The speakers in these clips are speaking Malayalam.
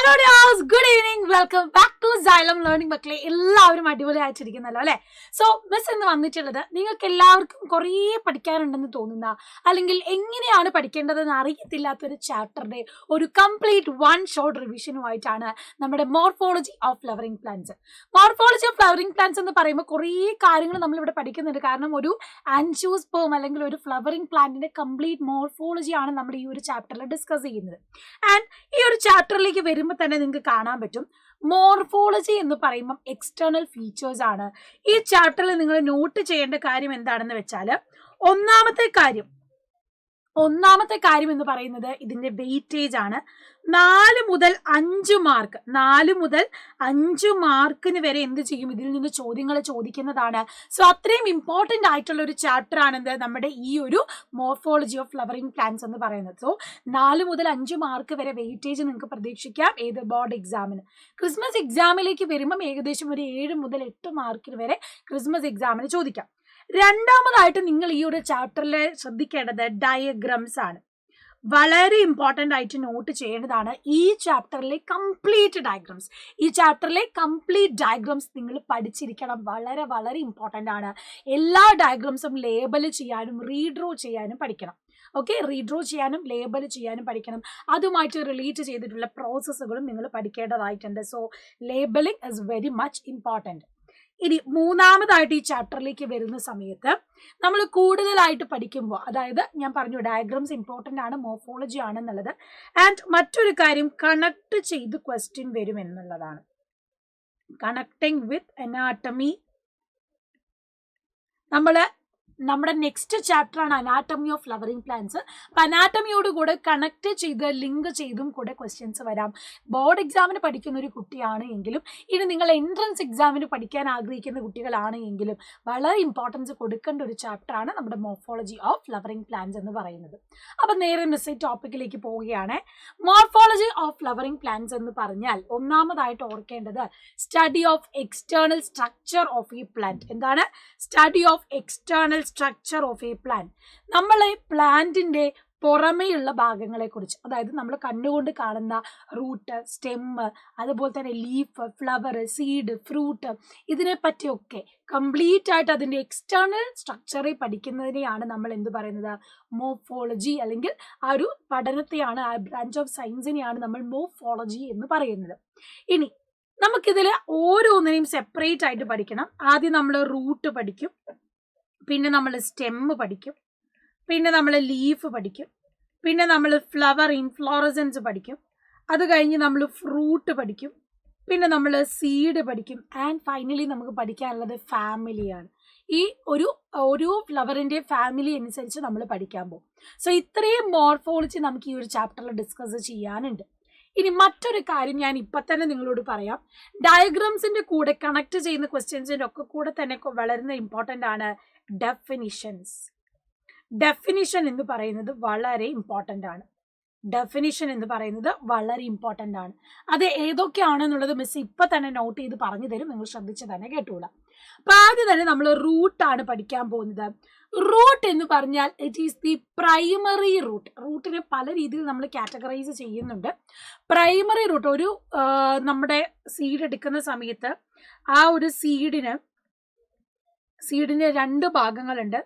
Hello dears, good evening. Welcome back to Xylem learning. മക്കളെ, എല്ലാവരും അടിപൊളിയായിട്ടിരിക്കുന്നല്ലോ അല്ലെ? സോ മിസ് എന്ന് വന്നിട്ടുള്ളത് നിങ്ങൾക്ക് എല്ലാവർക്കും കുറേ പഠിക്കാനുണ്ടെന്ന് തോന്നുന്ന, അല്ലെങ്കിൽ എങ്ങനെയാണ് പഠിക്കേണ്ടതെന്ന് അറിയത്തില്ലാത്തൊരു ചാപ്റ്ററിന്റെ ഒരു കംപ്ലീറ്റ് വൺ ഷോർട്ട് റിവിഷനുമായിട്ടാണ് നമ്മുടെ morphology of flowering plants. Morphology of flowering plants എന്ന് പറയുമ്പോൾ കുറേ കാര്യങ്ങൾ നമ്മളിവിടെ പഠിക്കുന്നുണ്ട്. കാരണം ഒരു ആൻജിയോസ്പേം അല്ലെങ്കിൽ ഒരു ഫ്ലവറിംഗ് പ്ലാന്റിന്റെ കംപ്ലീറ്റ് മോർഫോളജിയാണ് നമ്മൾ ഈ ഒരു ചാപ്റ്ററിൽ ഡിസ്കസ് ചെയ്യുന്നത്. ആൻഡ് ഈ ഒരു ചാപ്റ്ററിലേക്ക് വരുമ്പോൾ തന്നെ നിങ്ങൾക്ക് കാണാൻ പറ്റും, മോർഫോളജി എന്ന് പറയുമ്പോൾ എക്സ്റ്റേണൽ ഫീച്ചേഴ്സ് ആണ്. ഈ ചാപ്റ്ററിൽ നിങ്ങൾ നോട്ട് ചെയ്യേണ്ട കാര്യം എന്താണെന്ന് വെച്ചാൽ, ഒന്നാമത്തെ കാര്യം എന്ന് പറയുന്നത് ഇതിന്റെ വെയിറ്റേജ് ആണ്. 4 മുതൽ 5 മാർക്കിന് വരെ എന്ത് ചെയ്യും, ഇതിൽ നിന്ന് ചോദ്യങ്ങൾ ചോദിക്കുന്നതാണ്. സോ അത്രയും ഇമ്പോർട്ടന്റ് ആയിട്ടുള്ള ഒരു ചാപ്റ്റർ ആണെന്ത് നമ്മുടെ ഈ ഒരു മോർഫോളജി ഓഫ് ഫ്ലവറിംഗ് പ്ലാന്റ്സ് എന്ന് പറയുന്നത്. സോ 4 മുതൽ 5 മാർക്ക് വരെ വെയിറ്റേജ് നിങ്ങൾക്ക് പ്രതീക്ഷിക്കാം ഏത് ബോർഡ് എക്സാമിന്. ക്രിസ്മസ് എക്സാമിലേക്ക് വരുമ്പം ഏകദേശം ഒരു 7 മുതൽ 8 മാർക്കിന് വരെ ക്രിസ്മസ് എക്സാമിന് ചോദിക്കാം. രണ്ടാമതായിട്ട് നിങ്ങൾ ഈ ഒരു ചാപ്റ്ററിൽ ശ്രദ്ധിക്കേണ്ടത് ഡയഗ്രംസ് ആണ്. വളരെ ഇമ്പോർട്ടൻ്റ് ആയിട്ട് നോട്ട് ചെയ്യേണ്ടതാണ് ഈ ചാപ്റ്ററിലെ കംപ്ലീറ്റ് ഡയഗ്രംസ് നിങ്ങൾ പഠിച്ചിരിക്കണം. വളരെ വളരെ ഇമ്പോർട്ടൻ്റ് ആണ്. എല്ലാ ഡയഗ്രംസും ലേബൽ ചെയ്യാനും റീഡ്രോ ചെയ്യാനും പഠിക്കണം. ഓക്കെ, റീഡ്രോ ചെയ്യാനും ലേബൽ ചെയ്യാനും പഠിക്കണം. അതുമായിട്ട് റിലേറ്റ് ചെയ്തിട്ടുള്ള പ്രോസസ്സുകളും നിങ്ങൾ പഠിക്കേണ്ടതായിട്ടുണ്ട്. So labelling is very much important. ഇനി മൂന്നാമതായിട്ട് ഈ ചാപ്റ്ററിലേക്ക് വരുന്ന സമയത്ത് നമ്മൾ കൂടുതലായിട്ട് പഠിക്കുമ്പോൾ, അതായത് ഞാൻ പറഞ്ഞു ഡയഗ്രംസ് ഇമ്പോർട്ടൻ്റ് ആണ്, മോർഫോളജി ആണെന്നുള്ളത്. ആൻഡ് മറ്റൊരു കാര്യം കണക്ട് ചെയ്ത് ക്വസ്റ്റ്യൻ വരും എന്നുള്ളതാണ്. കണക്ടിങ് വിത്ത് അനാട്ടമി. നമ്മുടെ നെക്സ്റ്റ് ചാപ്റ്റർ ആണ് അനാട്ടമി ഓഫ് ഫ്ലവറിംഗ് പ്ലാന്റ്സ്. അപ്പം അനാട്ടമിയോട് കൂടെ കണക്ട് ചെയ്ത് ലിങ്ക് ചെയ്തും കൂടെ ക്വസ്റ്റ്യൻസ് വരാം. ബോർഡ് എക്സാമിന് പഠിക്കുന്ന ഒരു കുട്ടിയാണ് എങ്കിലും, ഇനി നിങ്ങൾ എൻട്രൻസ് എക്സാമിന് പഠിക്കാൻ ആഗ്രഹിക്കുന്ന കുട്ടികളാണ് എങ്കിലും വളരെ ഇമ്പോർട്ടൻസ് കൊടുക്കേണ്ട ഒരു ചാപ്റ്റർ ആണ് നമ്മുടെ മോർഫോളജി ഓഫ് ഫ്ലവറിംഗ് പ്ലാന്റ്സ് എന്ന് പറയുന്നത്. അപ്പം നേരെ മെസ്സേജ് ടോപ്പിക്കിലേക്ക് പോവുകയാണ്. മോർഫോളജി ഓഫ് ഫ്ലവറിംഗ് പ്ലാന്റ്സ് എന്ന് പറഞ്ഞാൽ ഒന്നാമതായിട്ട് ഓർക്കേണ്ടത് study of external structure of a plant. എന്താണ് study of external structure of a plant? നമ്മളെ പ്ലാന്റിന്റെ പുറമേയുള്ള ഭാഗങ്ങളെ കുറിച്ച്, അതായത് നമ്മൾ കണ്ണുകൊണ്ട് കാണുന്ന റൂട്ട്, സ്റ്റെമ്മ്, അതുപോലെ തന്നെ ലീഫ്, ഫ്ലവർ, സീഡ്, ഫ്രൂട്ട്, ഇതിനെ പറ്റിയൊക്കെ കംപ്ലീറ്റ് ആയിട്ട് അതിന്റെ എക്സ്റ്റേണൽ സ്ട്രക്ചറെ പഠിക്കുന്നതിനെയാണ് നമ്മൾ എന്ത് പറയുന്നത്, മോർഫോളജി, അല്ലെങ്കിൽ ആ ഒരു പഠനത്തെയാണ്, ആ ബ്രാഞ്ച് ഓഫ് സയൻസിനെയാണ് നമ്മൾ മോർഫോളജി എന്ന് പറയുന്നത്. ഇനി നമുക്കിതിൽ ഓരോന്നിനെയും സെപ്പറേറ്റ് ആയിട്ട് പഠിക്കണം. ആദ്യം നമ്മൾ റൂട്ട് പഠിക്കും, പിന്നെ നമ്മൾ സ്റ്റെമ്മ് പഠിക്കും, പിന്നെ നമ്മൾ ലീഫ് പഠിക്കും, പിന്നെ നമ്മൾ ഫ്ലവർ ഇൻഫ്ലോറസൻസ് പഠിക്കും, അത് കഴിഞ്ഞ് നമ്മൾ ഫ്രൂട്ട് പഠിക്കും, പിന്നെ നമ്മൾ സീഡ് പഠിക്കും. ആൻഡ് ഫൈനലി നമുക്ക് പഠിക്കാനുള്ളത് ഫാമിലിയാണ്. ഈ ഒരു ഫ്ലവറിൻ്റെ ഫാമിലി അനുസരിച്ച് നമ്മൾ പഠിക്കാൻ പോകും. സോ ഇത്രയും മോർഫോളജി നമുക്ക് ഈ ഒരു ചാപ്റ്ററിൽ ഡിസ്കസ് ചെയ്യാനുണ്ട്. ഇനി മറ്റൊരു കാര്യം ഞാൻ ഇപ്പം തന്നെ നിങ്ങളോട് പറയാം. ഡയഗ്രംസിൻ്റെ കൂടെ കണക്ട് ചെയ്യുന്ന ക്വസ്റ്റ്യൻസിൻ്റെ ഒക്കെ കൂടെ തന്നെ വളരുന്ന ഇമ്പോർട്ടൻ്റ് ആണ് ഡെഫിനിഷൻസ്. ഡെഫിനിഷൻ എന്ന് പറയുന്നത് വളരെ ഇമ്പോർട്ടൻ്റ് ആണ്. അത് ഏതൊക്കെയാണെന്നുള്ളത് മിസ് ഇപ്പം തന്നെ നോട്ട് ചെയ്ത് പറഞ്ഞു തരും, നിങ്ങൾ ശ്രദ്ധിച്ച് തന്നെ കേട്ടോളാം. അപ്പം ആദ്യം തന്നെ നമ്മൾ റൂട്ടാണ് പഠിക്കാൻ പോകുന്നത്. റൂട്ട് എന്ന് പറഞ്ഞാൽ it is the primary root. റൂട്ടിനെ പല രീതിയിൽ നമ്മൾ കാറ്റഗറൈസ് ചെയ്യുന്നുണ്ട്. പ്രൈമറി റൂട്ട്, ഒരു നമ്മുടെ സീഡ് എടുക്കുന്ന സമയത്ത് ആ ഒരു സീഡിന് 2 ഭാഗങ്ങളുണ്ട്.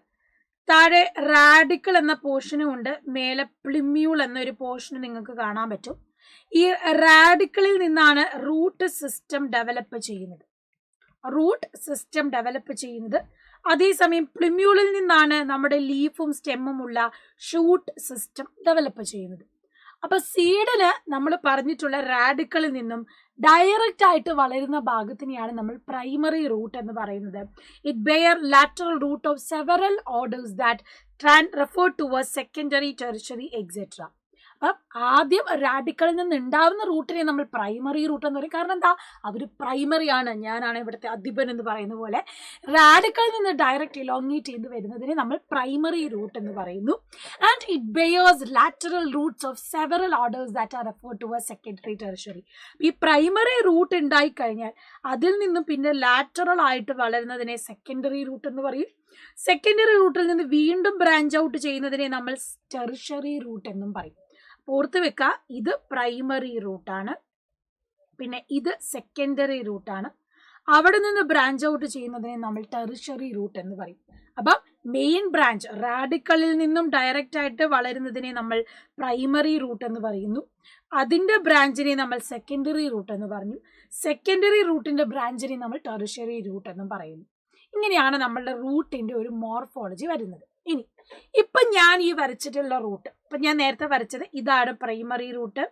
താഴെ റാഡിക്കിൾ എന്ന പോർഷനും ഉണ്ട്, മേലെ പ്ലിമ്യൂൾ എന്നൊരു പോർഷനും നിങ്ങൾക്ക് കാണാൻ പറ്റും. ഈ റാഡിക്കിളിൽ നിന്നാണ് റൂട്ട് സിസ്റ്റം ഡെവലപ്പ് ചെയ്യുന്നത്. അതേസമയം പ്ലിമ്യൂളിൽ നിന്നാണ് നമ്മുടെ ലീഫും സ്റ്റെമ്മും ഉള്ള ഷൂട്ട് സിസ്റ്റം ഡെവലപ്പ് ചെയ്യുന്നത്. അപ്പൊ സീഡിന് നമ്മൾ പറഞ്ഞിട്ടുള്ള റാഡിക്കിളിൽ നിന്നും ഡയറക്റ്റ് ആയിട്ട് വളരുന്ന ഭാഗത്തിനെയാണ് നമ്മൾ പ്രൈമറി റൂട്ട് എന്ന് പറയുന്നത്. It bear lateral root of several orders that refer to as secondary, tertiary, etc. അപ്പം ആദ്യം റാഡിക്കളിൽ നിന്ന് ഉണ്ടാവുന്ന റൂട്ടിനെ നമ്മൾ പ്രൈമറി റൂട്ട് എന്ന് പറയും. കാരണം എന്താ, അവർ പ്രൈമറി ആണ്, ഞാനാണ് ഇവിടുത്തെ അധിപൻ എന്ന് പറയുന്ന പോലെ. റാഡിക്കളിൽ നിന്ന് ഡയറക്റ്റ് ഇലോങ്ങേറ്റ് ചെയ്ത് വരുന്നതിനെ നമ്മൾ പ്രൈമറി റൂട്ട് എന്ന് പറയുന്നു. And it bears lateral roots of several orders that are referred to as secondary, tertiary. ഈ പ്രൈമറി റൂട്ട് ഉണ്ടായിക്കഴിഞ്ഞാൽ അതിൽ നിന്നും പിന്നെ ലാറ്ററൽ ആയിട്ട് വളരുന്നതിനെ സെക്കൻഡറി റൂട്ട് എന്ന് പറയും. സെക്കൻഡറി റൂട്ടിൽ നിന്ന് വീണ്ടും ബ്രാഞ്ച് ഔട്ട് ചെയ്യുന്നതിനെ നമ്മൾ ടെറിഷറി റൂട്ട് എന്നും പറയും. ഓർത്ത് വെക്കുക, ഇത് പ്രൈമറി റൂട്ടാണ്, പിന്നെ ഇത് സെക്കൻഡറി റൂട്ടാണ്. അവിടെ നിന്ന് ബ്രാഞ്ച് ഔട്ട് ചെയ്യുന്നതിനെ നമ്മൾ ടെറിഷറി റൂട്ട് എന്ന് പറയും. അപ്പം മെയിൻ ബ്രാഞ്ച് റാഡിക്കലിൽ നിന്നും ഡയറക്റ്റ് ആയിട്ട് വളരുന്നതിനെ നമ്മൾ പ്രൈമറി റൂട്ട് എന്ന് പറയുന്നു. അതിൻ്റെ ബ്രാഞ്ചിനെ നമ്മൾ സെക്കൻഡറി റൂട്ട് എന്ന് പറഞ്ഞു. സെക്കൻഡറി റൂട്ടിൻ്റെ ബ്രാഞ്ചിനെ നമ്മൾ ടെറിഷറി റൂട്ട് എന്നും പറയുന്നു. ഇങ്ങനെയാണ് നമ്മളുടെ റൂട്ടിൻ്റെ ഒരു മോർഫോളജി വരുന്നത്. ഇനി ഇപ്പം ഞാൻ ഈ വരച്ചിട്ടുള്ള റൂട്ട്, ഇപ്പം ഞാൻ നേരത്തെ വരച്ചത് ഇതാണ് പ്രൈമറി റൂട്ട്,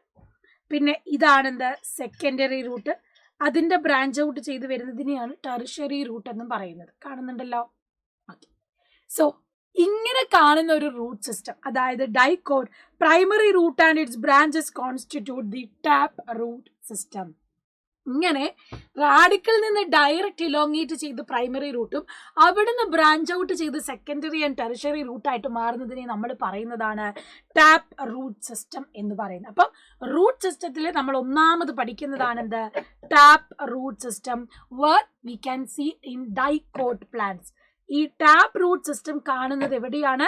പിന്നെ ഇതാണ് എന്താ സെക്കൻഡറി റൂട്ട്, അതിൻ്റെ ബ്രാഞ്ച് ഔട്ട് ചെയ്ത് വരുന്നതിനെയാണ് ടെറിഷറി റൂട്ട് എന്നും പറയുന്നത്. കാണുന്നുണ്ടല്ലോ? ഓക്കെ. സോ ഇങ്ങനെ കാണുന്ന ഒരു റൂട്ട് സിസ്റ്റം, അതായത് dicot, primary root and its branches constitute the tap root system. ഇങ്ങനെ റാഡിക്കൽ നിന്ന് ഡയറക്റ്റ് ഇലോങ്ങേറ്റ് ചെയ്ത് പ്രൈമറി റൂട്ടും അവിടുന്ന് ബ്രാഞ്ച് ഔട്ട് ചെയ്ത് സെക്കൻഡറി ആൻഡ് ടെറിഷറി റൂട്ടായിട്ട് മാറുന്നതിനെ നമ്മൾ പറയുന്നതാണ് ടാപ്പ് റൂട്ട് സിസ്റ്റം എന്ന് പറയുന്നത്. അപ്പം റൂട്ട് സിസ്റ്റത്തിൽ നമ്മൾ ഒന്നാമത് പഠിക്കുന്നതാണ് എന്ത്? Tap root system, where we can see in dicot plants. ഈ ടാപ്പ് റൂട്ട് സിസ്റ്റം കാണുന്നത് എവിടെയാണ്?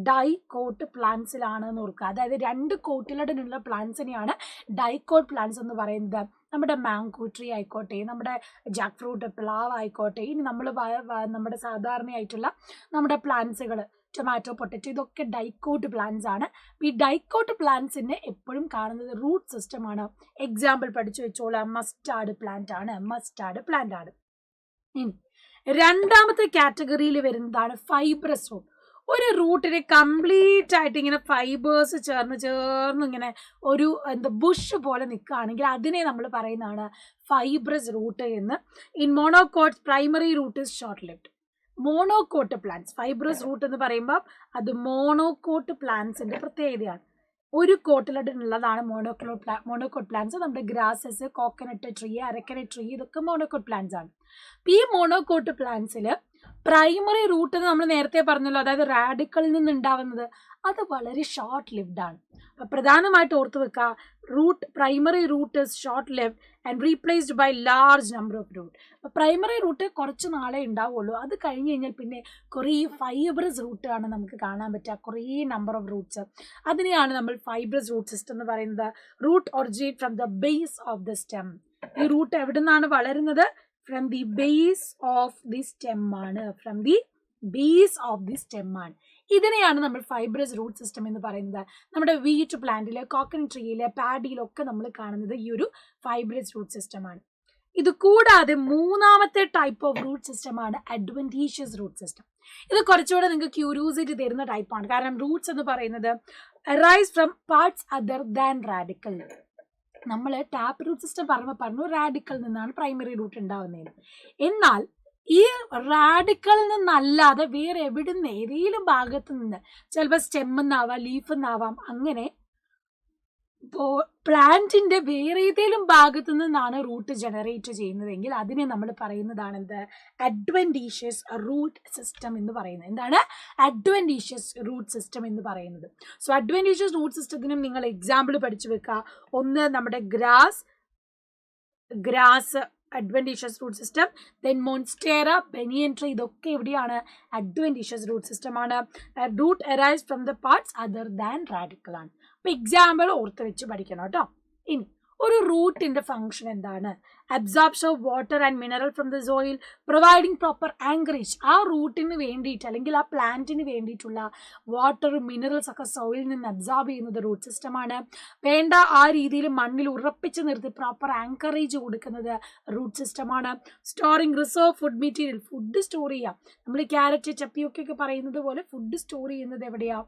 ഡൈക്കോട്ട് പ്ലാന്റ്സിലാണ് എന്ന് ഓർക്കുക. അതായത് 2 കോട്ടിലടനുള്ള പ്ലാന്റ്സിനെയാണ് ഡൈക്കോട്ട് പ്ലാന്റ്സ് എന്ന് പറയുന്നത്. നമ്മുടെ മാംഗോ ട്രീ ആയിക്കോട്ടെ, നമ്മുടെ ജാക്ക് ഫ്രൂട്ട്, പ്ലാവ് ആയിക്കോട്ടെ, ഇനി നമ്മൾ നമ്മുടെ സാധാരണയായിട്ടുള്ള നമ്മുടെ പ്ലാന്റ്സുകൾ, ടൊമാറ്റോ, പൊട്ടറ്റോ, ഇതൊക്കെ ഡൈക്കോട്ട് പ്ലാന്റ്സ് ആണ്. ഈ ഡൈക്കോട്ട് പ്ലാന്റ്സിനെ എപ്പോഴും കാണുന്നത് റൂട്ട് സിസ്റ്റമാണ്. എക്സാമ്പിൾ പഠിച്ചു വെച്ചോളാം, മസ്റ്റാർഡ് പ്ലാന്റ് ആണ്, മസ്റ്റാർഡ് പ്ലാന്റ് ആണ്. ഇനി രണ്ടാമത്തെ കാറ്റഗറിയിൽ വരുന്നതാണ് ഫൈബ്രസ് റൂട്ട്. ഒരു റൂട്ടിനെ കംപ്ലീറ്റ് ആയിട്ട് ഇങ്ങനെ ഫൈബേഴ്സ് ചേർന്ന് ഇങ്ങനെ ഒരു ബുഷ് പോലെ നിൽക്കുകയാണെങ്കിൽ അതിനെ നമ്മൾ പറയുന്നതാണ് ഫൈബ്രസ് റൂട്ട് എന്ന്. In monocot primary root is short lived. Monocot plants, fibrous root എന്ന് പറയുമ്പോൾ അത് മോണോകോട്ട് പ്ലാന്റ്സിന്റെ പ്രത്യേകതയാണ്. ഒരു കോട്ടിലുള്ളതാണ് മോണോകോട്ട് പ്ലാന്റ്സ്. നമ്മുടെ grasses, coconut tree, areca nut tree, ഇതൊക്കെ മോണോകോട്ട് പ്ലാന്റ്സ് ആണ്. ഈ മോണോകോട്ട് പ്ലാന്റ്സിൽ പ്രൈമറി റൂട്ട് എന്ന് നമ്മൾ നേരത്തെ പറഞ്ഞല്ലോ, അതായത് റാഡിക്കലിൽ നിന്ന് ഉണ്ടാവുന്നത്, അത് വളരെ ഷോർട്ട് ലിവ്ഡ് ആണ്. അപ്പം പ്രധാനമായിട്ട് ഓർത്ത് വെക്കുക, primary root is short lived and replaced by large number of root. അപ്പം പ്രൈമറി റൂട്ട് കുറച്ച് നാളെ ഉണ്ടാവുള്ളൂ. അത് കഴിഞ്ഞ് കഴിഞ്ഞാൽ പിന്നെ കുറേ ഫൈബ്രസ് റൂട്ടാണ് നമുക്ക് കാണാൻ പറ്റുക, കുറേ നമ്പർ ഓഫ് റൂട്ട്സ്. അതിനെയാണ് നമ്മൾ ഫൈബ്രസ് റൂട്ട് സിസ്റ്റം എന്ന് പറയുന്നത്. Root originate from the base of the stem. ഈ റൂട്ട് എവിടെ നിന്നാണ് വളരുന്നത്? From the base of the stem ആണ്. From the base of the stem ആണ്. ഇതിനെയാണ് നമ്മൾ ഫൈബ്രസ് റൂട്ട് സിസ്റ്റം എന്ന് പറയുന്നത്. നമ്മുടെ വീറ്റ് പ്ലാന്റിൽ, കോക്കനട്ട് ട്രീയിൽ, പാഡിയിലൊക്കെ നമ്മൾ കാണുന്നത് ഈ ഒരു ഫൈബ്രസ് റൂട്ട് സിസ്റ്റമാണ്. ഇത് കൂടാതെ മൂന്നാമത്തെ ടൈപ്പ് ഓഫ് റൂട്ട് സിസ്റ്റമാണ് അഡ്വൻറ്റീഷ്യസ് റൂട്ട് സിസ്റ്റം. ഇത് കുറച്ചുകൂടെ നിങ്ങൾക്ക് ക്യൂരിയോസിറ്റി തരുന്ന ടൈപ്പാണ്. കാരണം റൂട്ട്സ് എന്ന് പറയുന്നത് arise from parts other than radical. നമ്മൾ ടാപ്പ് റൂട്ട് സിസ്റ്റം പറഞ്ഞു റാഡിക്കൽ നിന്നാണ് പ്രൈമറി റൂട്ട് ഉണ്ടാവുന്നതിന്. എന്നാൽ ഈ റാഡിക്കലിൽ നിന്നല്ലാതെ വേറെ എവിടുന്ന് ഏതെങ്കിലും ഭാഗത്ത് നിന്ന്, ചിലപ്പോൾ സ്റ്റെമ്മെന്നാവാം, ലീഫെന്നാവാം, അങ്ങനെ പ്ലാന്റിന്റെ വേറെ ഏതെങ്കിലും ഭാഗത്തു നിന്നാണ് റൂട്ട് ജനറേറ്റ് ചെയ്യുന്നതെങ്കിൽ അതിനെ നമ്മൾ പറയുന്നതാണ് എന്ത്? അഡ്വൻറ്റീഷ്യസ് റൂട്ട് സിസ്റ്റം എന്ന് പറയുന്നത്. എന്താണ് അഡ്വൻറ്റീഷ്യസ് റൂട്ട് സിസ്റ്റം എന്ന് പറയുന്നത്? സോ അഡ്വൻറ്റീഷ്യസ് റൂട്ട് സിസ്റ്റത്തിനും നിങ്ങൾ എക്സാമ്പിൾ പഠിച്ചു വെക്കുക. ഒന്ന് നമ്മുടെ grass adventitious root system, then monstera, banyan tree, ഇതൊക്കെ എവിടെയാണ്? അഡ്വൻറ്റീഷ്യസ് റൂട്ട് സിസ്റ്റമാണ്. Root arise from the parts other than radical ആണ്. അപ്പോൾ എക്സാമ്പിൾ ഓർത്ത് വെച്ച് പഠിക്കണം കേട്ടോ. ഇനി ഒരു റൂട്ടിന്റെ ഫംഗ്ഷൻ എന്താണ്? Absorption of water and mineral from the soil, providing proper anchorage. ആ റൂട്ടിന് വേണ്ടിയിട്ട് അല്ലെങ്കിൽ ആ പ്ലാന്റിന് വേണ്ടിയിട്ടുള്ള വാട്ടറും മിനറൽസ് ഒക്കെ സോയിലിൽ നിന്ന് അബ്സോർബ് ചെയ്യുന്നത് റൂട്ട് സിസ്റ്റമാണ്. വേണ്ട ആ രീതിയിൽ മണ്ണിൽ ഉറപ്പിച്ച് നിർത്തി പ്രോപ്പർ ആങ്കറേജ് കൊടുക്കുന്നത് റൂട്ട് സിസ്റ്റമാണ്. Storing reserve food material, food store ചെയ്യാം. നമ്മൾ ക്യാരറ്റ്, ചപ്പിയൊക്കെ പറയുന്നത് പോലെ ഫുഡ് സ്റ്റോർ ചെയ്യുന്നത് എവിടെയാണ്?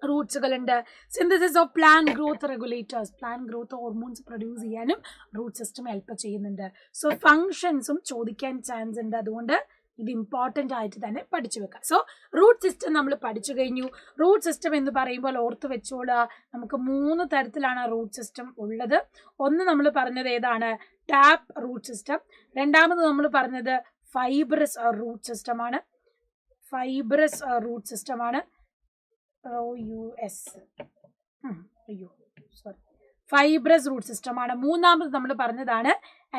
റൂട്ട്സുകളുണ്ട്. Synthesis of plant growth regulators, plant growth hormones produce ചെയ്യാനും റൂട്ട് സിസ്റ്റം ഹെൽപ്പ് ചെയ്യുന്നുണ്ട്. സോ ഫങ്ഷൻസും ചോദിക്കാൻ ചാൻസ് ഉണ്ട്. അതുകൊണ്ട് ഇത് ഇമ്പോർട്ടൻ്റ് ആയിട്ട് തന്നെ പഠിച്ചു വെക്കാം. സോ റൂട്ട് സിസ്റ്റം നമ്മൾ പഠിച്ചു കഴിഞ്ഞു. റൂട്ട് സിസ്റ്റം എന്ന് പറയുമ്പോൾ ഓർത്ത് വെച്ചോളുക, നമുക്ക് 3 തരത്തിലാണ് റൂട്ട് സിസ്റ്റം ഉള്ളത്. ഒന്ന് നമ്മൾ പറഞ്ഞത് ഏതാണ്? Tap root system. രണ്ടാമത് നമ്മൾ പറഞ്ഞത് ഫൈബ്രസ് റൂട്ട് സിസ്റ്റമാണ്. ഫൈബ്രസ് റൂട്ട് സിസ്റ്റമാണ്. മൂന്നാമത് നമ്മൾ പറഞ്ഞതാണ്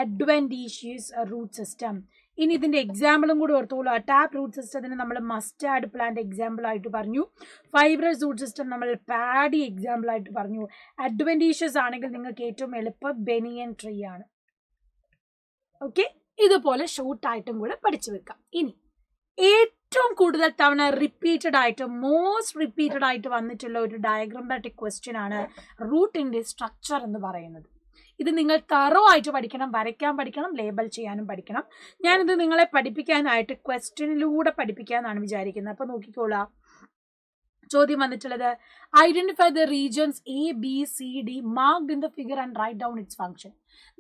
അഡ്വൻറ്റീഷ്യസ് റൂട്ട് സിസ്റ്റം. ഇനി ഇതിൻ്റെ എക്സാമ്പിളും കൂടി ഓർത്തോളൂ. ടാപ്പ് റൂട്ട് സിസ്റ്റത്തിന് നമ്മൾ മസ്റ്റാർഡ് പ്ലാന്റ് എക്സാമ്പിൾ ആയിട്ട് പറഞ്ഞു. ഫൈബ്രസ് റൂട്ട് സിസ്റ്റം നമ്മൾ പാഡി എക്സാമ്പിൾ ആയിട്ട് പറഞ്ഞു. അഡ്വൻറ്റീഷ്യസ് ആണെങ്കിൽ നിങ്ങൾക്ക് ഏറ്റവും എളുപ്പം ബനിയൻ ട്രീ ആണ്. ഓക്കെ, ഇതുപോലെ ഷോർട്ടായിട്ടും കൂടെ പഠിച്ചു വെക്കാം. ഇനി ഏറ്റവും കൂടുതൽ തവണ റിപ്പീറ്റഡ് ആയിട്ട് മോസ്റ്റ് റിപ്പീറ്റഡ് ആയിട്ട് വന്നിട്ടുള്ള ഒരു ഡയഗ്രമാറ്റിക് ക്വസ്റ്റ്യൻ ആണ് റൂട്ടിന്റെ സ്ട്രക്ചർ എന്ന് പറയുന്നത്. ഇത് നിങ്ങൾ തറോ ആയിട്ട് പഠിക്കണം, വരയ്ക്കാൻ പഠിക്കണം, ലേബൽ ചെയ്യാനും പഠിക്കണം. ഞാനിത് നിങ്ങളെ പഠിപ്പിക്കാനായിട്ട് ക്വസ്റ്റ്യനിലൂടെ പഠിപ്പിക്കാനാണ് വിചാരിക്കുന്നത്. അപ്പൊ നോക്കിക്കോളാം. ചോദ്യം വന്നിട്ടുള്ളത് identify the regions ABCD marked in the figure and write down its function.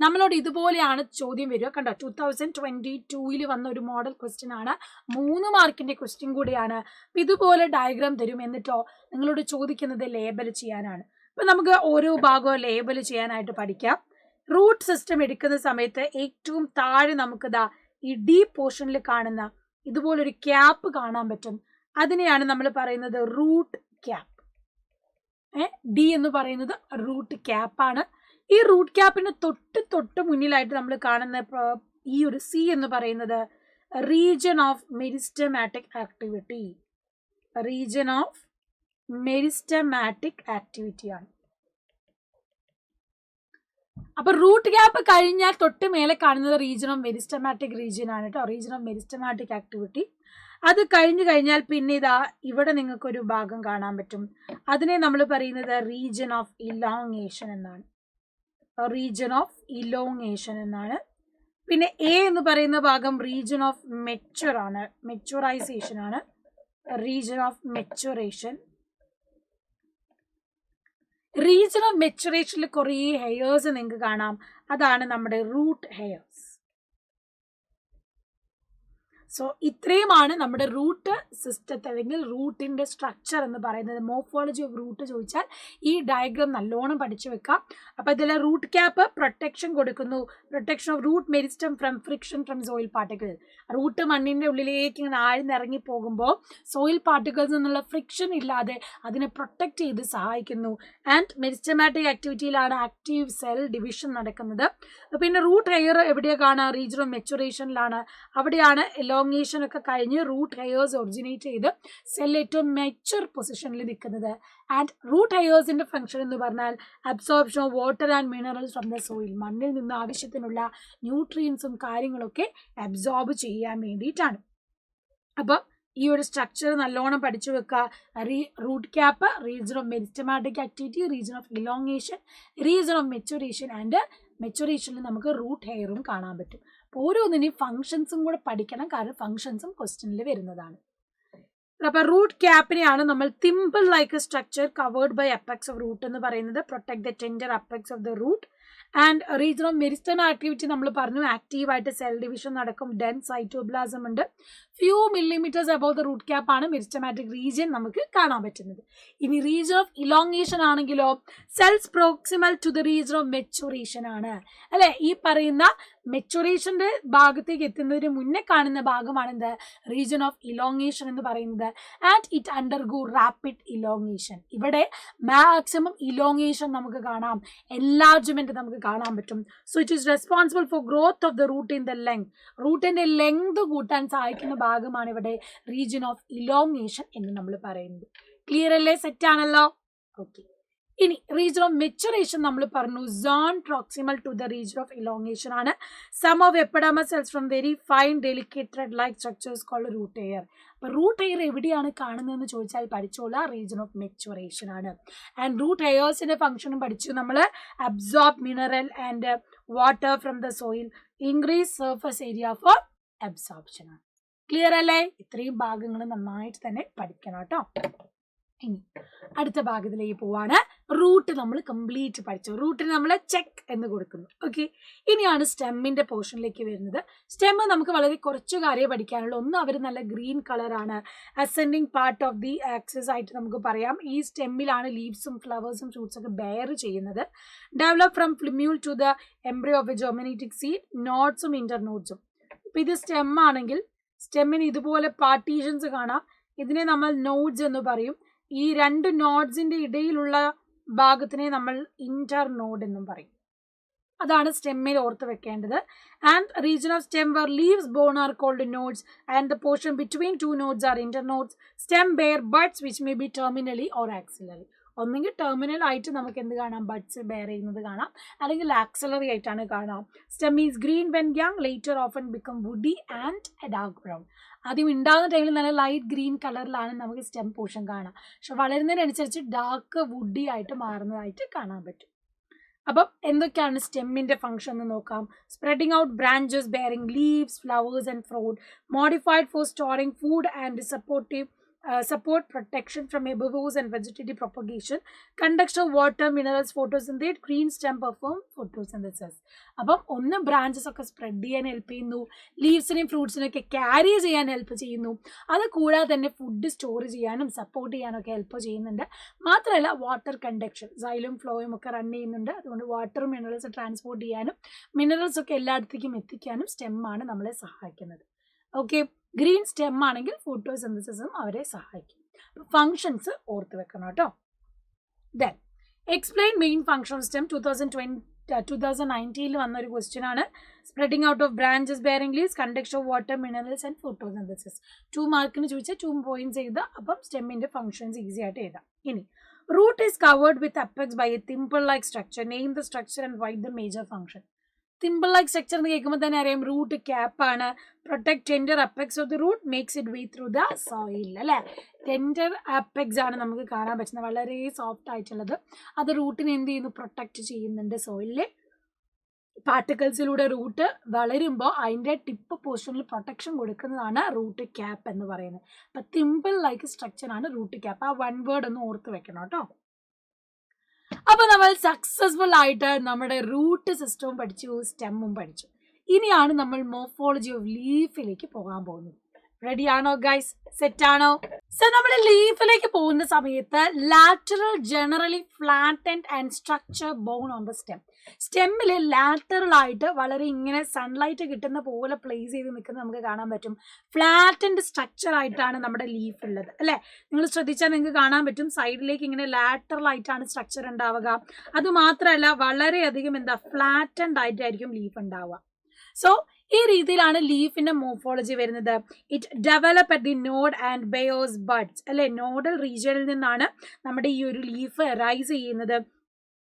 നമ്മളോട് ഇതുപോലെയാണ് ചോദ്യം വരിക. കണ്ടോ, 2022 വന്ന ഒരു മോഡൽ ക്വസ്റ്റ്യൻ ആണ്, 3 മാർക്കിന്റെ ക്വസ്റ്റ്യൻ കൂടിയാണ്. ഇതുപോലെ ഡയഗ്രാം തരും, എന്നിട്ടോ നിങ്ങളോട് ചോദിക്കുന്നത് ലേബൽ ചെയ്യാനാണ്. അപ്പൊ നമുക്ക് ഓരോ ഭാഗവും ലേബൽ ചെയ്യാനായിട്ട് പഠിക്കാം. റൂട്ട് സിസ്റ്റം എടുക്കുന്ന സമയത്ത് ഏറ്റവും താഴെ നമുക്ക് ഈ ഡി പോർഷനിൽ കാണുന്ന ഇതുപോലൊരു ക്യാപ്പ് കാണാൻ പറ്റും. അതിനെയാണ് നമ്മൾ പറയുന്നത് റൂട്ട് ക്യാപ്പ്. ഡി എന്ന് പറയുന്നത് റൂട്ട് ക്യാപ്പാണ്. ഈ റൂട്ട് ക്യാപ്പിന് തൊട്ട് മുന്നിലായിട്ട് നമ്മൾ കാണുന്ന ഈ ഒരു സി എന്ന് പറയുന്നത് region of meristematic activity. Region of meristematic activity ആണ്. അപ്പൊ റൂട്ട് ക്യാപ്പ് കഴിഞ്ഞാൽ തൊട്ട് മേലെ കാണുന്നത് റീജിയൻ ഓഫ് മെരിസ്റ്റമാറ്റിക് റീജിയൻ ആണ് കേട്ടോ, റീജിയൻ ഓഫ് മെരിസ്റ്റമാറ്റിക് ആക്ടിവിറ്റി. അത് കഴിഞ്ഞു കഴിഞ്ഞാൽ പിന്നെ ഇവിടെ നിങ്ങൾക്ക് ഒരു ഭാഗം കാണാൻ പറ്റും. അതിനെ നമ്മൾ പറയുന്നത് റീജിയൻ ഓഫ് ഇലോങ്ങേഷൻ എന്നാണ്. റീജിയൻ ഓഫ് ഇലോങ്ങേഷൻ എന്നാണ്. പിന്നെ എ എന്ന് പറയുന്ന ഭാഗം റീജിയൻ ഓഫ് മെച്ചുർ ആണ്, മെച്ചുറൈസേഷൻ ആണ്. Region of maturation. Region of മെച്ചുറേഷനിൽ കുറേ ഹെയേഴ്സ് നിങ്ങൾക്ക് കാണാം. അതാണ് നമ്മുടെ റൂട്ട് ഹെയേഴ്സ്. സോ ഇത്രയുമാണ് നമ്മുടെ റൂട്ട് സിസ്റ്റത്തെ അല്ലെങ്കിൽ റൂട്ടിന്റെ സ്ട്രക്ചർ എന്ന് പറയുന്നത്. മോർഫോളജി ഓഫ് റൂട്ട് ചോദിച്ചാൽ ഈ ഡയഗ്രാം നല്ലോണം പഠിച്ചു വെക്കാം. അപ്പൊ ഇതിലെ റൂട്ട് ക്യാപ്പ് പ്രൊട്ടക്ഷൻ കൊടുക്കുന്നു, protection of root meristem from friction from soil particle. Root മണ്ണിന്റെ ഉള്ളിലേക്ക് ഇങ്ങനെ ആഴ്ന്നിറങ്ങി പോകുമ്പോൾ സോയിൽ പാർട്ടിക്കിൾസ് നിന്നുള്ള ഫ്രിക്ഷൻ ഇല്ലാതെ അതിനെ പ്രൊട്ടക്ട് ചെയ്ത് സഹായിക്കുന്നു. ആൻഡ് മെരിസ്റ്റമാറ്റിക് ആക്ടിവിറ്റിയിലാണ് ആക്റ്റീവ് സെൽ ഡിവിഷൻ നടക്കുന്നത്. പിന്നെ റൂട്ട് ഹെയർ എവിടെയാണ് കാണുക? റീജിയൻ ഓഫ് മെച്ചുറേഷനിലാണ്. അവിടെയാണ് എലോങ്ങേഷൻ ഒക്കെ കഴിഞ്ഞ് റൂട്ട് ഹെയേഴ്സ് ഒറിജിനേറ്റ് ചെയ്ത് സെൽ ഏറ്റവും മെച്ചുർ പൊസിഷനിൽ നിൽക്കുന്നത്. ആൻഡ് റൂട്ട് ഹെയേഴ്സിന്റെ ഫംഗ്ഷൻ എന്ന് പറഞ്ഞാൽ absorption of water and minerals from the soil. മണ്ണിൽ നിന്ന് ആവശ്യത്തിനുള്ള ന്യൂട്രിയൻസും കാര്യങ്ങളൊക്കെ അബ്സോർബ് ചെയ്യാൻ വേണ്ടിയിട്ടാണ്. അപ്പം ഈ ഒരു സ്ട്രക്ചർ നല്ലോണം പഠിച്ചു വെക്കുക. Root cap, region of meristematic activity, region of elongation, region of maturation and മെച്ചുറേഷനിൽ നമുക്ക് റൂട്ട് ഹെയറും കാണാൻ പറ്റും. അപ്പോൾ ഓരോന്നിനെയും ഫംഗ്ഷൻസും കൂടെ പഠിക്കണം, കാരണം ഫംഗ്ഷൻസും ക്വസ്റ്റ്യനിൽ വരുന്നതാണ്. അപ്പൊ റൂട്ട് ക്യാപ്പിനെയാണ് നമ്മൾ thimble like structure covered by apex of root എന്ന് പറയുന്നത്. Protect the tender apex of the root. And region of meristem activity നമ്മൾ പറഞ്ഞു, ആക്റ്റീവായിട്ട് സെൽ ഡിവിഷൻ നടക്കും, ഡെൻസ് സൈറ്റോപ്ലാസം ഉണ്ട്. Few millimetres above the root cap ആണ് മെരിസ്റ്റമാറ്റിക് റീജിയൻ നമുക്ക് കാണാൻ പറ്റുന്നത്. ഇനി റീജിയൻ ഓഫ് ഇലോങ്ങേഷൻ ആണെങ്കിലോ cells proximal to the region of maturation ആണ്, അല്ലെ? ഈ പറയുന്ന മെച്ചുറേഷന്റെ ഭാഗത്തേക്ക് എത്തുന്നതിന് മുന്നേ കാണുന്ന ഭാഗമാണ് എന്ത്? റീജിയൻ ഓഫ് ഇലോങ്ങേഷൻ എന്ന് പറയുന്നത്. And it undergo rapid elongation. ഇവിടെ മാക്സിമം ഇലോങ്ങേഷൻ നമുക്ക് കാണാം, എൻലാർജ്മെന്റ് നമുക്ക് കാണാൻ പറ്റും. So it is responsible for growth of the root in the length. റൂട്ടിന്റെ ലെങ്ത് കൂട്ടാൻ സഹായിക്കുന്ന ഭാഗമാണ് ഇവിടെ റീജിയൻ ഓഫ് ഇലോങ്ങേഷൻ എന്ന് നമ്മൾ പറയുന്നത്. ക്ലിയർ അല്ലേ? സെറ്റ് ആണല്ലോ? ഓക്കെ. ഇനി റീജിയൻ ഓഫ് മെച്ചുറേഷൻ നമ്മൾ പറഞ്ഞു zone proximal to the region of elongation ആണ്. Some of epidermis cells from very fine delicate thread like structures called root hair. അപ്പൊ റൂട്ട് ഹെയർ എവിടെയാണ് കാണുന്നതെന്ന് ചോദിച്ചാൽ പഠിച്ചോളാം, റീജിയൻ ഓഫ് മെച്ചുറേഷൻ ആണ്. ആൻഡ് റൂട്ട് ഹെയർസിന്റെ ഫംഗ്ഷനും പഠിച്ചു നമ്മൾ. Absorb mineral and water from the soil, increase surface area for absorption ആണ്. ക്ലിയർ അല്ലേ? ഇത്രയും ഭാഗങ്ങൾ നന്നായിട്ട് തന്നെ പഠിക്കണം കേട്ടോ. ഇനി അടുത്ത ഭാഗത്തിലേക്ക് പോവാണ്. റൂട്ട് നമ്മൾ കംപ്ലീറ്റ് പഠിച്ചു. റൂട്ടിന് നമ്മൾ ചെക്ക് എന്ന് കൊടുക്കുന്നു. ഓക്കെ. ഇനിയാണ് സ്റ്റെമ്മിന്റെ പോർഷനിലേക്ക് വരുന്നത്. സ്റ്റെം നമുക്ക് വളരെ കുറച്ച് കാര്യം പഠിക്കാനുള്ളൂ. ഒന്ന്, അവർ നല്ല ഗ്രീൻ കളറാണ്, ascending part of the axis ആയിട്ട് നമുക്ക് പറയാം. ഈ സ്റ്റെമ്മിലാണ് ലീവ്സും ഫ്ലവേഴ്സും ഫ്രൂട്ട്സ് ഒക്കെ ബെയർ ചെയ്യുന്നത്. Develop from plumule to the embryo of a germinating seed, നോഡ്സും ഇന്റർനോഡ്സും. ഇപ്പൊ ഇത് സ്റ്റെം ആണെങ്കിൽ സ്റ്റെമ്മിന് ഇതുപോലെ പാർട്ടീഷൻസ് കാണാം. ഇതിനെ നമ്മൾ നോഡ്സ് എന്ന് പറയും. ഈ രണ്ട് നോഡ്സിന്റെ ഇടയിലുള്ള ഭാഗത്തിനെ നമ്മൾ ഇന്റർനോഡ് എന്നും പറയും. അതാണ് സ്റ്റെമ്മിൽ ഓർത്ത് വെക്കേണ്ടത്. And region of stem where leaves borne are called nodes and the portion between two nodes are internodes. Stem bear buds which may be terminally or axillary. ഒന്നെങ്കിൽ ടെർമിനൽ ആയിട്ട് നമുക്ക് എന്ത് കാണാം, ബഡ്സ് ബെയർ ചെയ്യുന്നത് കാണാം, അല്ലെങ്കിൽ ആക്സലറി ആയിട്ടാണ് കാണാം. Stem is green when young, later often become woody and dark brown. ആദ്യം ഉണ്ടാകുന്ന ടൈമിൽ നല്ല ലൈറ്റ് ഗ്രീൻ കളറിലാണ് നമുക്ക് സ്റ്റെം പോർഷൻ കാണാം, പക്ഷെ വളരുന്നതിനനുസരിച്ച് ഡാർക്ക് വുഡി ആയിട്ട് മാറുന്നതായിട്ട് കാണാൻ പറ്റും. അപ്പം എന്തൊക്കെയാണ് സ്റ്റെമ്മിന്റെ ഫംഗ്ഷൻ എന്ന് നോക്കാം. Spreading out branches bearing leaves, flowers and fruit, modified four storing food and support protection from herbivores and vegetative propagation, conduction of water, minerals, photosynthate, green stem perform photosynthesis. അപ്പം ഒന്ന് ബ്രാഞ്ചസ് ഒക്കെ സ്പ്രെഡ് ചെയ്യാൻ ഹെൽപ്പ് ചെയ്യുന്നു, ലീവ്സിനെയും ഫ്രൂട്ട്സിനെയൊക്കെ ക്യാരി ചെയ്യാൻ ഹെൽപ്പ് ചെയ്യുന്നു, അത് കൂടാതെ തന്നെ ഫുഡ് സ്റ്റോർ ചെയ്യാനും സപ്പോർട്ട് ചെയ്യാനൊക്കെ ഹെൽപ്പ് ചെയ്യുന്നുണ്ട്. മാത്രമല്ല വാട്ടർ കണ്ടക്ഷൻ, സൈലും ഫ്ലോയും ഒക്കെ റൺ ചെയ്യുന്നുണ്ട്, അതുകൊണ്ട് വാട്ടറും മിനറൽസ് ട്രാൻസ്പോർട്ട് ചെയ്യാനും മിനറൽസ് ഒക്കെ എല്ലായിടത്തേക്കും എത്തിക്കാനും സ്റ്റെമ്മാണ് നമ്മളെ സഹായിക്കുന്നത്. ഓക്കെ, ഗ്രീൻ സ്റ്റെം ആണെങ്കിൽ ഫോട്ടോസിന്തസിസും അവരെ സഹായിക്കും. ഫങ്ഷൻസ് ഓർത്ത് വെക്കണം കേട്ടോ. Then explain main function of stem. 2019 വന്ന ഒരു ക്വസ്റ്റ്യൻ ആണ്. Spreading out of branches bearing leaves, conduction of water, minerals and photosynthesis. 2 മാർക്കിന് ചോദിച്ചാൽ 2 പോയിന്റ്സ് എഴുതാം. അപ്പം സ്റ്റെമ്മിന്റെ ഫങ്ഷൻസ് ഈസി ആയിട്ട് എഴുതാം. ഇനി root is covered with apex by a thimble like structure. Name the structure and write the major function. Thimble like structure എന്ന് കേൾക്കുമ്പോൾ തന്നെ അറിയാം റൂട്ട് ക്യാപ്പ് ആണ്. Protect tender apex of the root, makes it way through the soil. അല്ലേ, ടെൻഡർ അപ്പെക്സ് ആണ് നമുക്ക് കാണാൻ പറ്റുന്നത്, വളരെ സോഫ്റ്റ് ആയിട്ടുള്ളത്. അത് റൂട്ടിനെ എന്ത് ചെയ്യുന്നു, പ്രൊട്ടക്ട് ചെയ്യുന്നുണ്ട്. സോയിലിലെ പാർട്ടിക്കിൾസിലൂടെ റൂട്ട് വളരുമ്പോൾ അതിൻ്റെ ടിപ്പ് പോർഷനിൽ പ്രൊട്ടക്ഷൻ കൊടുക്കുന്നതാണ് റൂട്ട് ക്യാപ്പ് എന്ന് പറയുന്നത്. അപ്പം തിമ്പിൾ ലൈക്ക് സ്ട്രക്ചറാണ് റൂട്ട് ക്യാപ്പ്. ആ 1 വേർഡ് ഒന്ന് ഓർത്ത് വെക്കണം കേട്ടോ. അപ്പൊ നമ്മൾ സക്സസ്ഫുൾ ആയിട്ട് നമ്മുടെ റൂട്ട് സിസ്റ്റവും പഠിച്ചു, സ്റ്റെമ്മും പഠിച്ചു. ഇനിയാണ് നമ്മൾ മോർഫോളജി ഓഫ് ലീഫിലേക്ക് പോകാൻ പോകുന്നത്. റെഡി ആണോ ഗൈസ്? സെറ്റ് ആണോ? സോ നമ്മൾ ലീഫിലേക്ക് പോകുന്ന സമയത്ത് lateral generally flattened and structure borne on the stem. സ്റ്റെമ്മിൽ ലാറ്ററൽ ആയിട്ട് വളരെ ഇങ്ങനെ സൺലൈറ്റ് കിട്ടുന്ന പോലെ പ്ലേസ് ചെയ്ത് നിൽക്കുന്നത് നമുക്ക് കാണാൻ പറ്റും. ഫ്ലാറ്റൻഡ് സ്ട്രക്ചർ ആയിട്ടാണ് നമ്മുടെ ലീഫ് ഉള്ളത് അല്ലേ. നിങ്ങൾ ശ്രദ്ധിച്ചാൽ നിങ്ങൾക്ക് കാണാൻ പറ്റും സൈഡിലേക്ക് ഇങ്ങനെ ലാറ്ററൽ ആയിട്ടാണ് സ്ട്രക്ചർ ഉണ്ടാവുക. അത് മാത്രമല്ല വളരെയധികം ഫ്ലാറ്റൻഡ് ആയിട്ടായിരിക്കും ലീഫ് ഉണ്ടാവുക. സോ ഈ രീതിയിലാണ് ലീഫിന്റെ മോർഫോളജി വരുന്നത്. It develop at the node and bears buds അല്ലെ. നോഡൽ റീജിയനിൽ നിന്നാണ് നമ്മുടെ ഈ ഒരു ലീഫ് റൈസ് ചെയ്യുന്നത്.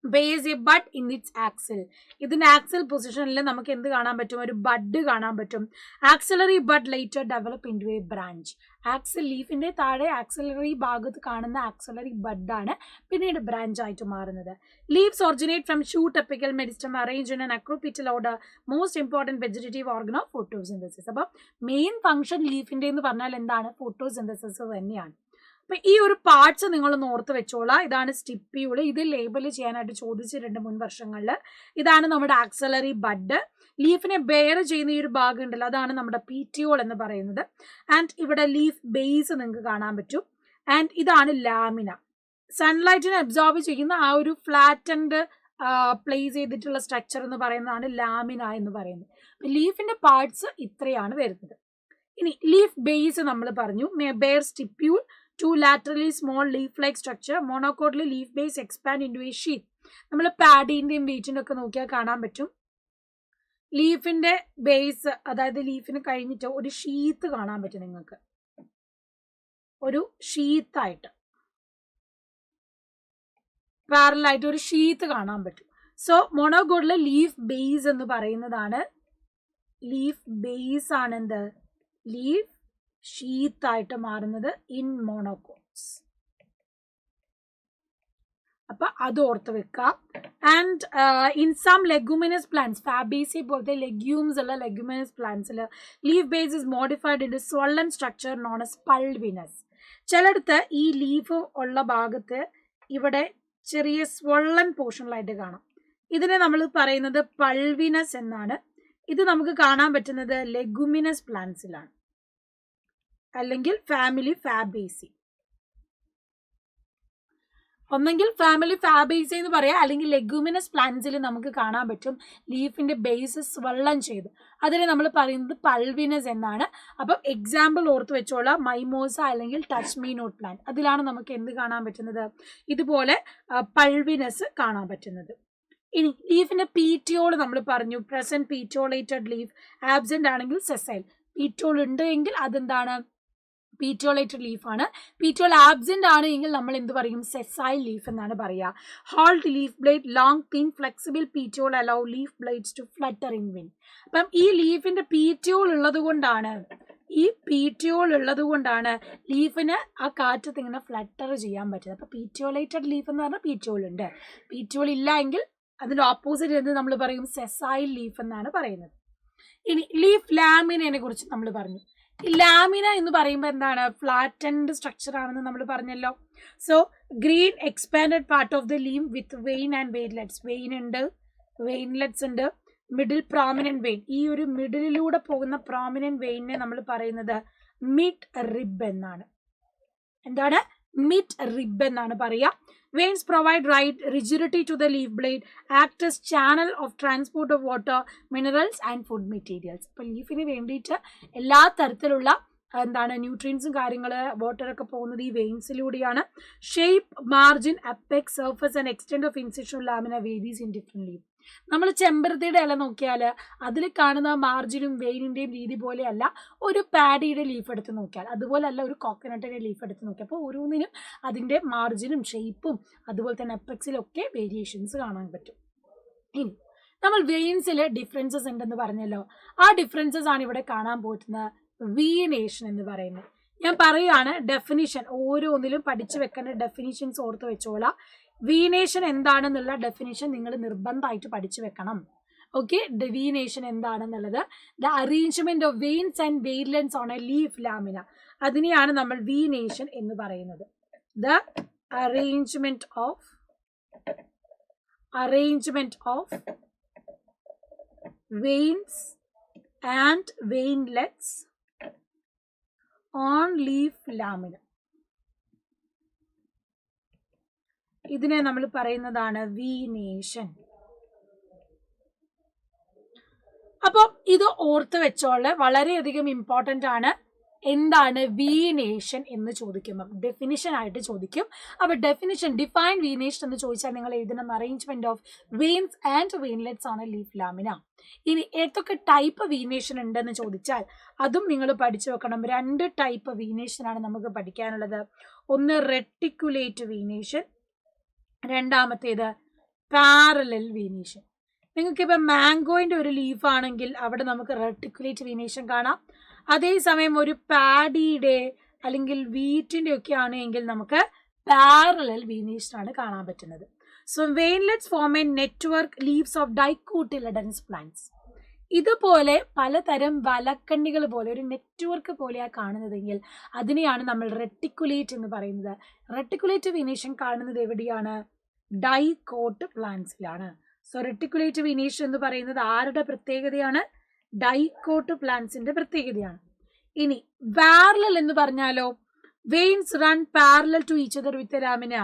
Base a bud in its axil. ഇതിന്റെ ആക്സിൽ പൊസിഷനിൽ നമുക്ക് എന്ത് കാണാൻ പറ്റും, ഒരു ബഡ് കാണാൻ പറ്റും. Axillary bud later develop into a branch. Axil ലീഫിന്റെ താഴെ ആക്സിലറി ഭാഗത്ത് കാണുന്ന ആക്സിലറി ബഡാണ് പിന്നീട് ബ്രാഞ്ച് ആയിട്ട് മാറുന്നത്. Leaves originate from shoot epical meristem arrange in an അക്രോപിറ്റൽ order. Most important vegetative organ of photosynthesis. അപ്പം മെയിൻ ഫംഗ്ഷൻ ലീഫിന്റെ എന്ന് പറഞ്ഞാൽ എന്താണ്, ഫോട്ടോസിന്തസിസ് തന്നെയാണ്. അപ്പൊ ഈ ഒരു പാർട്സ് നിങ്ങളൊന്ന് ഓർത്ത് വെച്ചോളാം. ഇതാണ് സ്റ്റിപ്യൂള്. ഇത് ലേബൽ ചെയ്യാനായിട്ട് ചോദിച്ചിട്ടുണ്ട് മുൻ വർഷങ്ങളിൽ. ഇതാണ് നമ്മുടെ ആക്സിലറി ബഡ്. ലീഫിനെ ബെയർ ചെയ്യുന്ന ഈ ഒരു ഭാഗം ഉണ്ടല്ലോ, അതാണ് നമ്മുടെ പീറ്റിയോൾ എന്ന് പറയുന്നത്. ആൻഡ് ഇവിടെ ലീഫ് ബേസ് നിങ്ങൾക്ക് കാണാൻ പറ്റും. ആൻഡ് ഇതാണ് ലാമിന. സൺലൈറ്റിനെ അബ്സോർബ് ചെയ്യുന്ന ആ ഒരു ഫ്ലാറ്റൻഡ് പ്ലേസ് ചെയ്തിട്ടുള്ള സ്ട്രക്ചർ എന്ന് പറയുന്നതാണ് ലാമിന എന്ന് പറയുന്നത്. ലീഫിന്റെ പാർട്സ് ഇത്രയാണ് വരുന്നത്. ഇനി ലീഫ് ബേസ് നമ്മൾ പറഞ്ഞു. Bear stipule, 2 laterally small leaf-like structure. Monocotally leaf base expand into a sheath. നമ്മൾ പാഡിന്റെയും വീറ്റിന്റെ ഒക്കെ നോക്കിയാൽ കാണാൻ പറ്റും ലീഫിന്റെ ബേസ്, അതായത് ലീഫിന് കഴിഞ്ഞിട്ട് ഒരു ഷീത്ത് കാണാൻ പറ്റും നിങ്ങൾക്ക്, ഒരു ഷീത്തായിട്ട് പാരലായിട്ട് ഒരു ഷീത്ത് കാണാൻ പറ്റും. സോ മോണോകോട്ടിലെ ലീഫ് ബേസ് എന്ന് പറയുന്നതാണ്, ലീഫ് ബേസ് ആണ് എന്ത്, ലീഫ് ഷീത്ത് ആയിട്ട് മാറുന്നത് ഇൻ മോണോകോട്സ്. അപ്പൊ അത് ഓർത്ത് വെക്കാം. And in some leguminous plants, Fabaceae പോലത്തെ ലെഗ്യൂംസ് ഉള്ള ലെഗ്യൂമിനസ് പ്ലാന്റ്സിൽ leaf base is modified in swollen structure known as pulvinus. ചിലടത്ത് ഈ ലീഫ് ഉള്ള ഭാഗത്ത് ഇവിടെ ചെറിയ സ്വള്ളൻ പോർഷനിലായിട്ട് കാണാം. ഇതിനെ നമ്മൾ പറയുന്നത് പൾവിനസ് എന്നാണ്. ഇത് നമുക്ക് കാണാൻ പറ്റുന്നത് ലെഗ്യൂമിനസ് പ്ലാന്റ്സിലാണ്, അല്ലെങ്കിൽ ഫാമിലി ഫാബേസി. ഒന്നെങ്കിൽ ഫാമിലി ഫാബേസി എന്ന് പറയാം, അല്ലെങ്കിൽ ലെഗ്യൂമിനസ് പ്ലാന്റ്സിൽ നമുക്ക് കാണാൻ പറ്റും ലീഫിന്റെ ബേസ് സ്വള്ളം ചെയ്ത്, അതിനെ നമ്മൾ പറയുന്നത് പൾവിനസ് എന്നാണ്. അപ്പം എക്സാമ്പിൾ ഓർത്ത് വെച്ചോളാം, മൈമോസ അല്ലെങ്കിൽ ടച്ച് മീ നോട്ട് പ്ലാന്റ്. അതിലാണ് നമുക്ക് എന്ത് കാണാൻ പറ്റുന്നത്, ഇതുപോലെ പൾവിനസ് കാണാൻ പറ്റുന്നത്. ഇനി ലീഫിന്റെ പീറ്റിയോൾ നമ്മൾ പറഞ്ഞു, പ്രസന്റ് പീറ്റിയോളേറ്റഡ് ലീഫ്, ആബ്സെന്റ് ആണെങ്കിൽ സെസൈൽ. പീറ്റിയോൾ ഉണ്ട് എങ്കിൽ അതെന്താണ്, പീറ്റിയോളേറ്റഡ് ലീഫാണ്. പീറ്റിയോൾ ആബ്സെന്റ് ആണ് എങ്കിൽ നമ്മൾ എന്ത് പറയും? സെസൈൽ ലീഫ് എന്നാണ് പറയുക. Hold leaf blade, long thin flexible petiole allow leaf blades to flutter in wind. അപ്പം ഈ ലീഫിന്റെ പീറ്റിയോൾ ഉള്ളത് കൊണ്ടാണ് ലീഫിന് ആ കാറ്റത്ത് ഇങ്ങനെ ഫ്ലട്ടർ ചെയ്യാൻ പറ്റുന്നത്. അപ്പൊ പീറ്റിയോളേറ്റഡ് ലീഫ് എന്ന് പറഞ്ഞാൽ പീറ്റിയോൾ ഉണ്ട്. പീറ്റിയോൾ ഇല്ല എങ്കിൽ അതിന്റെ ഓപ്പോസിറ്റ് എന്ത് നമ്മൾ പറയും? സെസൈൽ ലീഫ് എന്നാണ് പറയുന്നത്. ഇനി ലീഫ് ലാമിനയെ കുറിച്ച് നമ്മൾ പറഞ്ഞു. ലാമിന എന്ന് പറയുമ്പോൾ എന്താണ്? ഫ്ലാറ്റൻഡ് സ്ട്രക്ചർ ആണെന്ന് നമ്മൾ പറഞ്ഞല്ലോ. So green expanded part of the leaf with vein and veinlets. Veinlets ഉണ്ട്. Middle prominent vein. ഈ ഒരു മിഡിലിലൂടെ പോകുന്ന പ്രോമിനന്റ് വെയിനെ നമ്മൾ പറയുന്നത് മിഡ് റിബ് എന്നാണ്. എന്താണ്? മിഡ് റിബ് എന്നാണ് പറയുക. Veins provide rigidity to the leaf blade, act as channel of transport of water, minerals and food materials. അപ്പോൾ ലീഫിന് വേണ്ടിയിട്ട് എല്ലാ തരത്തിലുള്ള ന്യൂട്രിയൻസും കാര്യങ്ങള് വാട്ടറൊക്കെ പോകുന്നത് ഈ വെയിൻസിലൂടെയാണ്. Shape, margin, apex, surface and extend of incision lamina varies in different leaf. നമ്മൾ ചെമ്പരത്തിയുടെ ഇല നോക്കിയാൽ അതിൽ കാണുന്ന മാർജിനും വെയിനിന്റെയും രീതി പോലെയല്ല ഒരു പാഡിയുടെ ലീഫ് എടുത്ത് നോക്കിയാൽ, അതുപോലല്ല ഒരു കോക്കനട്ടിന്റെ ലീഫ് എടുത്ത് നോക്കിയാൽ. അപ്പോൾ ഓരോന്നിനും അതിന്റെ മാർജിനും ഷേപ്പും അതുപോലെ തന്നെ അപ്പെക്സിലൊക്കെ വേരിയേഷൻസ് കാണാൻ പറ്റും. ഇനി നമ്മൾ വെയിൻസിൽ ഡിഫറൻസസ് ഉണ്ടെന്ന് പറഞ്ഞല്ലോ. ആ ഡിഫറൻസസ് ആണ് ഇവിടെ കാണാൻ പറ്റുന്ന വീനേഷൻ എന്ന് പറയുന്നത്. ഞാൻ പറയുകയാണ് ഡെഫിനിഷൻ, ഓരോന്നിലും പഠിച്ചു വെക്കേണ്ട ഡെഫിനിഷൻസ് ഓർത്ത് വെച്ചോളാം. വീനേഷൻ എന്താണെന്നുള്ള ഡെഫിനിഷൻ നിങ്ങൾ നിർബന്ധമായിട്ട് പഠിച്ചു വെക്കണം. ഓക്കെ, വീനേഷൻ എന്താണെന്നുള്ളത് the arrangement of veins and veinlets on a leaf lamina, അതിനെയാണ് നമ്മൾ വീനേഷൻ എന്ന് പറയുന്നത്. The arrangement of veins and veinlets on leaf lamina, ഇതിനെ നമ്മൾ പറയുന്നതാണ് വീനേഷൻ. അപ്പം ഇത് ഓർത്ത് വെച്ചോളെ, വളരെയധികം ഇമ്പോർട്ടൻ്റ് ആണ്. എന്താണ് വീനേഷൻ എന്ന് ചോദിക്കുമ്പോൾ ഡെഫിനിഷൻ ആയിട്ട് ചോദിക്കും. അപ്പോൾ ഡെഫിനിഷൻ ഡിഫൈൻ വീനേഷൻ എന്ന് ചോദിച്ചാൽ നിങ്ങൾ എഴുതണം അറേഞ്ച്മെന്റ് ഓഫ് വെയിൻസ് ആൻഡ് വെയിൻലെറ്റ്സ് ആണ് ലീഫ് ലാമിന. ഇനി ഏതൊക്കെ ടൈപ്പ് വീനേഷൻ ഉണ്ടെന്ന് ചോദിച്ചാൽ അതും നിങ്ങൾ പഠിച്ചു വെക്കണം. 2 ടൈപ്പ് വീനേഷൻ ആണ് നമുക്ക് പഠിക്കാനുള്ളത്. ഒന്ന് റെട്ടിക്കുലേറ്റ് വീനേഷൻ, രണ്ടാമത്തേത് പാരലൽ വീനേഷൻ. നിങ്ങൾക്കിപ്പോൾ മാംഗോയിൻ്റെ ഒരു ലീഫ് ആണെങ്കിൽ അവിടെ നമുക്ക് റെട്ടിക്കുലേറ്റ് വീനേഷൻ കാണാം. അതേസമയം ഒരു പാഡിയുടെ അല്ലെങ്കിൽ വീറ്റിൻ്റെ ഒക്കെ ആണെങ്കിൽ നമുക്ക് പാരലൽ വീനേഷൻ ആണ് കാണാൻ പറ്റുന്നത്. So veinlets form a network leaves of dicotyledons plants. ഇതുപോലെ പലതരം വലക്കണ്ണികൾ പോലെ ഒരു നെറ്റ്വർക്ക് പോലെയാണ് കാണുന്നതെങ്കിൽ അതിനെയാണ് നമ്മൾ റെട്ടിക്കുലേറ്റ് എന്ന് പറയുന്നത്. റെട്ടിക്കുലേറ്റ് വീനേഷൻ കാണുന്നത് എവിടെയാണ്? ഡൈക്കോട്ട് പ്ലാന്റ്സിലാണ്. സോ റെട്ടിക്കുലേറ്റ് വീനേഷൻ എന്ന് പറയുന്നത് ആരുടെ പ്രത്യേകതയാണ്? ഡൈക്കോട്ട് പ്ലാന്റ്സിന്റെ പ്രത്യേകതയാണ്. ഇനി പാരലൽ എന്ന് പറഞ്ഞാലോ, veins run parallel to each other with lamina.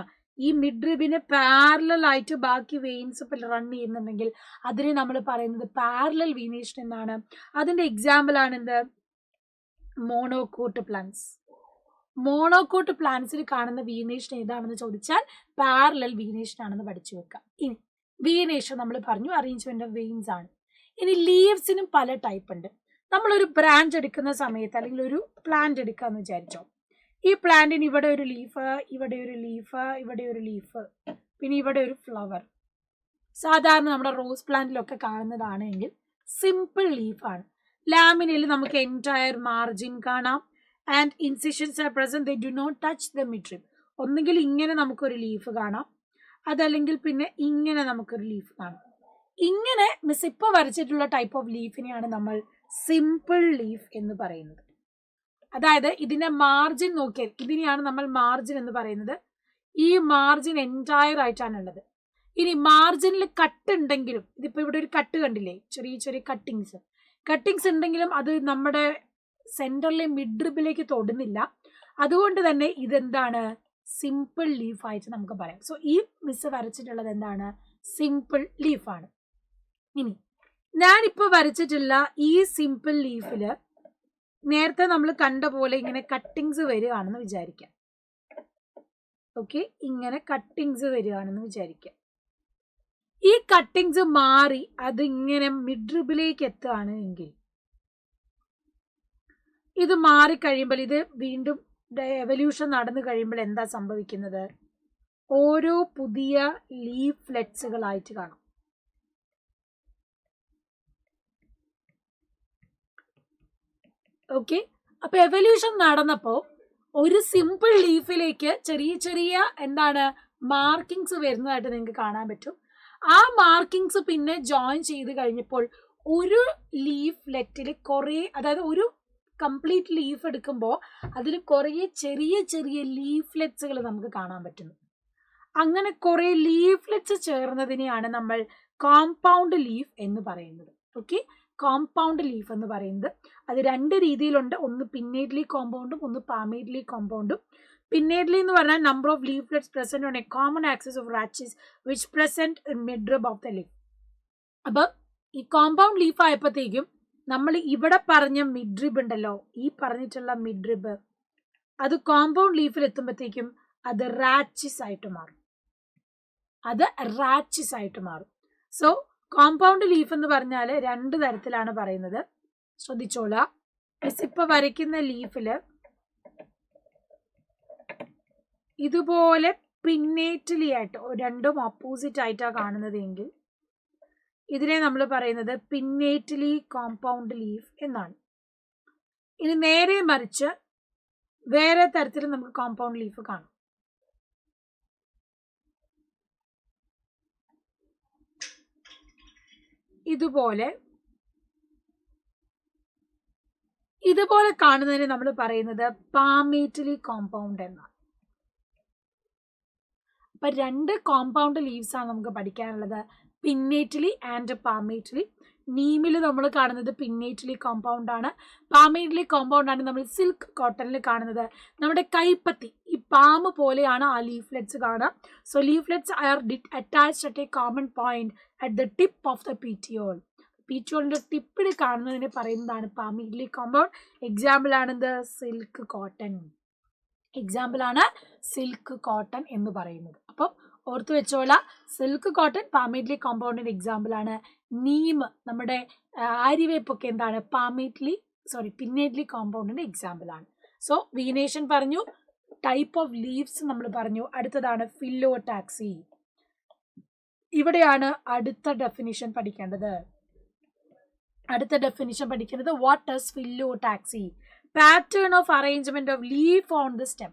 ഈ മിഡ് റിബിന് പാരലൽ ആയിട്ട് ബാക്കി വെയിൻസ് റൺ ചെയ്യുന്നുണ്ടെങ്കിൽ അതിനെ നമ്മൾ പറയുന്നത് പാരലൽ വീനേഷൻ എന്നാണ്. അതിന്റെ എക്സാമ്പിൾ ആണ് എന്ത്? Monocot plants. മോണോകോട്ട് പ്ലാന്റ്സിൽ കാണുന്ന വീനേഷൻ ഏതാണെന്ന് ചോദിച്ചാൽ പാരലൽ വീനേഷൻ ആണെന്ന് പഠിച്ചു വെക്കാം. ഇനി വീനേഷൻ നമ്മൾ പറഞ്ഞു അറേഞ്ച്മെന്റ് ഓഫ് വെയിൻസ് ആണ്. ഇനി ലീവ്സിനും പല ടൈപ്പ് ഉണ്ട്. നമ്മളൊരു ബ്രാഞ്ച് എടുക്കുന്ന സമയത്ത് അല്ലെങ്കിൽ ഒരു പ്ലാന്റ് എടുക്കാന്ന് വിചാരിച്ചോ, ഈ പ്ലാന്റിന് ഇവിടെ ഒരു ലീഫ്, ഇവിടെ ഒരു ലീഫ്, ഇവിടെ ഒരു ലീഫ്, പിന്നെ ഇവിടെ ഒരു ഫ്ലവർ. സാധാരണ നമ്മുടെ റോസ് പ്ലാന്റിലൊക്കെ കാണുന്നതാണെങ്കിൽ സിമ്പിൾ ലീഫാണ്. ലാമിനയിൽ നമുക്ക് എൻറ്റയർ മാർജിൻ കാണാം and incisions are present, they do not touch the midrib. ഒന്നുകിൽ ഇങ്ങനെ നമുക്കൊരു ലീഫ് കാണാം, അതല്ലെങ്കിൽ പിന്നെ ഇങ്ങനെ നമുക്കൊരു ലീഫ് കാണാം. ഇങ്ങനെ മിസ് ഇപ്പോൾ വരച്ചിട്ടുള്ള ടൈപ്പ് ഓഫ് ലീഫിനെയാണ് നമ്മൾ സിമ്പിൾ ലീഫ് എന്ന് പറയുന്നത്. അതായത് ഇതിന്റെ മാർജിൻ നോക്കിയാൽ ഇതിനെയാണ് നമ്മൾ മാർജിൻ എന്ന് പറയുന്നത്. ഈ മാർജിൻ എൻറ്റയർ ആയിട്ടാണുള്ളത്. ഇനി മാർജിനിൽ കട്ട് ഉണ്ടെങ്കിലും, ഇതിപ്പോ ഇവിടെ ഒരു കട്ട് കണ്ടില്ലേ, ചെറിയ ചെറിയ കട്ടിങ്സ് ഉണ്ടെങ്കിലും അത് നമ്മുടെ സെന്ററിലെ മിഡ്രിബിലേക്ക് തൊടുന്നില്ല. അതുകൊണ്ട് തന്നെ ഇതെന്താണ്? സിമ്പിൾ ലീഫ് ആയിട്ട് നമുക്ക് പറയാം. സോ ഈ മിസ് വരച്ചിട്ടുള്ളത് എന്താണ്? സിമ്പിൾ ലീഫാണ്. ഇനി ഞാനിപ്പോൾ വരച്ചിട്ടുള്ള ഈ സിമ്പിൾ ലീഫില് നേരത്തെ നമ്മൾ കണ്ട പോലെ ഇങ്ങനെ കട്ടിങ്സ് വരികയാണെന്ന് വിചാരിക്കാം. ഓക്കെ, ഇങ്ങനെ കട്ടിങ്സ് വരികയാണെന്ന് വിചാരിക്കാം. ഈ കട്ടിങ്സ് മാറി അത് ഇങ്ങനെ മിഡ്രിബിലേക്ക് എത്തുകയാണ് എങ്കിൽ ഇത് മാറിക്കഴിയുമ്പോൾ, ഇത് വീണ്ടും എവല്യൂഷൻ നടന്നു കഴിയുമ്പോൾ എന്താ സംഭവിക്കുന്നത്? ഓരോ പുതിയ ലീഫ്ലെറ്റ്സുകളായിട്ട് കാണാം. ഓക്കെ, അപ്പൊ എവല്യൂഷൻ നടന്നപ്പോ ഒരു സിമ്പിൾ ലീഫിലേക്ക് ചെറിയ ചെറിയ എന്താണ് മാർക്കിങ്സ് വരുന്നതായിട്ട് നിങ്ങൾക്ക് കാണാൻ പറ്റും. ആ മാർക്കിങ്സ് പിന്നെ ജോയിൻ ചെയ്ത് കഴിഞ്ഞപ്പോൾ ഒരു ലീഫ്ലെറ്റിൽ കുറേ, അതായത് ഒരു കംപ്ലീറ്റ് ലീഫ് എടുക്കുമ്പോൾ അതിൽ കുറേ ചെറിയ ചെറിയ ലീഫ്ലെറ്റ്സുകൾ നമുക്ക് കാണാൻ പറ്റുന്നു. അങ്ങനെ കുറേ ലീഫ്ലെറ്റ്സ് ചേർന്നതിനെയാണ് നമ്മൾ കോമ്പൗണ്ട് ലീഫ് എന്ന് പറയുന്നത്. ഓക്കെ, കോമ്പൗണ്ട് ലീഫ് എന്ന് പറയുന്നത് അത് രണ്ട് രീതിയിലുണ്ട്. ഒന്ന് പിന്നേറ്റ്ലി കോമ്പൗണ്ടും ഒന്ന് പാമേറ്റ്ലി കോമ്പൗണ്ടും. പിന്നേറ്റ്ലി എന്ന് പറഞ്ഞാൽ number of leaflets present on a common axis of rachis which present in midrib of the leaf. അപ്പം ഈ കോമ്പൗണ്ട് ലീഫ് ആയപ്പോഴത്തേക്കും നമ്മൾ ഇവിടെ പറഞ്ഞ മിഡ്രിബ് ഉണ്ടല്ലോ, ഈ പറഞ്ഞിട്ടുള്ള മിഡ്രിബ്, അത് കോമ്പൗണ്ട് ലീഫിൽ എത്തുമ്പോഴത്തേക്കും അത് റാച്ചിസ് ആയിട്ട് മാറും. സോ കോമ്പൗണ്ട് ലീഫ് എന്ന് പറഞ്ഞാൽ രണ്ട് തരത്തിലാണ് പറയുന്നത്. ശ്രദ്ധിച്ചോളാം. ഇപ്പൊ വരയ്ക്കുന്ന ലീഫില് ഇതുപോലെ പിന്നേറ്റ്ലി ആയിട്ട് രണ്ടും ഓപ്പോസിറ്റ് ആയിട്ടാണ് കാണുന്നത് എങ്കിൽ ഇതിനെ നമ്മൾ പറയുന്നത് പിന്നേറ്റ്ലി കോമ്പൗണ്ട് ലീഫ് എന്നാണ്. ഇനി നേരെ മറിച്ച് വേറെ തരത്തിൽ നമുക്ക് കോമ്പൗണ്ട് ലീഫ് കാണാം. ഇതുപോലെ കാണുന്നതിന് നമ്മൾ പറയുന്നത് പാമേറ്റ്ലി കോമ്പൗണ്ട് എന്നാണ്. അപ്പൊ രണ്ട് കോമ്പൗണ്ട് ലീവ്സ് ആണ് നമുക്ക് പഠിക്കാനുള്ളത്, പിന്നേറ്റ്ലി ആൻഡ് പാമേറ്റ്ലി. നീമിൽ നമ്മൾ കാണുന്നത് പിന്നേറ്റ്ലി കോമ്പൗണ്ട് ആണ്. പാമേറ്റ്ലി കോമ്പൗണ്ട് ആണ് നമ്മൾ സിൽക്ക് കോട്ടണിൽ കാണുന്നത്. നമ്മുടെ കൈപ്പത്തി, ഈ പാമ്പ് പോലെയാണ് ആ ലീഫ്ലെറ്റ്സ് കാണുക. So leaflets are attached at a common point at the tip of the petiole. പീറ്റിയോളിന്റെ ടിപ്പിൽ കാണുന്നതിനെ പറയുന്നതാണ് പാമേറ്റ്ലി കോമ്പൗണ്ട്. എക്സാമ്പിൾ ആണെന്ത്? Silk cotton. സിൽക്ക് കോട്ടൺ എന്ന് പറയുന്നത്. അപ്പം ഓർത്ത് വെച്ചോളാം, സിൽക്ക് കോട്ടൺ പാമേറ്റ്ലി കോമ്പൗണ്ടിന്റെ എക്സാമ്പിൾ ആണ്. നീം, നമ്മുടെ ആര്യവേപ്പൊക്കെ എന്താണ്? പിന്നേറ്റ്ലി കോമ്പൗണ്ടിന്റെ എക്സാമ്പിൾ ആണ്. സോ വീനേഷൻ പറഞ്ഞു, ടൈപ്പ് ഓഫ് ലീവ്സ് നമ്മൾ പറഞ്ഞു. അടുത്തതാണ് ഫില്ലോടാക്സി. ഇവിടെയാണ് അടുത്ത ഡെഫിനിഷൻ പഠിക്കേണ്ടത്. What is phyllotaxy? Pattern of arrangement of leaf on the stem.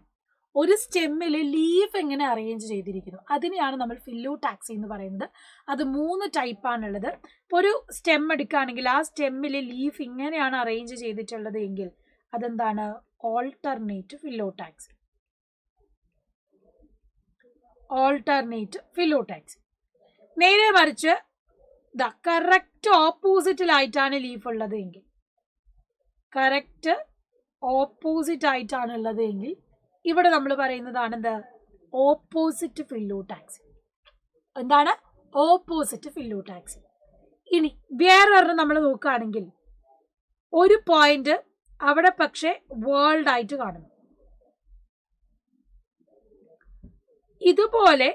ഒരു സ്റ്റെമ്മിൽ ലീഫ് എങ്ങനെ അറേഞ്ച് ചെയ്തിരിക്കുന്നു അതിനെയാണ് നമ്മൾ ഫില്ലോടാക്സി എന്ന് പറയുന്നത്. അത് 3 ടൈപ്പാണുള്ളത്. ഇപ്പോൾ ഒരു സ്റ്റെം എടുക്കുകയാണെങ്കിൽ ആ സ്റ്റെമ്മിൽ ലീഫ് ഇങ്ങനെയാണ് അറേഞ്ച് ചെയ്തിട്ടുള്ളത് എങ്കിൽ അതെന്താണ്? Alternate phyllotaxy. നേരെ മറിച്ച് കറക്റ്റ് ഓപ്പോസിറ്റിലായിട്ടാണ് ലീഫ് ഉള്ളത് എങ്കിൽ, ഇവിടെ നമ്മൾ പറയുന്നതാണ് എന്ത്? Opposite phyllotaxy. എന്താണ്? Opposite phyllotaxy. ഇനി വേറെ നമ്മൾ നോക്കുകയാണെങ്കിൽ ഒരു പോയിന്റ് അവിടെ പക്ഷെ വേൾഡ് ആയിട്ട് കാണുന്നു. ഇതുപോലെ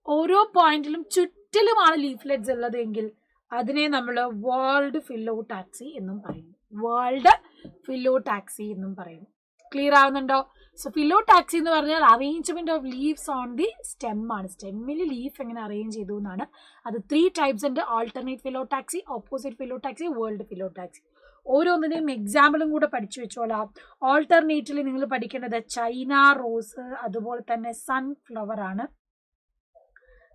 ഓരോ പോയിന്റിലും ചുറ്റിലുമാണ് ലീഫ്ലെറ്റ്സ് ഉള്ളത് എങ്കിൽ അതിനെ നമ്മൾ വേൾഡ് ഫില്ലോടാക്സി എന്നും പറയുന്നു. ക്ലിയർ ആവുന്നുണ്ടോ? സോ ഫില്ലോടാക്സി എന്ന് പറഞ്ഞാൽ arrangement of leaves on the stem ആണ്. സ്റ്റെമ്മിൽ ലീഫ് എങ്ങനെ അറേഞ്ച് ചെയ്തു എന്നാണ്. അത് 3 ടൈപ്സ് ഉണ്ട്: alternate phyllotaxy, opposite phyllotaxy, whorled phyllotaxy. ഓരോന്നിനെയും എക്സാമ്പിളും കൂടെ പഠിച്ചു വെച്ചോളാം. ഓൾട്ടർനേറ്റിൽ നിങ്ങൾ പഠിക്കേണ്ടത് ചൈന റോസ്, അതുപോലെ തന്നെ സൺഫ്ലവർ ആണ്.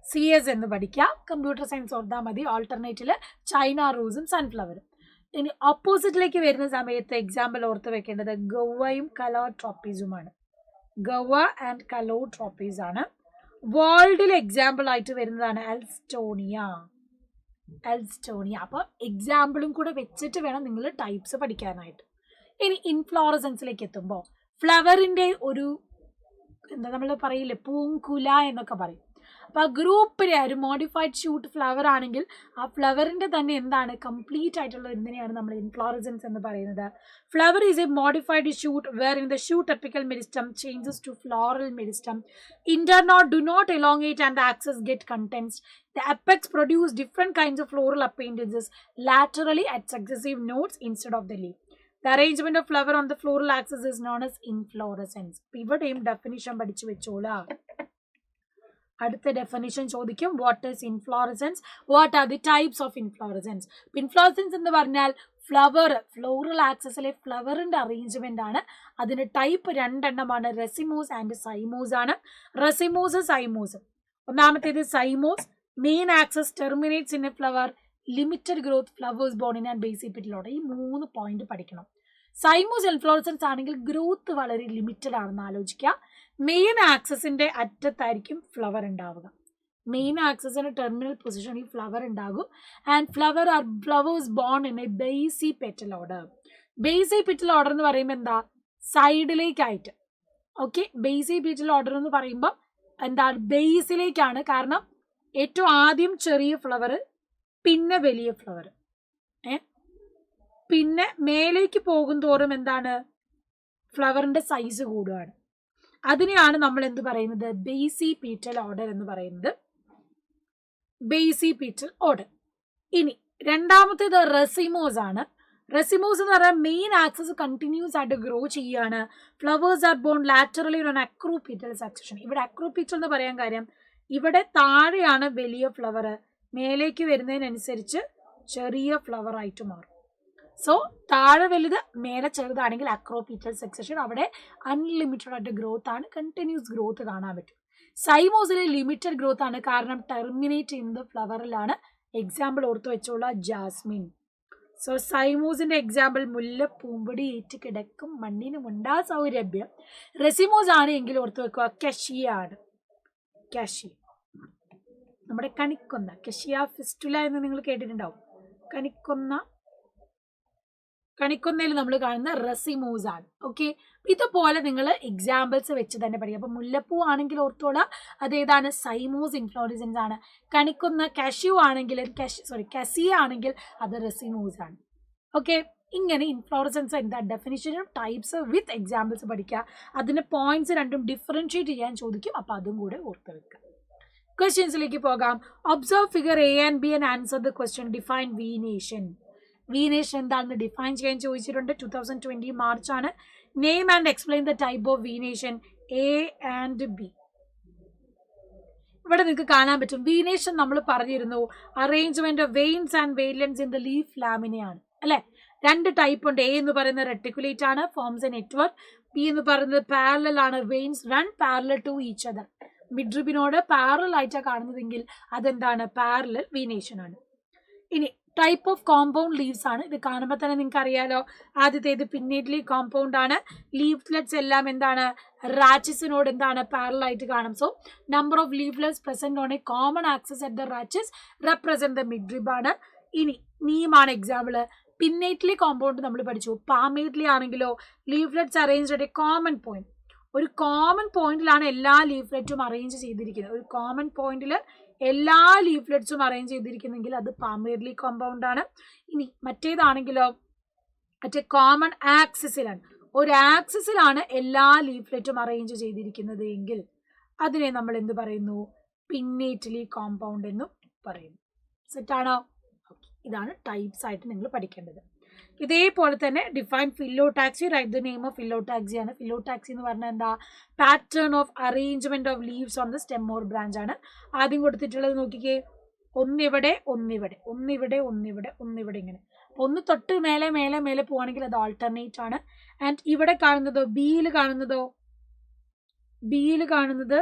CS എന്ന് പഠിക്കാം. കമ്പ്യൂട്ടർ സയൻസ് ഓർത്താൽ മതി. ഓൾട്ടർനേറ്റിൽ ചൈന റോസും സൺഫ്ലവറും. ഇനി ഓപ്പോസിറ്റിലേക്ക് വരുന്ന സമയത്ത് എക്സാമ്പിൾ ഓർത്ത് വെക്കേണ്ടത് ഗവയും കലോട്രോപ്പീസുമാണ്. ഗവ ആൻഡ് കലോട്രോപ്പീസ് ആണ്. വേൾഡിൽ എക്സാമ്പിൾ ആയിട്ട് വരുന്നതാണ് എൽസ്റ്റോണിയ. അപ്പൊ എക്സാമ്പിളും കൂടെ വെച്ചിട്ട് വേണം നിങ്ങൾ ടൈപ്സ് പഠിക്കാനായിട്ട്. ഇനി ഇൻഫ്ലോറസൻസിലേക്ക് എത്തുമ്പോൾ ഫ്ലവറിന്റെ ഒരു നമ്മൾ പറയില്ലേ, പൂങ്കുല എന്നൊക്കെ പറയും. അപ്പൊ ആ ഗ്രൂപ്പിലെ ഒരു മോഡിഫൈഡ് ഷൂട്ട് ഫ്ലവർ ആണെങ്കിൽ ആ ഫ്ലവറിന്റെ തന്നെ എന്താണ് കംപ്ലീറ്റ് ആയിട്ടുള്ള എന്തിനെയാണ് നമ്മൾ ഇൻഫ്ലോറസൻസ് എന്ന് പറയുന്നത്. Flower is a modified shoot where in the shoot apical meristem changes to floral meristem. Internode do not elongate and the axis get condensed. The apex produce different kinds of floral appendages laterally at successive nodes instead of the leaf. The arrangement of flower on the floral axis is known as inflorescence. ഇവിടെയും ഡെഫിനിഷൻ പഠിച്ചു വെച്ചോളാം. അടുത്ത ഡെഫിനിഷൻ ചോദിക്കും, what is inflorescence, what are the types of inflorescence. Inflorescence എന്ന് പറഞ്ഞാൽ ഫ്ലോറൽ ആക്സസിലെ ഫ്ലവറിന്റെ അറേഞ്ച്മെന്റ് ആണ്. അതിന് ടൈപ്പ് 2 എണ്ണമാണ്, റെസിമോസ് ആൻഡ് സൈമോസ് ആണ്. Racemose, cymose. ഒന്നാമത്തേത് cymose, main axis terminates in a flower, limited growth, flowers borne in and ബേസിക് പെറ്റലോടെ. ഈ 3 പോയിന്റ് പഠിക്കണം. സൈമോസ് ഇൻഫ്ലോറസൻസ് ആണെങ്കിൽ ഗ്രോത്ത് വളരെ ലിമിറ്റഡ് ആണെന്ന് ആലോചിക്കുക. മെയിൻ ആക്സസിന്റെ അറ്റത്തായിരിക്കും ഫ്ലവർ ഉണ്ടാവുക. മെയിൻ ആക്സസിന്റെ ടെർമിനൽ പൊസിഷനിൽ ഫ്ലവർ ഉണ്ടാകും. And flowers borne in a basipetal order. Basipetal order എന്ന് പറയുമ്പോൾ എന്താ, സൈഡിലേക്കായിട്ട്. ഓക്കെ, ബേസി പെറ്റൽ ഓർഡർ എന്ന് പറയുമ്പോൾ എന്താ, ബേസിലേക്കാണ്. കാരണം ഏറ്റവും ആദ്യം ചെറിയ ഫ്ലവർ, പിന്നെ വലിയ ഫ്ലവർ, പിന്നെ മേലേക്ക് പോകും തോറും എന്താണ്, ഫ്ലവറിന്റെ സൈസ് കൂടുകയാണ്. അതിനെയാണ് നമ്മൾ എന്ത് പറയുന്നത്, ബേസി പീറ്റൽ ഓർഡർ എന്ന് പറയുന്നത്. Basipetal order. ഇനി രണ്ടാമത്തേത് റെസിമോസ് ആണ്. റെസിമോസ് എന്ന് പറഞ്ഞാൽ മെയിൻ ആക്സസ് കണ്ടിന്യൂസ് ആയിട്ട് ഗ്രോ ചെയ്യാണ്. Flowers are borne laterally on acropetal succession. ഇവിടെ അക്രോപീറ്റൽ എന്ന് പറയാൻ കാര്യം, ഇവിടെ താഴെയാണ് വലിയ ഫ്ലവർ, മേലേക്ക് വരുന്നതിനനുസരിച്ച് ചെറിയ ഫ്ലവർ ആയിട്ട് മാറും. സോ താഴെ വലുത് മേലെ ചെറുതാണെങ്കിൽ അക്രോപീറ്റൽ സക്സഷൻ. അവിടെ അൺലിമിറ്റഡ് ആയിട്ട് ഗ്രോത്ത് ആണ്, കണ്ടിന്യൂസ് ഗ്രോത്ത് കാണാൻ പറ്റും. സൈമോസിലെ ലിമിറ്റഡ് ഗ്രോത്ത് ആണ്, കാരണം ടെർമിനേറ്റ് ചെയ്യുന്നത് ഫ്ലവറിലാണ്. എക്സാമ്പിൾ ഓർത്ത് വെച്ചോളൂ, ജാസ്മിൻ. സോ സൈമോസിന്റെ എക്സാമ്പിൾ, മുല്ലപ്പൂമ്പൊടി ഏറ്റ് കിടക്കും മണ്ണിനുമുണ്ടാ സൗരഭ്യം. റെസിമോസ് ആണ് എങ്കിൽ ഓർത്ത് വെക്കുക, കഷിയ ആണ്. കഷി, നമ്മുടെ കണിക്കൊന്ന, കഷിയ ഫിസ്റ്റുല എന്ന് നിങ്ങൾ കേട്ടിട്ടുണ്ടാവും. കണിക്കൊന്നയിൽ നമ്മൾ കാണുന്ന റെസിമോസ് ആണ്. ഓക്കെ, ഇതുപോലെ നിങ്ങൾ എക്സാമ്പിൾസ് വെച്ച് തന്നെ പഠിക്കുക. അപ്പൊ മുല്ലപ്പൂ ആണെങ്കിൽ ഓർത്തോളാം, അതേതാണ്, സൈമോസ് ഇൻഫ്ലോറസൻസ് ആണ്. കണിക്കൊന്ന, കാഷ്യൂ ആണെങ്കിൽ, കസിയ ആണെങ്കിൽ അത് റെസിമോസ് ആണ്. ഓക്കെ, ഇങ്ങനെ ഇൻഫ്ലോറസൻസ് എന്താ, ഡെഫിനിഷനും ടൈപ്സ് വിത്ത് എക്സാമ്പിൾസ് പഠിക്കുക. അതിന്റെ പോയിന്റ്സ് രണ്ടും ഡിഫറൻഷിയേറ്റ് ചെയ്യാൻ ചോദിക്കും. അപ്പൊ അതും കൂടെ ഓർത്ത് വെക്കുക. ക്വസ്റ്റ്യൻസിലേക്ക് പോകാം. Observe figure A and B and answer the question. Define venation. Venation എന്താണെന്ന് ഡിഫൈൻ ചെയ്യാൻ ചോദിച്ചിട്ടുണ്ട്. 2020 മാർച്ച് ആണ്. Name and explain the type of venation A and B. ഇവിടെ നിങ്ങൾക്ക് കാണാൻ പറ്റും, വീനേഷൻ നമ്മൾ പറഞ്ഞിരുന്നു arrangement of veins and veinlets in the leaf ലാമിനയാണ് അല്ലെ. 2 ടൈപ്പ് ഉണ്ട്. എ എന്ന് പറയുന്നത് റെട്ടിക്കുലേറ്റ് ആണ്, ഫോംസ് എ നെറ്റ്വർക്ക്. ബി എന്ന് പറയുന്നത് പാരലൽ ആണ്, veins run parallel to each other. മിഡ്രിബിനോട് പാരലൽ ആയിട്ടാണ് കാണുന്നതെങ്കിൽ അതെന്താണ്, പാരലൽ വീനേഷൻ ആണ്. ഇനി ടൈപ്പ് ഓഫ് കോമ്പൗണ്ട് ലീവ്സ് ആണ്. ഇത് കാണുമ്പോൾ തന്നെ നിങ്ങൾക്ക് അറിയാലോ, ആദ്യത്തേത് പിന്നീട്ലി കോമ്പൗണ്ട് ആണ്. ലീഫ്ലെറ്റ്സ് എല്ലാം എന്താണ്, റാച്ചസിനോട് എന്താണ്, പാരലൽ ആയിട്ട് കാണും. So number of leaflets present on a common axis at the rachis represent the midrib ആണ്. ഇനി നീമാണ് എക്സാമ്പിള്. പിന്നേറ്റ്ലി കോമ്പൗണ്ട് നമ്മൾ പഠിച്ചു. പാമേറ്റ്ലി ആണെങ്കിലോ leaflets arrange at a common point. ഒരു കോമൺ പോയിന്റിലാണ് എല്ലാ ലീഫ്ലെറ്റും അറേഞ്ച് ചെയ്തിരിക്കുന്നത്. ഒരു കോമൺ പോയിന്റിൽ എല്ലാ ലീഫ്ലെറ്റ്സും അറേഞ്ച് ചെയ്തിരിക്കുന്നെങ്കിൽ അത് പാമേറ്റ്ലി കോമ്പൗണ്ട് ആണ്. ഇനി മറ്റേതാണെങ്കിലോ മറ്റേ കോമൺ ആക്സിസിലാണ്, ഒരു ആക്സിസിലാണ് എല്ലാ ലീഫ്ലെറ്റും അറേഞ്ച് ചെയ്തിരിക്കുന്നത് എങ്കിൽ അതിനെ നമ്മൾ എന്ത് പറയുന്നു, പിന്നേറ്റ്ലി കോമ്പൗണ്ട് എന്നും പറയുന്നു. സെറ്റാണോ? ഇതാണ് ടൈപ്സ് ആയിട്ട് നിങ്ങൾ പഠിക്കേണ്ടത്. ഇതേപോലെ തന്നെ define phyllotaxy. Write the name of phyllotaxy ആണ്. ഫില്ലോടാക്സി എന്ന് പറഞ്ഞാൽ എന്താ, pattern of arrangement of leaves on the stem or branch ആണ്. ആദ്യം കൊടുത്തിട്ടുള്ളത് നോക്കിക്കേ, ഒന്നിവിടെ ഒന്നിവിടെ ഒന്നിവിടെ ഒന്നിവിടെ ഒന്നിവിടെ, ഇങ്ങനെ. ഒന്ന് തൊട്ട് മേലെ മേലെ മേലെ പോവാണെങ്കിൽ അത് ആൾട്ടർനേറ്റ് ആണ്. ആൻഡ് ഇവിടെ കാണുന്നതോ, ബിയിൽ കാണുന്നത്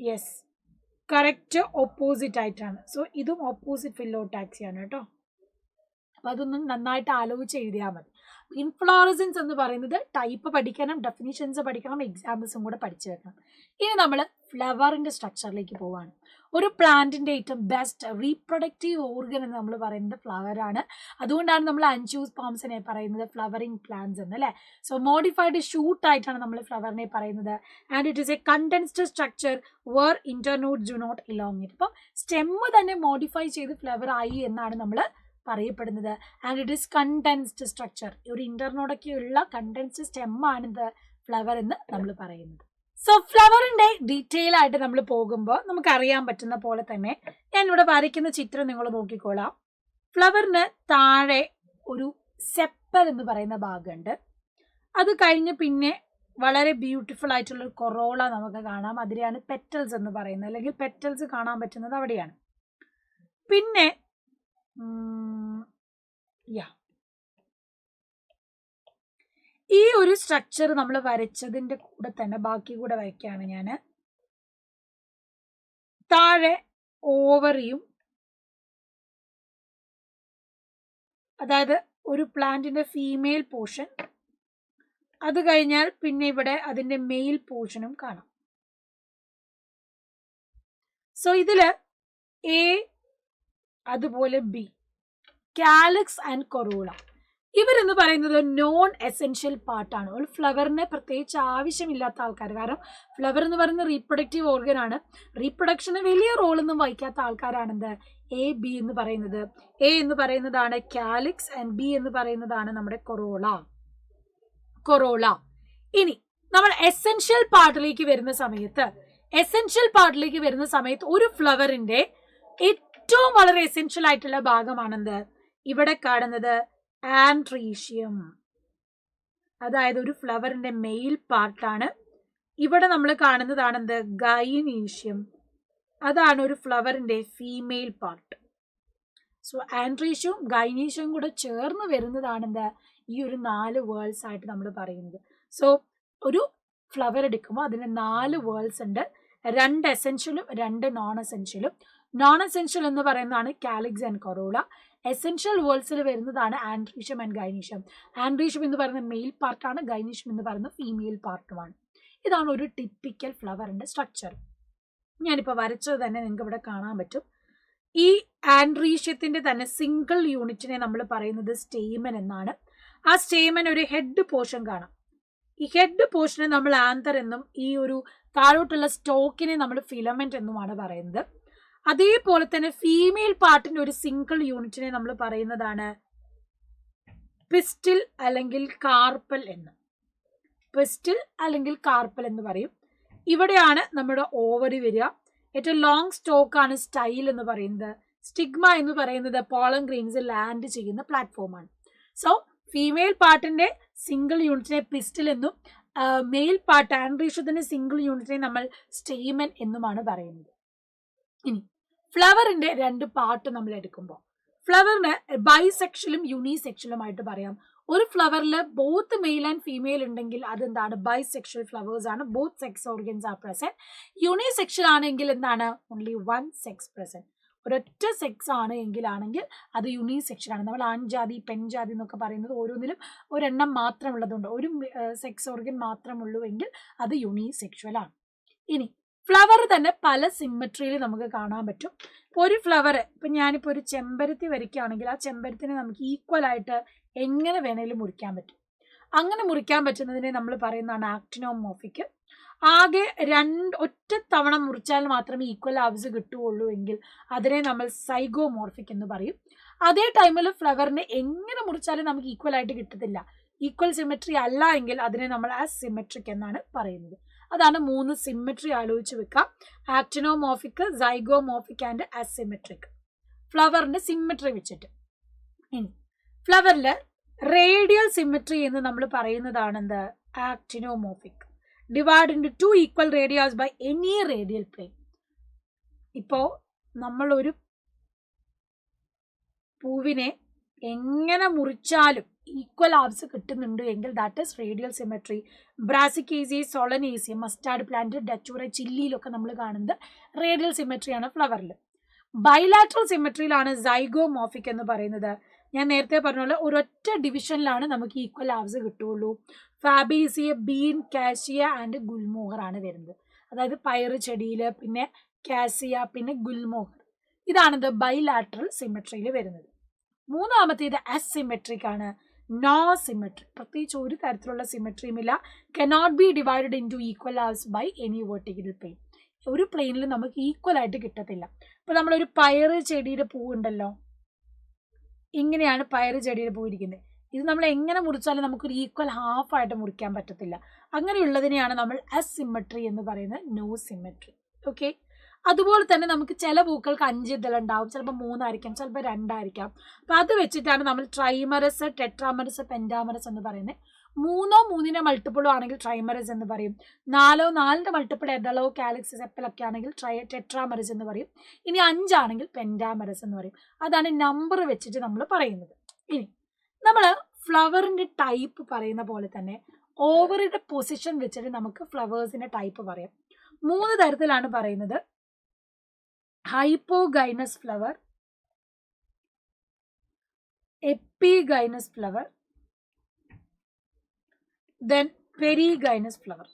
യെസ് കറക്റ്റ് ഓപ്പോസിറ്റ് ആയിട്ടാണ്. സോ ഇതും ഓപ്പോസിറ്റ് ഫില്ലോടാക്സി ആണ് കേട്ടോ. അപ്പൊ അതൊന്നും നന്നായിട്ട് ആലോചിച്ച് എഴുതിയാൽ മതി. ഇൻഫ്ലോറസൻസ് എന്ന് പറയുന്നത് ടൈപ്പ് പഠിക്കണം, ഡെഫിനിഷൻസ് പഠിക്കണം, എക്സാമ്പിൾസും കൂടെ പഠിച്ചു വെക്കണം. ഇനി നമ്മൾ ഫ്ലവറിന്റെ സ്ട്രക്ചറിലേക്ക് പോവാണ്. ഒരു പ്ലാന്റിന്റെ ഏറ്റവും ബെസ്റ്റ് റീപ്രൊഡക്റ്റീവ് ഓർഗൻ എന്ന് നമ്മൾ പറയുന്നത് ഫ്ലവർ ആണ്. അതുകൊണ്ടാണ് നമ്മൾ അൻജിയോസ്പേംസിനെ പറയുന്നത് ഫ്ലവറിംഗ് പ്ലാന്റ്സ് എന്ന്, അല്ലേ. സോ മോഡിഫൈഡ് ഷൂട്ട് ആയിട്ടാണ് നമ്മൾ ഫ്ലവറിനെ പറയുന്നത്. And it is a condensed structure where internode do not elongate. അപ്പം സ്റ്റെമ്മ് തന്നെ മോഡിഫൈ ചെയ്ത് ഫ്ലവർ ആയി എന്നാണ് നമ്മൾ പറയപ്പെടുന്നത്. And it is condensed structure. ഒരു ഇന്റർനോഡൊക്കെ ഉള്ള കണ്ടൻസ്ഡ് സ്റ്റെമ്മാണ് ഇത് ഫ്ലവർ എന്ന് നമ്മൾ പറയുന്നത്. സോ ഫ്ലവറിന്റെ ഡീറ്റെയിൽ ആയിട്ട് നമ്മൾ പോകുമ്പോൾ നമുക്ക് അറിയാൻ പറ്റുന്ന പോലെ തന്നെ ഞാനിവിടെ വരയ്ക്കുന്ന ചിത്രം നിങ്ങൾ നോക്കിക്കോളാം. ഫ്ലവറിന് താഴെ ഒരു സെപ്പൽ എന്ന് പറയുന്ന ഭാഗമുണ്ട്. അത് കഴിഞ്ഞ് പിന്നെ വളരെ ബ്യൂട്ടിഫുൾ ആയിട്ടുള്ള ഒരു കൊറോള നമുക്ക് കാണാം. അതിനെയാണ് പെറ്റൽസ് എന്ന് പറയുന്നത്, അല്ലെങ്കിൽ പെറ്റൽസ് കാണാൻ പറ്റുന്നത് അവിടെയാണ്. പിന്നെ ഈ ഒരു സ്ട്രക്ചർ നമ്മൾ വരച്ചതിന്റെ കൂടെ തന്നെ ബാക്കി കൂടെ വരയ്ക്കുകയാണ് ഞാൻ. താഴെ ഓവറിയും, അതായത് ഒരു പ്ലാന്റിന്റെ ഫീമെയിൽ പോർഷൻ, അത് കഴിഞ്ഞാൽ പിന്നെ ഇവിടെ അതിന്റെ മെയിൽ പോർഷനും കാണാം. സോ ഇതില് എ അതുപോലെ ബി, കാലിക്സ് ആൻഡ് കൊറോള, ഇവരെന്ന് പറയുന്നത് നോൺ എസെൻഷ്യൽ പാർട്ടാണ്. ഒരു ഫ്ലവറിന് പ്രത്യേകിച്ച് ആവശ്യമില്ലാത്ത ആൾക്കാർ, കാരണം ഫ്ലവർ എന്ന് പറയുന്നത് റീപ്രൊഡക്റ്റീവ് ഓർഗൻ ആണ്. റീപ്രൊഡക്ഷന് വലിയ റോളൊന്നും വഹിക്കാത്ത ആൾക്കാരാണെന്ത് എ ബി എന്ന് പറയുന്നത്. എ എന്ന് പറയുന്നതാണ് കാലിക്സ് ആൻഡ് ബി എന്ന് പറയുന്നതാണ് നമ്മുടെ കൊറോള. ഇനി നമ്മൾ എസെൻഷ്യൽ പാർട്ടിലേക്ക് വരുന്ന സമയത്ത് ഒരു ഫ്ലവറിന്റെ ഏറ്റവും വളരെ എസെൻഷ്യൽ ആയിട്ടുള്ള ഭാഗമാണെന്ത് ഇവിടെ കാണുന്നത് ആൻഡ്രീഷ്യം. അതായത് ഒരു ഫ്ലവറിന്റെ മെയിൽ പാർട്ടാണ്. ഇവിടെ നമ്മൾ കാണുന്നതാണെന്ത് ഗൈനീഷ്യം. അതാണ് ഒരു ഫ്ലവറിന്റെ ഫീമെയിൽ പാർട്ട്. സോ ആൻഡ്രീഷ്യവും ഗൈനീഷ്യവും കൂടെ ചേർന്ന് വരുന്നതാണെന്ത് ഈ ഒരു 4 വേൾഡ്സ് ആയിട്ട് നമ്മൾ പറയുന്നത്. സോ ഒരു ഫ്ലവർ എടുക്കുമ്പോൾ അതിന് 4 വേൾഡ്സ് ഉണ്ട്. 2 എസെൻഷ്യലും 2 നോൺ എസെൻഷ്യലും. നോൺ എസെൻഷ്യൽ എന്ന് പറയുന്നതാണ് കാലിക്സ് ആൻഡ് കൊറോള. എസെൻഷ്യൽ വേൾഡ്സിൽ വരുന്നതാണ് ആൻഡ്രീഷ്യം ആൻഡ് ഗൈനീഷ്യം. ആൻഡ്രീഷ്യം എന്ന് പറയുന്ന മെയിൽ പാർട്ടാണ്, ഗൈനീഷ്യം എന്ന് പറയുന്ന ഫീമെയിൽ പാർട്ടുമാണ്. ഇതാണ് ഒരു ടിപ്പിക്കൽ ഫ്ലവറിന്റെ സ്ട്രക്ചർ. ഞാനിപ്പോൾ വരച്ചത് തന്നെ നിങ്ങൾക്ക് ഇവിടെ കാണാൻ പറ്റും. ഈ ആൻഡ്രീഷ്യത്തിന്റെ തന്നെ സിംഗിൾ യൂണിറ്റിനെ നമ്മൾ പറയുന്നത് സ്റ്റേമൻ എന്നാണ്. ആ സ്റ്റേമൻ ഒരു ഹെഡ് പോർഷൻ കാണാം. ഈ ഹെഡ് പോർഷനെ നമ്മൾ ആന്തർ എന്നും ഈ ഒരു താഴോട്ടുള്ള സ്റ്റോക്കിനെ നമ്മൾ ഫിലമെന്റ് എന്നുമാണ് പറയുന്നത്. അതേപോലെ തന്നെ ഫീമെയിൽ പാർട്ടിന്റെ ഒരു സിംഗിൾ യൂണിറ്റിനെ നമ്മൾ പറയുന്നതാണ് പിസ്റ്റിൽ അല്ലെങ്കിൽ കാർപ്പൽ എന്ന് പറയും. ഇവിടെയാണ് നമ്മുടെ ഓവറി വരിക. ഏറ്റവും ലോങ് സ്റ്റോക്ക് ആണ് സ്റ്റൈൽ എന്ന് പറയുന്നത്. സ്റ്റിഗ്മ എന്ന് പറയുന്നത് പോളൻ ഗ്രെയിൻസ് ലാൻഡ് ചെയ്യുന്ന പ്ലാറ്റ്ഫോമാണ്. സോ ഫീമെയിൽ പാർട്ടിന്റെ സിംഗിൾ യൂണിറ്റിനെ പിസ്റ്റിൽ എന്നും മെയിൽ പാർട്ട് ആൻഡ്രീഷ്യത്തിന്റെ സിംഗിൾ യൂണിറ്റിനെ നമ്മൾ സ്റ്റേമൻ എന്നുമാണ് പറയുന്നത്. ഇനി ഫ്ലവറിന്റെ 2 പാർട്ട് നമ്മൾ എടുക്കുമ്പോൾ ഫ്ലവറിന് ബൈസെക്ഷലും യൂണിസെക്ഷലുമായിട്ട് പറയാം. ഒരു ഫ്ലവറിൽ ബോത്ത് മെയിൽ ആൻഡ് ഫീമെയിൽ ഉണ്ടെങ്കിൽ അതെന്താണ് ബൈസെക്ഷൽ ഫ്ലവേഴ്സ് ആണ്. Both sex organs are present. Unisexual ആണെങ്കിൽ എന്താണ് ഓൺലി 1 സെക്സ് പ്രസന്റ്. ഒരൊറ്റ സെക്സ് ആണ് എങ്കിലാണെങ്കിൽ അത് യൂണിസെക്ഷൽ ആണ്. നമ്മൾ ആൺജാതി പെൺജാതി എന്നൊക്കെ പറയുന്നത് ഓരോന്നിലും ഒരെണ്ണം മാത്രമുള്ളതുണ്ട്. ഒരു സെക്സ് ഓർഗൻ മാത്രമുള്ളൂ എങ്കിൽ അത് യൂണിസെക്ഷൽ ആണ്. ഇനി ഫ്ലവർ തന്നെ പല സിമ്മട്രിയിൽ നമുക്ക് കാണാൻ പറ്റും. ഒരു ഫ്ലവർ ഇപ്പം ഞാനിപ്പോൾ ഒരു ചെമ്പരത്തി വരയ്ക്കുകയാണെങ്കിൽ ആ ചെമ്പരത്തിനെ നമുക്ക് ഈക്വൽ ആയിട്ട് എങ്ങനെ വേണേലും മുറിക്കാൻ പറ്റും. അങ്ങനെ മുറിക്കാൻ പറ്റുന്നതിനെ നമ്മൾ പറയുന്നതാണ് ആക്ടിനോമോർഫിക്. ആകെ ഒറ്റ തവണ മുറിച്ചാൽ മാത്രമേ ഈക്വൽ ആവ്സ് കിട്ടുകയുള്ളൂ എങ്കിൽ അതിനെ നമ്മൾ സൈഗോമോർഫിക് എന്ന് പറയും. അതേ ടൈമിൽ ഫ്ലവറിനെ എങ്ങനെ മുറിച്ചാലും നമുക്ക് ഈക്വൽ ആയിട്ട് കിട്ടത്തില്ല. ഈക്വൽ സിമെട്രി അല്ല എങ്കിൽ അതിനെ നമ്മൾ അസിമെട്രിക് എന്നാണ് പറയുന്നത്. അതാണ് 3 സിമെട്രി ആലോചിച്ച് വെക്കാം. Actinomorphic, zygomorphic and asymmetric. ഫ്ലവറിന്റെ സിമെട്രി വെച്ചിട്ട് ഇനി ഫ്ലവറിൽ റേഡിയൽ സിമെട്രി എന്ന് നമ്മൾ പറയുന്നതാണ് എന്ത് actinomorphic. Divide into 2 equal radius by any radial plane. ഇപ്പോൾ നമ്മളൊരു പൂവിനെ എങ്ങനെ മുറിച്ചാലും ഈക്വൽ ആർബ്സ് കിട്ടുന്നുണ്ട് എങ്കിൽ that is radial symmetry. Brassicaceae, Solanaceae, mustard plant, datura, ചില്ലിയിലൊക്കെ നമ്മൾ കാണുന്നത് റേഡിയൽ സിമെട്രിയാണ് ഫ്ലവറിൽ. ബൈലാറ്ററൽ സിമെട്രിയിലാണ് സൈഗോമോർഫിക് എന്ന് പറയുന്നത്. ഞാൻ നേരത്തെ പറഞ്ഞ പോലെ ഒരൊറ്റ ഡിവിഷനിലാണ് നമുക്ക് ഈക്വൽ ആർബ്സ് കിട്ടുകയുള്ളൂ. ഫാബേസിയ, ബീൻ, കാസിയ ആൻഡ് ഗുൽമോഹർ ആണ് വരുന്നത്. അതായത് പയറ് ചെടിയിൽ, പിന്നെ കാസിയ, പിന്നെ ഗുൽമോഹർ. ഇതാണിത് ബൈലാറ്ററൽ സിമെട്രിയിൽ വരുന്നത്. മൂന്നാമത്തേത് അസിമെട്രിക് ആണ്. നോ സിമെട്രി, പ്രത്യേകിച്ച് ഒരു തരത്തിലുള്ള സിമെട്രിയും ഇല്ല. Cannot be divided into equal ആർബ്സ് ബൈ എനി വെർട്ടിക്കൽ പ്ലെയിൻ. ഒരു പ്ലെയിനിൽ നമുക്ക് ഈക്വൽ ആയിട്ട് കിട്ടത്തില്ല. ഇപ്പം നമ്മളൊരു പയറ് ചെടിയുടെ പൂവുണ്ടല്ലോ, ഇങ്ങനെയാണ് പയറ് ചെടിയുടെ പൂ ഇരിക്കുന്നത്. ഇത് നമ്മൾ എങ്ങനെ മുറിച്ചാലും നമുക്കൊരു ഈക്വൽ ഹാഫായിട്ട് മുറിക്കാൻ പറ്റത്തില്ല. അങ്ങനെയുള്ളതിനെയാണ് നമ്മൾ അസിമെട്രി എന്ന് പറയുന്നത്, നോ സിമെട്രി. ഓക്കെ, അതുപോലെ തന്നെ നമുക്ക് ചില പൂക്കൾക്ക് 5 ഇതളുണ്ടാവും, ചിലപ്പോൾ 3 ആയിരിക്കാം, ചിലപ്പോൾ 2 ആയിരിക്കാം. അപ്പം അത് വെച്ചിട്ടാണ് നമ്മൾ ട്രൈമറസ്, ടെട്രാമറസ്, പെൻറ്റാമറസ് എന്ന് പറയുന്നത്. 3 3ന്റെ മൾട്ടിപ്പിളോ ആണെങ്കിൽ ട്രൈമറസ് എന്ന് പറയും. 4 4ന്റെ മൾട്ടിപ്പിൾ എതളോ കാലിക്സ് സെപ്പലൊക്കെ ആണെങ്കിൽ ടെട്രാമറസ് എന്ന് പറയും. ഇനി 5 ആണെങ്കിൽ പെൻറ്റാമറസ് എന്ന് പറയും. അതാണ് നമ്പർ വെച്ചിട്ട് നമ്മൾ പറയുന്നത്. ഇനി നമ്മൾ ഫ്ലവറിന്റെ ടൈപ്പ് പറയുന്ന പോലെ തന്നെ ഓവറിയുടെ പൊസിഷൻ വെച്ചിട്ട് നമുക്ക് ഫ്ലവേഴ്സിന്റെ ടൈപ്പ് പറയാം. 3 തരത്തിലാണ് പറയുന്നത്. Hypogynous flower, epigynous flower, then perigynous flower.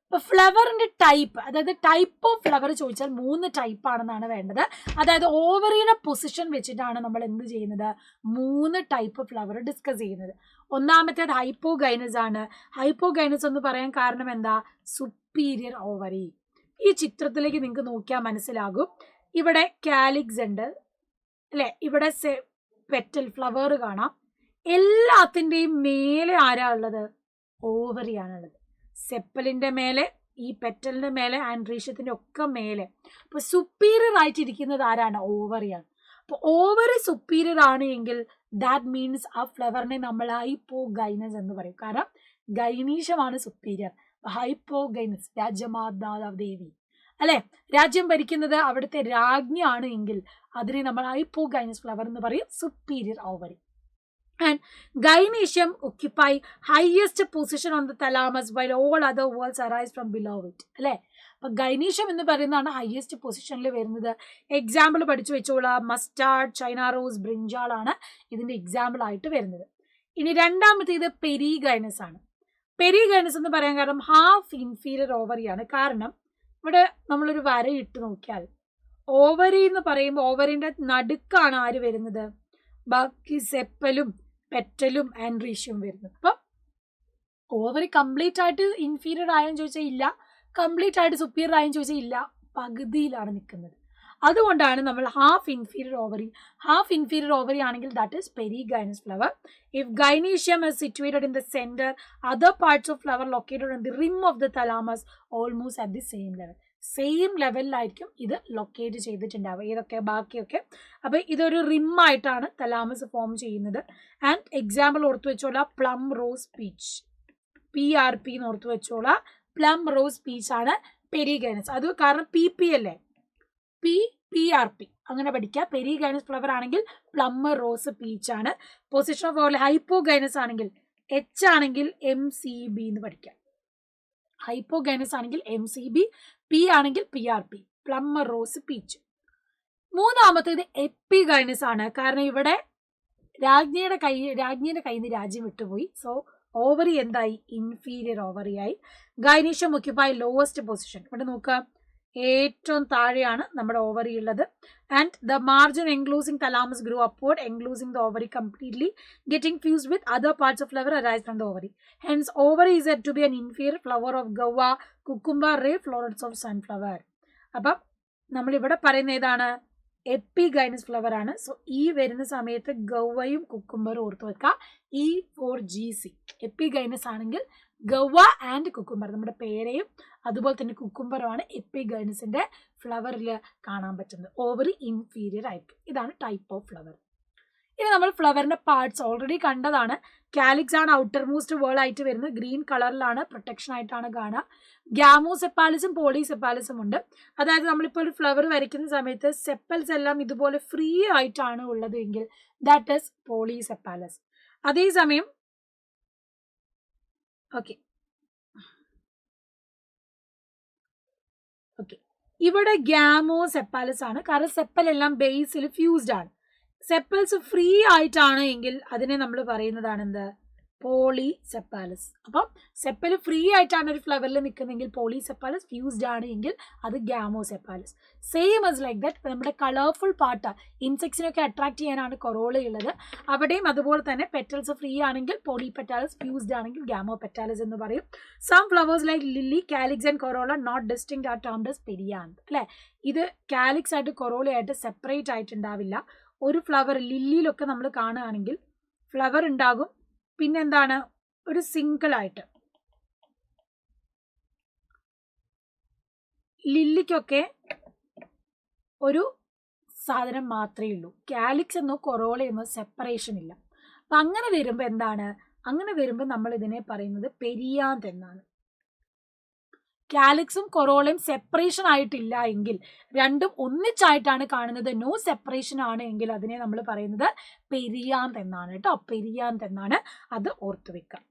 ഇപ്പൊ ഫ്ലവറിന്റെ ടൈപ്പ്, അതായത് ടൈപ്പ് ഓഫ് ഫ്ലവർ ചോദിച്ചാൽ 3 ടൈപ്പ് ആണെന്നാണ് വേണ്ടത്. അതായത് ഓവറിയുടെ പൊസിഷൻ വെച്ചിട്ടാണ് നമ്മൾ എന്ത് ചെയ്യുന്നത്, 3 ടൈപ്പ് ഫ്ലവർ ഡിസ്കസ് ചെയ്യുന്നത്. ഒന്നാമത്തേത് ഹൈപ്പോഗൈനസ് ആണ്. ഹൈപ്പോഗൈനസ് എന്ന് പറയാൻ കാരണം എന്താ, സുപ്പീരിയർ ഓവറി. ഈ ചിത്രത്തിലേക്ക് നിങ്ങൾക്ക് നോക്കിയാൽ മനസ്സിലാകും. ഇവിടെ കാലിക്സ് ഉണ്ട് അല്ലെ, ഇവിടെ പെറ്റൽ ഫ്ലവർ കാണാം. എല്ലാത്തിൻ്റെയും മേലെ ആരാ ഉള്ളത്, ഓവറിയാണുള്ളത്. സെപ്പലിന്റെ മേലെ, ഈ പെറ്റലിന്റെ മേലെ, ആൻഡ്രീഷ്യത്തിന്റെ ഒക്കെ മേലെ. അപ്പൊ സുപ്പീരിയർ ആയിട്ടിരിക്കുന്നത് ആരാണ്, ഓവറിയാണ്. അപ്പൊ ഓവറി സുപ്പീരിയർ ആണ് എങ്കിൽ ദാറ്റ് മീൻസ് ആ ഫ്ലവറിനെ നമ്മൾ ഹൈപ്പോഗൈനസ് എന്ന് പറയും. കാരണം ഗൈനീഷ്യമാണ് സുപ്പീരിയർ. ഹൈപ്പോഗൈനസ്, രാജ്യമാതാവ് ദേവി അല്ലെ, രാജ്യം ഭരിക്കുന്നത് അവിടുത്തെ രാജ്ഞിയാണ് എങ്കിൽ അതിനെ നമ്മൾ ഹൈപ്പോഗൈനസ് ഫ്ലവർ എന്ന് പറയും, superior ovary. And gynecium occupy highest position on the thalamus while all other whorls arise from below it. അല്ലെ, അപ്പൊ ഗൈനീഷ്യം എന്ന് പറയുന്നതാണ് ഹയസ്റ്റ് പൊസിഷനിൽ വരുന്നത്. എക്സാമ്പിൾ പഠിച്ചു വെച്ചോളാം. മസ്റ്റാർഡ്, ചൈന റോസ്, ബ്രിഞ്ചാൾ ആണ് ഇതിന്റെ എക്സാമ്പിൾ ആയിട്ട് വരുന്നത്. ഇനി രണ്ടാമത്തേത് പെരിഗൈനസ് ആണ്. പെരിഗൈനസ് എന്ന് പറയാൻ കാരണം ഹാഫ് ഇൻഫീരിയർ ഓവറിയാണ്. കാരണം ഇവിടെ നമ്മളൊരു വര ഇട്ട് നോക്കിയാൽ ഓവറി എന്ന് പറയുമ്പോൾ ഓവറിന്റെ നടുക്കാണ് ആര് വരുന്നത്, ബാക്കി സെപ്പലും പെറ്റലും ആൻഡ്രീഷ്യവും വരുന്നത്. അപ്പം ഓവറി കംപ്ലീറ്റ് ആയിട്ട് ഇൻഫീരിയർ ആയെന്ന് ചോദിച്ചാൽ ഇല്ല, കംപ്ലീറ്റ് ആയിട്ട് സുപ്പീരിയർ ആയെന്ന് ചോദിച്ചാൽ ഇല്ല, പകുതിയിലാണ് നിൽക്കുന്നത്. അതുകൊണ്ടാണ് നമ്മൾ ഹാഫ് ഇൻഫീരിയർ ഓവറി ആണെങ്കിൽ that is perigynous flower. If gynoecium is situated in the center, other parts of flower located on the rim of the thalamus almost at the same level. Same ലെവലിലായിരിക്കും ഇത് ലൊക്കേറ്റ് ചെയ്തിട്ടുണ്ടാവുക, ഏതൊക്കെ ബാക്കിയൊക്കെ. അപ്പൊ ഇതൊരു റിം ആയിട്ടാണ് തലാമസ് ഫോം ചെയ്യുന്നത്. ആൻഡ് എക്സാമ്പിൾ ഓർത്തു വെച്ചോളാം, പ്ലം റോസ് പീച്ച്, PRP എന്ന് ഓർത്തു വെച്ചോളാം. പ്ലം റോസ് പീച്ച് ആണ് പെരിഗൈനസ്. അത് കാരണം PP അല്ലേ, PRP അങ്ങനെ പഠിക്കുക. പെരിഗൈനസ് ഫ്ലവർ ആണെങ്കിൽ പ്ലം റോസ് പീച്ച് ആണ്. പൊസിഷൻ ഓഫ് ഓൾ ഹൈപ്പോഗൈനസ് ആണെങ്കിൽ H ആണെങ്കിൽ MCB എന്ന് പഠിക്കാം. ഹൈപ്പോഗൈനസ് ആണെങ്കിൽ MCB, P ആണെങ്കിൽ PRP, പ്ലം റോസ് പീച്ച്. മൂന്നാമത്തേത് എപ്പിഗൈനസ് ആണ്. കാരണം ഇവിടെ രാജ്ഞിയുടെ കയ്യിൽ നിന്ന് രാജ്യം വിട്ടുപോയി. സോ ഓവറി എന്തായി, ഇൻഫീരിയർ ഓവറി ആയി. Gynoecium occupy lowest position. ഇവിടെ നോക്കുക, ഏറ്റവും താഴെയാണ് നമ്മുടെ ഓവറി ഉള്ളത്. And the margin enclosing thalamus grow upward, enclosing the ovary completely, getting fused with other parts of flower arise from the ovary. Hence ovary is said to be an inferior flower of guava, cucumber, ray, florets of sunflower. അപ്പം നമ്മളിവിടെ പറയുന്ന ഏതാണ്, എപ്പിഗൈനസ് ഫ്ലവർ ആണ്. സോ ഈ വരുന്ന സമയത്ത് ഗവയും കുക്കുംബറും ഓർത്ത് വെക്കുക. E4GC എപ്പിഗൈനസ് ആണെങ്കിൽ ഗവ ആൻഡ് കുക്കുംബർ, നമ്മുടെ പേരയും അതുപോലെ തന്നെ കുക്കുംബറുമാണ് എപ്പിഗൈനസിന്റെ ഫ്ലവറിൽ കാണാൻ പറ്റുന്നത്. ഓവറി ഇൻഫീരിയർ ആയിരിക്കും. ഇതാണ് ടൈപ്പ് ഓഫ് ഫ്ലവർ. ഇനി നമ്മൾ ഫ്ലവറിന്റെ പാർട്സ് ഓൾറെഡി കണ്ടതാണ്. കാലിക്സ് ആണ് ഔട്ടർ മോസ്റ്റ് വേൾ ആയിട്ട് വരുന്നത്, ഗ്രീൻ കളറിലാണ്, പ്രൊട്ടക്ഷൻ ആയിട്ടാണ് കാണുക. ഗ്യാമോസെപ്പാലിസും പോളിസെപ്പാലിസും ഉണ്ട്. അതായത് നമ്മളിപ്പോൾ ഒരു ഫ്ലവർ വരയ്ക്കുന്ന സമയത്ത് സെപ്പൽസ് എല്ലാം ഇതുപോലെ ഫ്രീ ആയിട്ടാണ് ഉള്ളത് എങ്കിൽ ദാറ്റ് ഈസ് പോളിസെപ്പാലസ്. അതേസമയം ഓക്കെ ഇവിടെ ഗ്യാമോസെപ്പാലസ് ആണ്. കാരണം സെപ്പൽ എല്ലാം ബേസിൽ ഫ്യൂസ്ഡ് ആണ്. സെപ്പൽസ് ഫ്രീ ആയിട്ടാണ് എങ്കിൽ അതിനെ നമ്മൾ പറയുന്നതാണ് എന്ത്, പോളിസെപ്പാലസ്. അപ്പം സെപ്പൽ ഫ്രീ ആയിട്ടാണ് ഒരു ഫ്ലവറിൽ നിൽക്കുന്നതെങ്കിൽ പോളിസെപ്പാലസ്, ഫ്യൂസ്ഡ് ആണ് എങ്കിൽ അത് ഗ്യാമോസെപ്പാലസ്. സെയിം ആസ് ലൈക്ക് ദാറ്റ് നമ്മുടെ കളർഫുൾ പാർട്ട് ഇൻസെക്ട്സിനൊക്കെ അട്രാക്ട് ചെയ്യാനാണ് കൊറോള ഉള്ളത്. അവിടെയും അതുപോലെ തന്നെ പെറ്റൽസ് ഫ്രീ ആണെങ്കിൽ പോളിപെറ്റാലസ്, ഫ്യൂസ്ഡ് ആണെങ്കിൽ ഗ്യാമോപെറ്റാലസ് എന്ന് പറയും. Some flowers like lily, calyx and corolla not distinct are termed as perianth. അല്ലെ, ഇത് കാലിക്സ് ആയിട്ട് കൊറോളയായിട്ട് സെപ്പറേറ്റ് ആയിട്ടുണ്ടാവില്ല. ഒരു ഫ്ലവർ ലില്ലിയിലൊക്കെ നമ്മൾ കാണുകയാണെങ്കിൽ ഫ്ലവർ ഉണ്ടാകും, പിന്നെന്താണ്, ഒരു സിംഗിൾ ആയിട്ട് ലില്ലിക്കൊക്കെ ഒരു സാധനം മാത്രമേ ഉള്ളൂ. കാലിക്സ് എന്നോ കൊറോള എന്നോ സെപ്പറേഷൻ ഇല്ല. അപ്പൊ അങ്ങനെ വരുമ്പോ എന്താണ്? അങ്ങനെ വരുമ്പോ നമ്മൾ ഇതിനെ പറയുന്നത് പെരിയാന്ത് എന്നാണ്. കാലിക്സും കൊറോളയും സെപ്പറേഷൻ ആയിട്ടില്ല എങ്കിൽ, രണ്ടും ഒന്നിച്ചായിട്ടാണ് കാണുന്നത്, നോ സെപ്പറേഷൻ ആണ് എങ്കിൽ അതിനെ നമ്മൾ പറയുന്നത് പെരിയാന്ത് എന്നാണ് കേട്ടോ. പെരിയാന്ത് എന്നാണ്, അത് ഓർത്തു വെക്കാം.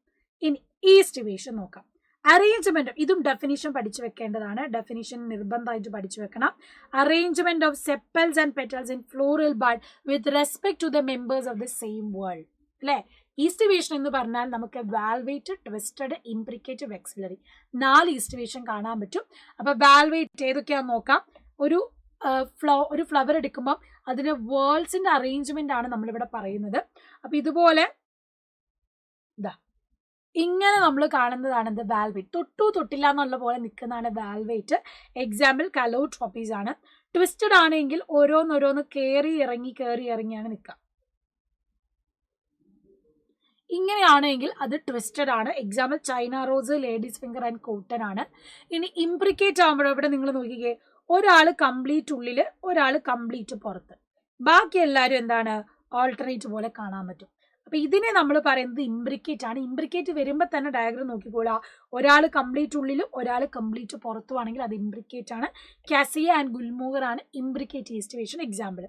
ഇനി ഈസ്റ്റിവേഷൻ നോക്കാം. അറേഞ്ച്മെന്റ്, ഇതും ഡെഫിനിഷൻ പഠിച്ചു വെക്കേണ്ടതാണ്. ഡെഫിനിഷൻ നിർബന്ധമായിട്ട് പഠിച്ചു വെക്കണം. Arrangement of sepals and petals in floral bud with respect to the members of the same whorl. അല്ലെ, ഈസ്റ്റിവേഷൻ എന്ന് പറഞ്ഞാൽ നമുക്ക് വാൽവേറ്റ്, ട്വിസ്റ്റഡ്, ഇംപ്രിക്കേറ്റ്, വെക്സിലറി 4 ഈസ്റ്റിവേഷൻ കാണാൻ പറ്റും. അപ്പൊ വാൽവേറ്റ് ഏതൊക്കെയാന്ന് നോക്കാം. ഒരു ഫ്ലവർ എടുക്കുമ്പോൾ അതിന് വേൾഡ്സിന്റെ അറേഞ്ച്മെന്റ് ആണ് നമ്മളിവിടെ പറയുന്നത്. അപ്പൊ ഇതുപോലെ ഇതാ ഇങ്ങനെ നമ്മൾ കാണുന്നതാണ് എന്ത്? വാൽവേറ്റ്. തൊട്ടു തൊട്ടില്ല എന്നുള്ള പോലെ നിൽക്കുന്നതാണ് വാൽവേറ്റ്. എക്സാമ്പിൾ കലോട്രോപ്പീസ് ആണ്. ട്വിസ്റ്റഡ് ആണെങ്കിൽ ഓരോന്നോരോന്ന് കയറി ഇറങ്ങിയാണ് നിൽക്കുക. ഇങ്ങനെയാണെങ്കിൽ അത് ട്വിസ്റ്റഡ് ആണ്. Example China rose, ladies finger and cotton ആണ്. ഇനി ഇംപ്രിക്കേറ്റ് ആകുമ്പോൾ ഇവിടെ നിങ്ങൾ നോക്കിക്കേ, ഒരാൾ കംപ്ലീറ്റ് ഉള്ളില്, ഒരാൾ കംപ്ലീറ്റ് പുറത്ത്, ബാക്കി എല്ലാവരും എന്താണ്? ഓൾട്ടർനേറ്റ് പോലെ കാണാൻ പറ്റും. അപ്പൊ ഇതിനെ നമ്മൾ പറയുന്നത് ഇംബ്രിക്കേറ്റ് ആണ്. ഇംബ്രിക്കേറ്റ് വരുമ്പോൾ തന്നെ ഡയഗ്രം നോക്കിക്കോളാം. ഒരാൾ കംപ്ലീറ്റ് ഉള്ളിലും ഒരാൾ കംപ്ലീറ്റ് പുറത്തുമാണെങ്കിൽ അത് ഇംബ്രിക്കേറ്റ് ആണ്. കാസിയ ആൻഡ് ഗുൽമോഗർ ആണ് ഇംബ്രിക്കേറ്റ് ഈസ്റ്റിവേഷൻ എക്സാമ്പിൾ.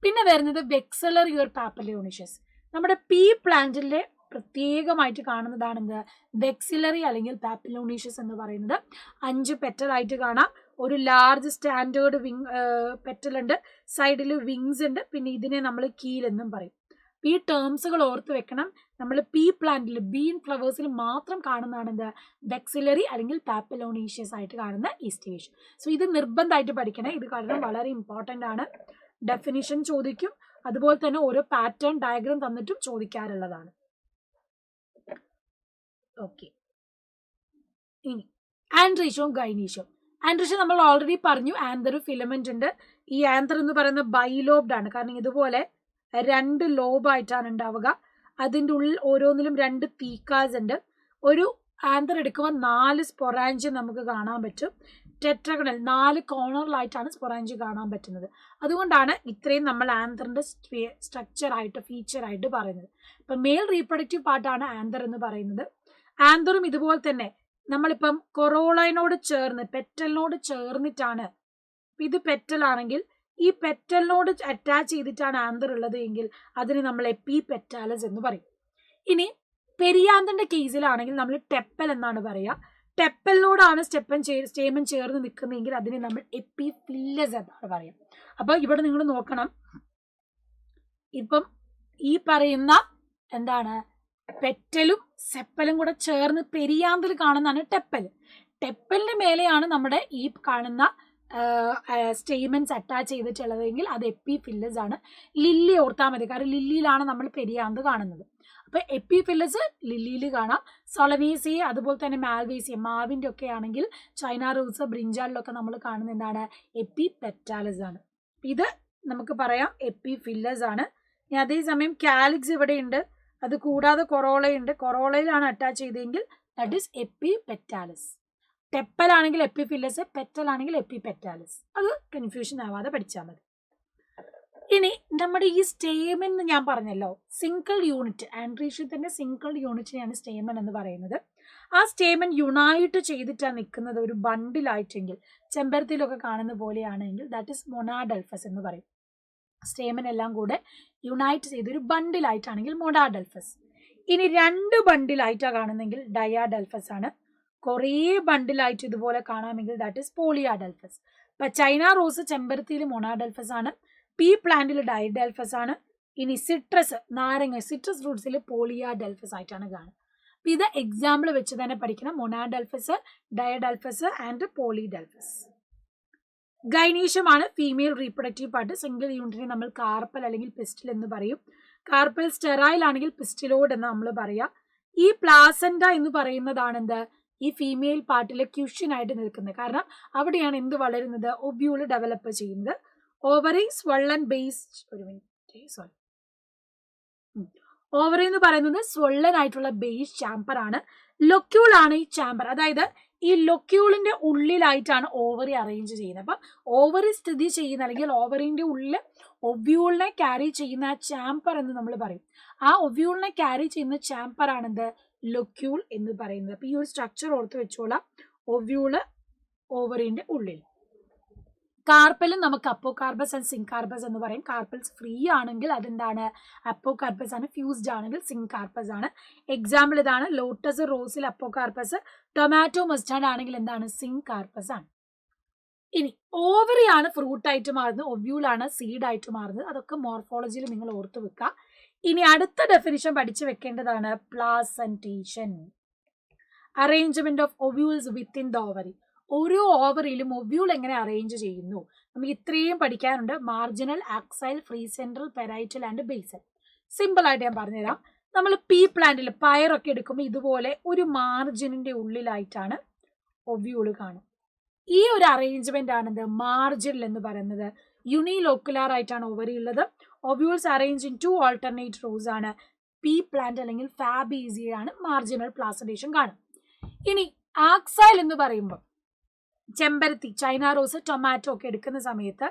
പിന്നെ വരുന്നത് വെക്സലറി ഓർ പാപ്പലിയോണിഷ്യസ്. നമ്മുടെ പീ പ്ലാന്റിലെ പ്രത്യേകമായിട്ട് കാണുന്നതാണ് എന്ത്? വെക്സിലറി അല്ലെങ്കിൽ പാപ്പിലോണീഷ്യസ് എന്ന് പറയുന്നത്. 5 പെറ്റലായിട്ട് കാണാം. ഒരു ലാർജ് സ്റ്റാൻഡേർഡ് പെറ്റൽ ഉണ്ട്, സൈഡിൽ വിങ്സ് ഉണ്ട്, പിന്നെ ഇതിനെ നമ്മൾ കീൽ എന്നും പറയും. ഈ ടേംസുകൾ ഓർത്ത് വെക്കണം. നമ്മൾ പീ പ്ലാന്റിൽ, ബീൻ ഫ്ലവേഴ്സിൽ മാത്രം കാണുന്നതാണ് എന്ത്? വെക്സിലറി അല്ലെങ്കിൽ പാപ്പിലോണീഷ്യസ് ആയിട്ട് കാണുന്ന ഈസ്റ്റിവേഷൻ. സോ ഇത് നിർബന്ധമായിട്ട് പഠിക്കണേ. ഇത് കാരണം വളരെ ഇമ്പോർട്ടൻ്റ് ആണ്. ഡെഫിനിഷൻ ചോദിക്കും, അതുപോലെ തന്നെ ഓരോ പാറ്റേൺ ഡയഗ്രം തന്നിട്ടും ചോദിക്കാറുള്ളതാണ്. ഓക്കെ, ഇനി ആൻഡ്രീഷ്യം, ഗൈനീഷ്യം. ആൻഡ്രീഷ്യം നമ്മൾ ഓൾറെഡി പറഞ്ഞു, ആന്തർ ഫിലമെന്റ് ഉണ്ട്. ഈ ആന്തർ എന്ന് പറയുന്നത് ബൈലോബ്ഡ് ആണ്. കാരണം ഇതുപോലെ 2 ലോബായിട്ടാണ് ഉണ്ടാവുക. അതിൻ്റെ ഉള്ളിൽ ഓരോന്നിലും 2 തീക്കാസ് ഉണ്ട്. ഒരു ആന്തർ എടുക്കുമ്പോൾ 4 സ്പൊറാഞ്ച് നമുക്ക് കാണാൻ പറ്റും. ടെട്രഗണൽ 4 കോർണറിലായിട്ടാണ് സ്പൊറാഞ്ച് കാണാൻ പറ്റുന്നത്. അതുകൊണ്ടാണ് ഇത്രയും നമ്മൾ ആന്തറിന്റെ സ്ട്രക്ചർ ആയിട്ട്, ഫീച്ചർ ആയിട്ട് പറയുന്നത്. ഇപ്പം മെയിൽ റീപ്രൊഡക്റ്റീവ് പാർട്ടാണ് ആന്തർ എന്ന് പറയുന്നത്. ആന്തറും ഇതുപോലെ തന്നെ നമ്മളിപ്പം കൊറോളൈനോട് ചേർന്ന്, പെറ്റലിനോട് ചേർന്നിട്ടാണ്, ഇത് പെറ്റൽ ആണെങ്കിൽ ഈ പെറ്റലിനോട് അറ്റാച്ച് ചെയ്തിട്ടാണ് ആന്തർ ഉള്ളത് എങ്കിൽ അതിന് നമ്മൾ എപ്പി പെറ്റാലസ് എന്ന് പറയും. ഇനി പെരിയാന്തന്റെ കേസിലാണെങ്കിൽ നമ്മൾ ടെപ്പൽ എന്നാണ് പറയുക. ടെപ്പലിനോടാണ് സ്റ്റേമൻ ചേർന്ന് നിൽക്കുന്നതെങ്കിൽ അതിനെ നമ്മൾ എപ്പിഫില്ലസ് എന്നാണ് പറയുക. അപ്പൊ ഇവിടെ നിങ്ങൾ നോക്കണം, ഇപ്പം ഈ പറയുന്ന എന്താണ്, പെറ്റലും സെപ്പലും കൂടെ ചേർന്ന് പെരിയാന്തിൽ കാണുന്നതാണ് ടെപ്പൽ. ടെപ്പലിന്റെ മേലെയാണ് നമ്മുടെ ഈ കാണുന്ന സ്റ്റേമൻസ് അറ്റാച്ച് ചെയ്തിട്ടുള്ളതെങ്കിൽ അത് എപ്പിഫില്ലസ് ആണ്. ലില്ലി ഓർത്താൽ മതി, കാരണം ലില്ലിയിലാണ് നമ്മൾ പെരിയാന്ത് കാണുന്നത്. അപ്പൊ എപ്പിഫില്ലസ് ലില്ലിയിൽ കാണാം. സൊളനേസിയ, അതുപോലെ തന്നെ മാൽവേസിയ, മാവിന്റെ ഒക്കെ ആണെങ്കിൽ ചൈന റോസ്, ബ്രിഞ്ചാളിലൊക്കെ നമ്മൾ കാണുന്ന എന്താണ്? എപ്പി പെറ്റാലസ് ആണ്. ഇത് നമുക്ക് പറയാം എപ്പിഫില്ലസ് ആണ്. അതേസമയം കാലിക്സ് ഇവിടെ ഉണ്ട്. അത് കൂടാതെ കൊറോളയുണ്ട്. കൊറോളയിലാണ് അറ്റാച്ച് ചെയ്തെങ്കിൽ ദാറ്റ് ഈസ് എപ്പി പെറ്റാലസ്. ടെപ്പൽ ആണെങ്കിൽ എപ്പിഫില്ലസ്, പെറ്റൽ ആണെങ്കിൽ എപ്പി പെറ്റാലസ്. അത് കൺഫ്യൂഷൻ ആവാതെ പഠിച്ചാൽ മതി. ഇനി നമ്മുടെ ഈ സ്റ്റേമൻ എന്ന് ഞാൻ പറഞ്ഞല്ലോ, സിംഗിൾ യൂണിറ്റ്, ആൻഡ്രീഷ്യത്തിന്റെ സിംഗിൾ യൂണിറ്റിനെയാണ് സ്റ്റേമൻ എന്ന് പറയുന്നത്. ആ സ്റ്റേമൻ യുണൈറ്റ് ചെയ്തിട്ടാണ് നിൽക്കുന്നത് ഒരു ബണ്ടിലായിട്ടെങ്കിൽ, ചെമ്പരത്തിയിലൊക്കെ കാണുന്ന പോലെയാണെങ്കിൽ ദാറ്റ് ഇസ് മൊണാഡൽഫസ് എന്ന് പറയും. സ്റ്റേമൻ എല്ലാം കൂടെ യുണൈറ്റ് ചെയ്തൊരു ബണ്ടിലായിട്ടാണെങ്കിൽ മൊണാഡൽഫസ്. ഇനി 2 ബണ്ടിലായിട്ടാണ് കാണുന്നെങ്കിൽ ഡയാഡൽഫസ് ആണ്. കുറേ ബണ്ടിലായിട്ട് ഇതുപോലെ കാണാമെങ്കിൽ ദാറ്റ് ഇസ് പോളിയാഡൽഫസ്. ഇപ്പൊ ചൈന റോസ് ചെമ്പരത്തിയിൽ മൊണാഡൽഫസ് ആണ്, പീ പ്ലാന്റിൽ ഡയഡൽഫസ് ആണ്. ഇനി സിട്രസ്, നാരങ്ങ, സിട്രസ് ഫ്രൂട്ട്സിൽ പോളിയാഡൽഫസ് ആയിട്ടാണ് കാണുക. അപ്പൊ ഇത് എക്സാമ്പിൾ വെച്ച് തന്നെ പഠിക്കണം. Monadelphous, diadelphous and polyadelphous. ഗൈനീഷ്യമാണ് ഫീമെയിൽ റീപ്രൊഡക്റ്റീവ് പാർട്ട്. സിംഗിൾ യൂണിറ്റിനെ നമ്മൾ കാർപ്പൽ അല്ലെങ്കിൽ പിസ്റ്റിൽ എന്ന് പറയും. കാർപ്പൽ സ്റ്റെറൈൽ ആണെങ്കിൽ പിസ്റ്റിലോഡ് എന്ന് നമ്മൾ പറയാം. ഈ പ്ലാസന്റ എന്ന് പറയുന്നതാണ് എന്ത്? ഈ ഫീമെയിൽ പാർട്ടിലെ ക്യൂഷ്യനായിട്ട് നിൽക്കുന്നത്. കാരണം അവിടെയാണ് എന്ത് വളരുന്നത്? ഒബ്യൂള് ഡെവലപ്പ് ചെയ്യുന്നത്. ഓവറി സ്വള്ളൻ ബേസ്, ഓവറി എന്ന് പറയുന്നത് സ്വള്ളൻ ആയിട്ടുള്ള ബേസ് ചാമ്പർ ആണ്. ലൊക്യൂൾ ആണ് ഈ ചാമ്പർ. അതായത് ഈ ലൊക്യൂളിന്റെ ഉള്ളിലായിട്ടാണ് ഓവറി അറേഞ്ച് ചെയ്യുന്നത്. അപ്പം ഓവറി സ്ഥിതി ചെയ്യുന്ന അല്ലെങ്കിൽ ഓവറിന്റെ ഉള്ളിൽ ഒവ്യൂളിനെ ക്യാരി ചെയ്യുന്ന ആ ചാമ്പർ എന്ന് നമ്മൾ പറയും. ആ ഒവ്യൂളിനെ ക്യാരി ചെയ്യുന്ന ചാമ്പർ ആണെന്ത് ലൊക്യൂൾ എന്ന് പറയുന്നത്. അപ്പൊ ഈ ഒരു സ്ട്രക്ചർ ഓർത്ത് വെച്ചോളാം. ഒവ്യൂള് ഓവറിന്റെ ഉള്ളിൽ. കാർപ്പലും നമുക്ക് അപ്പോകാർപ്പസ് ആൻഡ് സിൻകാർപ്പസ് എന്ന് പറയും. കാർപ്പൽസ് ഫ്രീ ആണെങ്കിൽ അതെന്താണ് അപ്പോകാർപ്പസ് ആണ്, ഫ്യൂസ്ഡ് ആണെങ്കിൽ സിൻകാർപ്പസ് ആണ്. എക്സാമ്പിൾ ഇതാണ്, ലോട്ടസ് റോസിൽ അപ്പോകാർപ്പസ്, ടൊമാറ്റോ മസ്റ്റാർഡ് ആണെങ്കിൽ എന്താണ് സിൻകാർപ്പസ് ആണ്. ഇനി ഓവറി ആണ് ഫ്രൂട്ട് ആയിട്ട് മാറുന്നത്, ഒവ്യൂളാണ് സീഡ് ആയിട്ട് മാറുന്നത്. അതൊക്കെ മോർഫോളജിയിൽ നിങ്ങൾ ഓർത്ത് വെക്കുക. ഇനി അടുത്ത ഡെഫിനിഷൻ പഠിച്ചു വെക്കേണ്ടതാണ് placentation, arrangement of ovules within the ovary. ഓരോ ഓവറിയിലും ഒവ്യൂൾ എങ്ങനെ അറേഞ്ച് ചെയ്യുന്നു, നമുക്ക് ഇത്രയും പഠിക്കാനുണ്ട്. Marginal, axile, free central, parietal and basal. Simple ആയിട്ട് ഞാൻ പറഞ്ഞുതരാം. നമ്മൾ പീ പ്ലാന്റിൽ പയറൊക്കെ എടുക്കുമ്പോൾ ഇതുപോലെ ഒരു മാർജിനിന്റെ ഉള്ളിലായിട്ടാണ് ഒവ്യൂള് കാണും. ഈ ഒരു അറേഞ്ച്മെന്റ് ആണെന്ത് മാർജിനൽ എന്ന് പറയുന്നത്. യൂണിലോക്കുലാർ ആയിട്ടാണ് ഓവറി ഉള്ളത്. Ovules arrange in 2 alternate rows ആണ്. പീ പ്ലാന്റ് അല്ലെങ്കിൽ ഫാബീസിയാണ് മാർജിനൽ പ്ലാസന്റേഷൻ കാണും. ഇനി ആക്സൈൽ എന്ന് പറയുമ്പോൾ ചെമ്പരത്തി, ചൈന റോസ്, ടൊമാറ്റോ ഒക്കെ എടുക്കുന്ന സമയത്ത്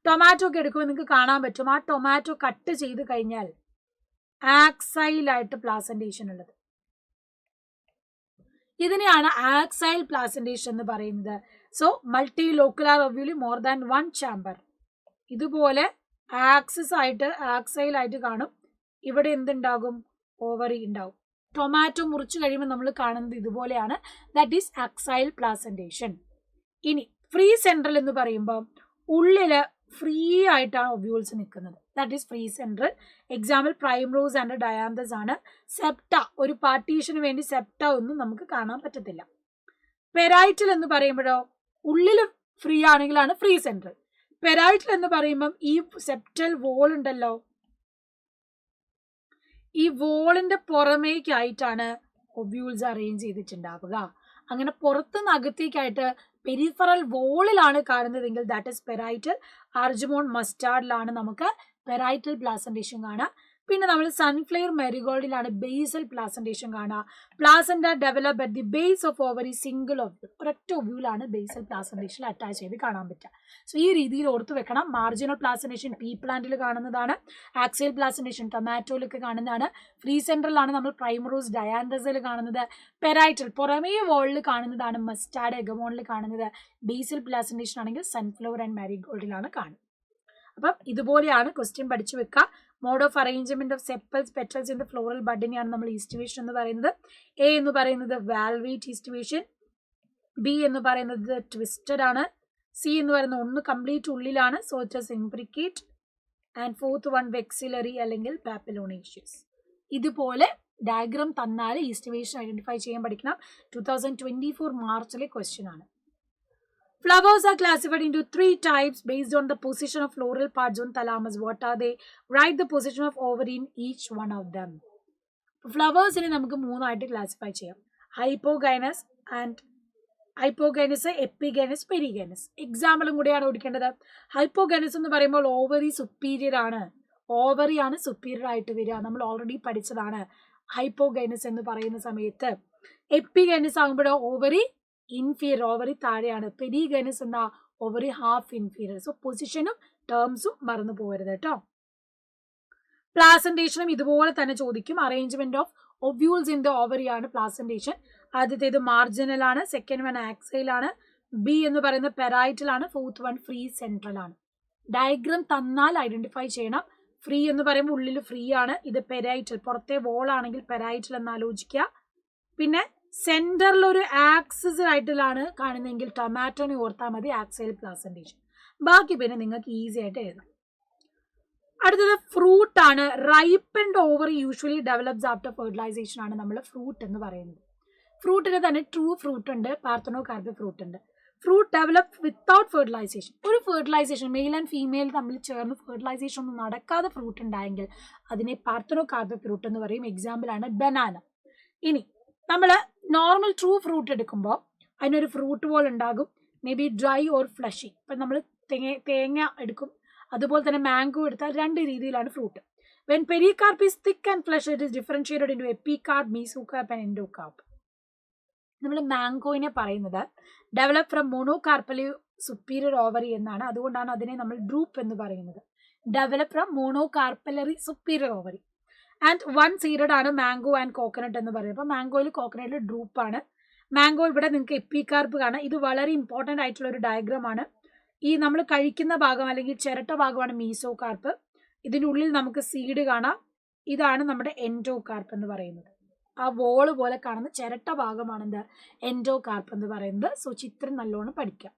ടൊമാറ്റോ ഒക്കെ എടുക്കുമ്പോൾ നിങ്ങൾക്ക് കാണാൻ പറ്റും ആ ടൊമാറ്റോ കട്ട് ചെയ്ത് കഴിഞ്ഞാൽ ആക്സൈലായിട്ട് പ്ലാസന്റേഷൻ ഉള്ളത്. ഇതിനെയാണ് ആക്സൈൽ പ്ലാസന്റേഷൻ എന്ന് പറയുന്നത്. So multilocular ovule more than 1 chamber. ഇതുപോലെ ആക്സിസ് ആയിട്ട് ആക്സൈൽ ആയിട്ട് കാണും. ഇവിടെ എന്തുണ്ടാകും ഓവറി ഉണ്ടാവും. ടൊമാറ്റോ മുറിച്ച് കഴിയുമ്പോൾ നമ്മൾ കാണുന്നത് ഇതുപോലെയാണ്. That is axile placentation. ഇനി ഫ്രീ സെൻട്രൽ എന്ന് പറയുമ്പോൾ ഉള്ളില് ഫ്രീ ആയിട്ടാണ് ഒവ്യൂൾസ് നിൽക്കുന്നത്. That is free central. Example primrose and dianthus ആണ്. സെപ്റ്റ, ഒരു പാർട്ടീഷന് വേണ്ടി സെപ്റ്റ ഒന്നും നമുക്ക് കാണാൻ പറ്റത്തില്ല. പെരൈറ്റൽ എന്ന് പറയുമ്പോഴോ ഉള്ളിൽ ഫ്രീ ആണെങ്കിലാണ് ഫ്രീ സെൻട്രൽ. പെരൈറ്റൽ എന്ന് പറയുമ്പം ഈ സെപ്റ്റൽ വോൾ ഉണ്ടല്ലോ, ഈ വോളിന്റെ പുറമേക്കായിട്ടാണ് ഒവ്യൂൾസ് അറേഞ്ച് ചെയ്തിട്ടുണ്ടാവുക. അങ്ങനെ പുറത്തുനിന്ന് അകത്തേക്കായിട്ട് പെരിഫറൽ വോളിലാണ് കാണുന്നതെങ്കിൽ ദാറ്റ് ഇസ് പെരൈറ്റൽ. ആർജമോൺ മസ്റ്റാർഡിലാണ് നമുക്ക് പെരൈറ്റൽ പ്ലാസന്റേഷൻ കാണുക. പിന്നെ നമ്മൾ സൺഫ്ലവർ മെരിഗോൾഡിലാണ് ബേസൽ പ്ലാസന്റേഷൻ കാണുക. Placenta develop at the base of ovary single ovule. ഒരൊറ്റ ഒവ്യൂളാണ് ബേസൽ പ്ലാസന്റേഷൻ അറ്റാച്ച് ചെയ്ത് കാണാൻ പറ്റുക. സോ ഈ രീതിയിൽ ഓർത്ത് വെക്കണം. മാർജിനൽ പ്ലാസന്റേഷൻ പീ പ്ലാന്റിൽ കാണുന്നതാണ്. ആക്സൈൽ പ്ലാസന്റേഷൻ ടൊമാറ്റോയിലൊക്കെ കാണുന്നതാണ്. ഫ്രീ സെൻട്രലാണ് നമ്മൾ പ്രൈമറോസ് ഡയാന്തസിൽ കാണുന്നത്. പെരൈറ്റൽ പുറമേ വോളിൽ കാണുന്നതാണ്. മസ്റ്റാർഡ് എഗമോണിൽ കാണുന്നത്. ബേസൽ പ്ലാസന്റേഷൻ ആണെങ്കിൽ സൺഫ്ലവർ ആൻഡ് മെരിഗോൾഡിലാണ് കാണുന്നത്. അപ്പം ഇതുപോലെയാണ് ക്വസ്റ്റ്യൻ പഠിച്ചു വെക്കുക. Mode of arrangement of sepals petals in the floral ബഡിനെയാണ് നമ്മൾ ഈസ്റ്റിവേഷൻ എന്ന് പറയുന്നത്. എ എന്ന് പറയുന്നത് വാൽവേറ്റ് ഈസ്റ്റിവേഷൻ, ബി എന്ന് പറയുന്നത് ട്വിസ്റ്റഡ് ആണ്, സി എന്ന് പറയുന്നത് ഒന്ന് കംപ്ലീറ്റ് ഉള്ളിലാണ്, so it is imbricate, and fourth one vexillary അല്ലെങ്കിൽ പാപ്പിലോണേഷ്യസ്. ഇതുപോലെ ഡയഗ്രാം തന്നാൽ ഈസ്റ്റിവേഷൻ ഐഡന്റിഫൈ ചെയ്യാൻ പഠിക്കണം. 2024 മാർച്ചിലെ ക്വസ്റ്റ്യൻ ആണ്. Flowers are classified into 3 types based on the position of floral parts on thalamus. What are they? Write the position of ovary in each one of them. ഫ്ലവേഴ്സിനെ നമുക്ക് 3 ആയിട്ട് ക്ലാസിഫൈ ചെയ്യാം. Hypogynous, epigynous, perigynous. എക്സാമ്പിളും കൂടെയാണ് ഓടിക്കേണ്ടത്. ഹൈപ്പോഗൈനസ് എന്ന് പറയുമ്പോൾ ഓവറി സുപ്പീരിയർ ആണ്. ഓവറിയാണ് സുപ്പീരിയർ ആയിട്ട് വരിക. നമ്മൾ ഓൾറെഡി പഠിച്ചതാണ് ഹൈപ്പോഗൈനസ് എന്ന് പറയുന്ന സമയത്ത്. എപ്പിഗൈനസ് ആകുമ്പോഴോ ഓവറി ഇൻഫീരിയർ, ഓവറി താഴെയാണ്. പെരിഗൈനസ് എന്ന ഓവറി ഹാഫ് ഇൻഫീരിയർ. സോ പൊസിഷനും ടേംസും മറന്നു പോകരുത് കേട്ടോ. പ്ലാസന്റേഷനും ഇതുപോലെ തന്നെ ചോദിക്കും. Arrangement of ovules in the ovary ആണ് പ്ലാസന്റേഷൻ. ആദ്യത്തേത് മാർജിനൽ ആണ്, സെക്കൻഡ് വൺ ആക്സൈൽ ആണ്, ബി എന്ന് പറയുന്നത് പെരൈറ്റൽ ആണ്, ഫോർത്ത് വൺ ഫ്രീ സെൻട്രൽ ആണ്. ഡയഗ്രാം തന്നാൽ ഐഡന്റിഫൈ ചെയ്യണം. ഫ്രീ എന്ന് പറയുമ്പോൾ ഉള്ളിൽ ഫ്രീ ആണ്. ഇത് പെരൈറ്റൽ, പുറത്തെ വോൾ ആണെങ്കിൽ പെരൈറ്റൽ എന്ന് ആലോചിക്കുക. പിന്നെ സെന്ററിൽ ഒരു ആക്സിസ് ആയിട്ടാണ് കാണുന്നതെങ്കിൽ ടൊമാറ്റോനെ ഓർത്താൽ മതി, ആക്സൈൽ പ്ലാസന്റേഷൻ. ബാക്കി പിന്നെ നിങ്ങൾക്ക് ഈസി ആയിട്ട് എഴുതാം. അടുത്തത് ഫ്രൂട്ട് ആണ്. Ripened ovary usually develops after fertilization ആണ് നമ്മൾ ഫ്രൂട്ട് എന്ന് പറയുന്നത്. ഫ്രൂട്ടിന് തന്നെ ട്രൂ ഫ്രൂട്ട് ഉണ്ട്, പാർത്തനോകാർപ്പിക് ഫ്രൂട്ട് ഉണ്ട്. Fruit develop without fertilization. ഒരു ഫെർട്ടിലൈസേഷൻ മെയിൽ ആൻഡ് ഫീമെയിൽ തമ്മിൽ ചേർന്ന് ഫെർട്ടിലൈസേഷൻ ഒന്നും നടക്കാതെ ഫ്രൂട്ട് ഉണ്ടായെങ്കിൽ അതിനെ പാർത്തനോകാർപ്പിക് ഫ്രൂട്ട് എന്ന് പറയും. എക്സാമ്പിൾ ആണ് ബനാന. ഇനി നമ്മൾ നോർമൽ ട്രൂ ഫ്രൂട്ട് എടുക്കുമ്പോൾ അതിനൊരു ഫ്രൂട്ട് ബോൾ ഉണ്ടാകും, may be dry or fleshy. ഇപ്പം നമ്മൾ തേങ്ങ എടുക്കും, അതുപോലെ തന്നെ മാംഗോ എടുത്താൽ 2 രീതിയിലാണ് fruit. When pericarp is thick and flesh, it is differentiated into epicarp, mesocarp and endocarp. നമ്മൾ മാംഗോയിനെ പറയുന്നത് develop from monocarpellary superior ovary എന്നാണ്. അതുകൊണ്ടാണ് അതിനെ നമ്മൾ ഡ്രൂപ്പ് എന്ന് പറയുന്നത്. Develop from monocarpellary superior ovary. And one seeded ആണ് മാംഗോ ആൻഡ് കോക്കനട്ട് എന്ന് പറയുന്നത്. അപ്പോൾ മാംഗോയിൽ കോക്കനട്ടിൽ ഡ്രൂപ്പാണ്. മാംഗോ ഇവിടെ നിങ്ങൾക്ക് എപ്പികാർപ്പ് കാണാം. ഇത് വളരെ ഇമ്പോർട്ടൻ്റ് ആയിട്ടുള്ള ഒരു ഡയഗ്രാമാണ്. ഈ നമ്മൾ കഴിക്കുന്ന ഭാഗം അല്ലെങ്കിൽ ചിരട്ട ഭാഗമാണ് മീസോകാർപ്പ്. ഇതിൻ്റെ ഉള്ളിൽ നമുക്ക് സീഡ് കാണാം. ഇതാണ് നമ്മുടെ എൻഡോകാർപ്പ് എന്ന് പറയുന്നത്. ആ വോള് പോലെ കാണുന്ന ചിരട്ട ഭാഗമാണ് എന്ത് എൻഡോകാർപ്പ് എന്ന് പറയുന്നത്. സോ ചിത്രം നല്ലോണം പഠിക്കാം.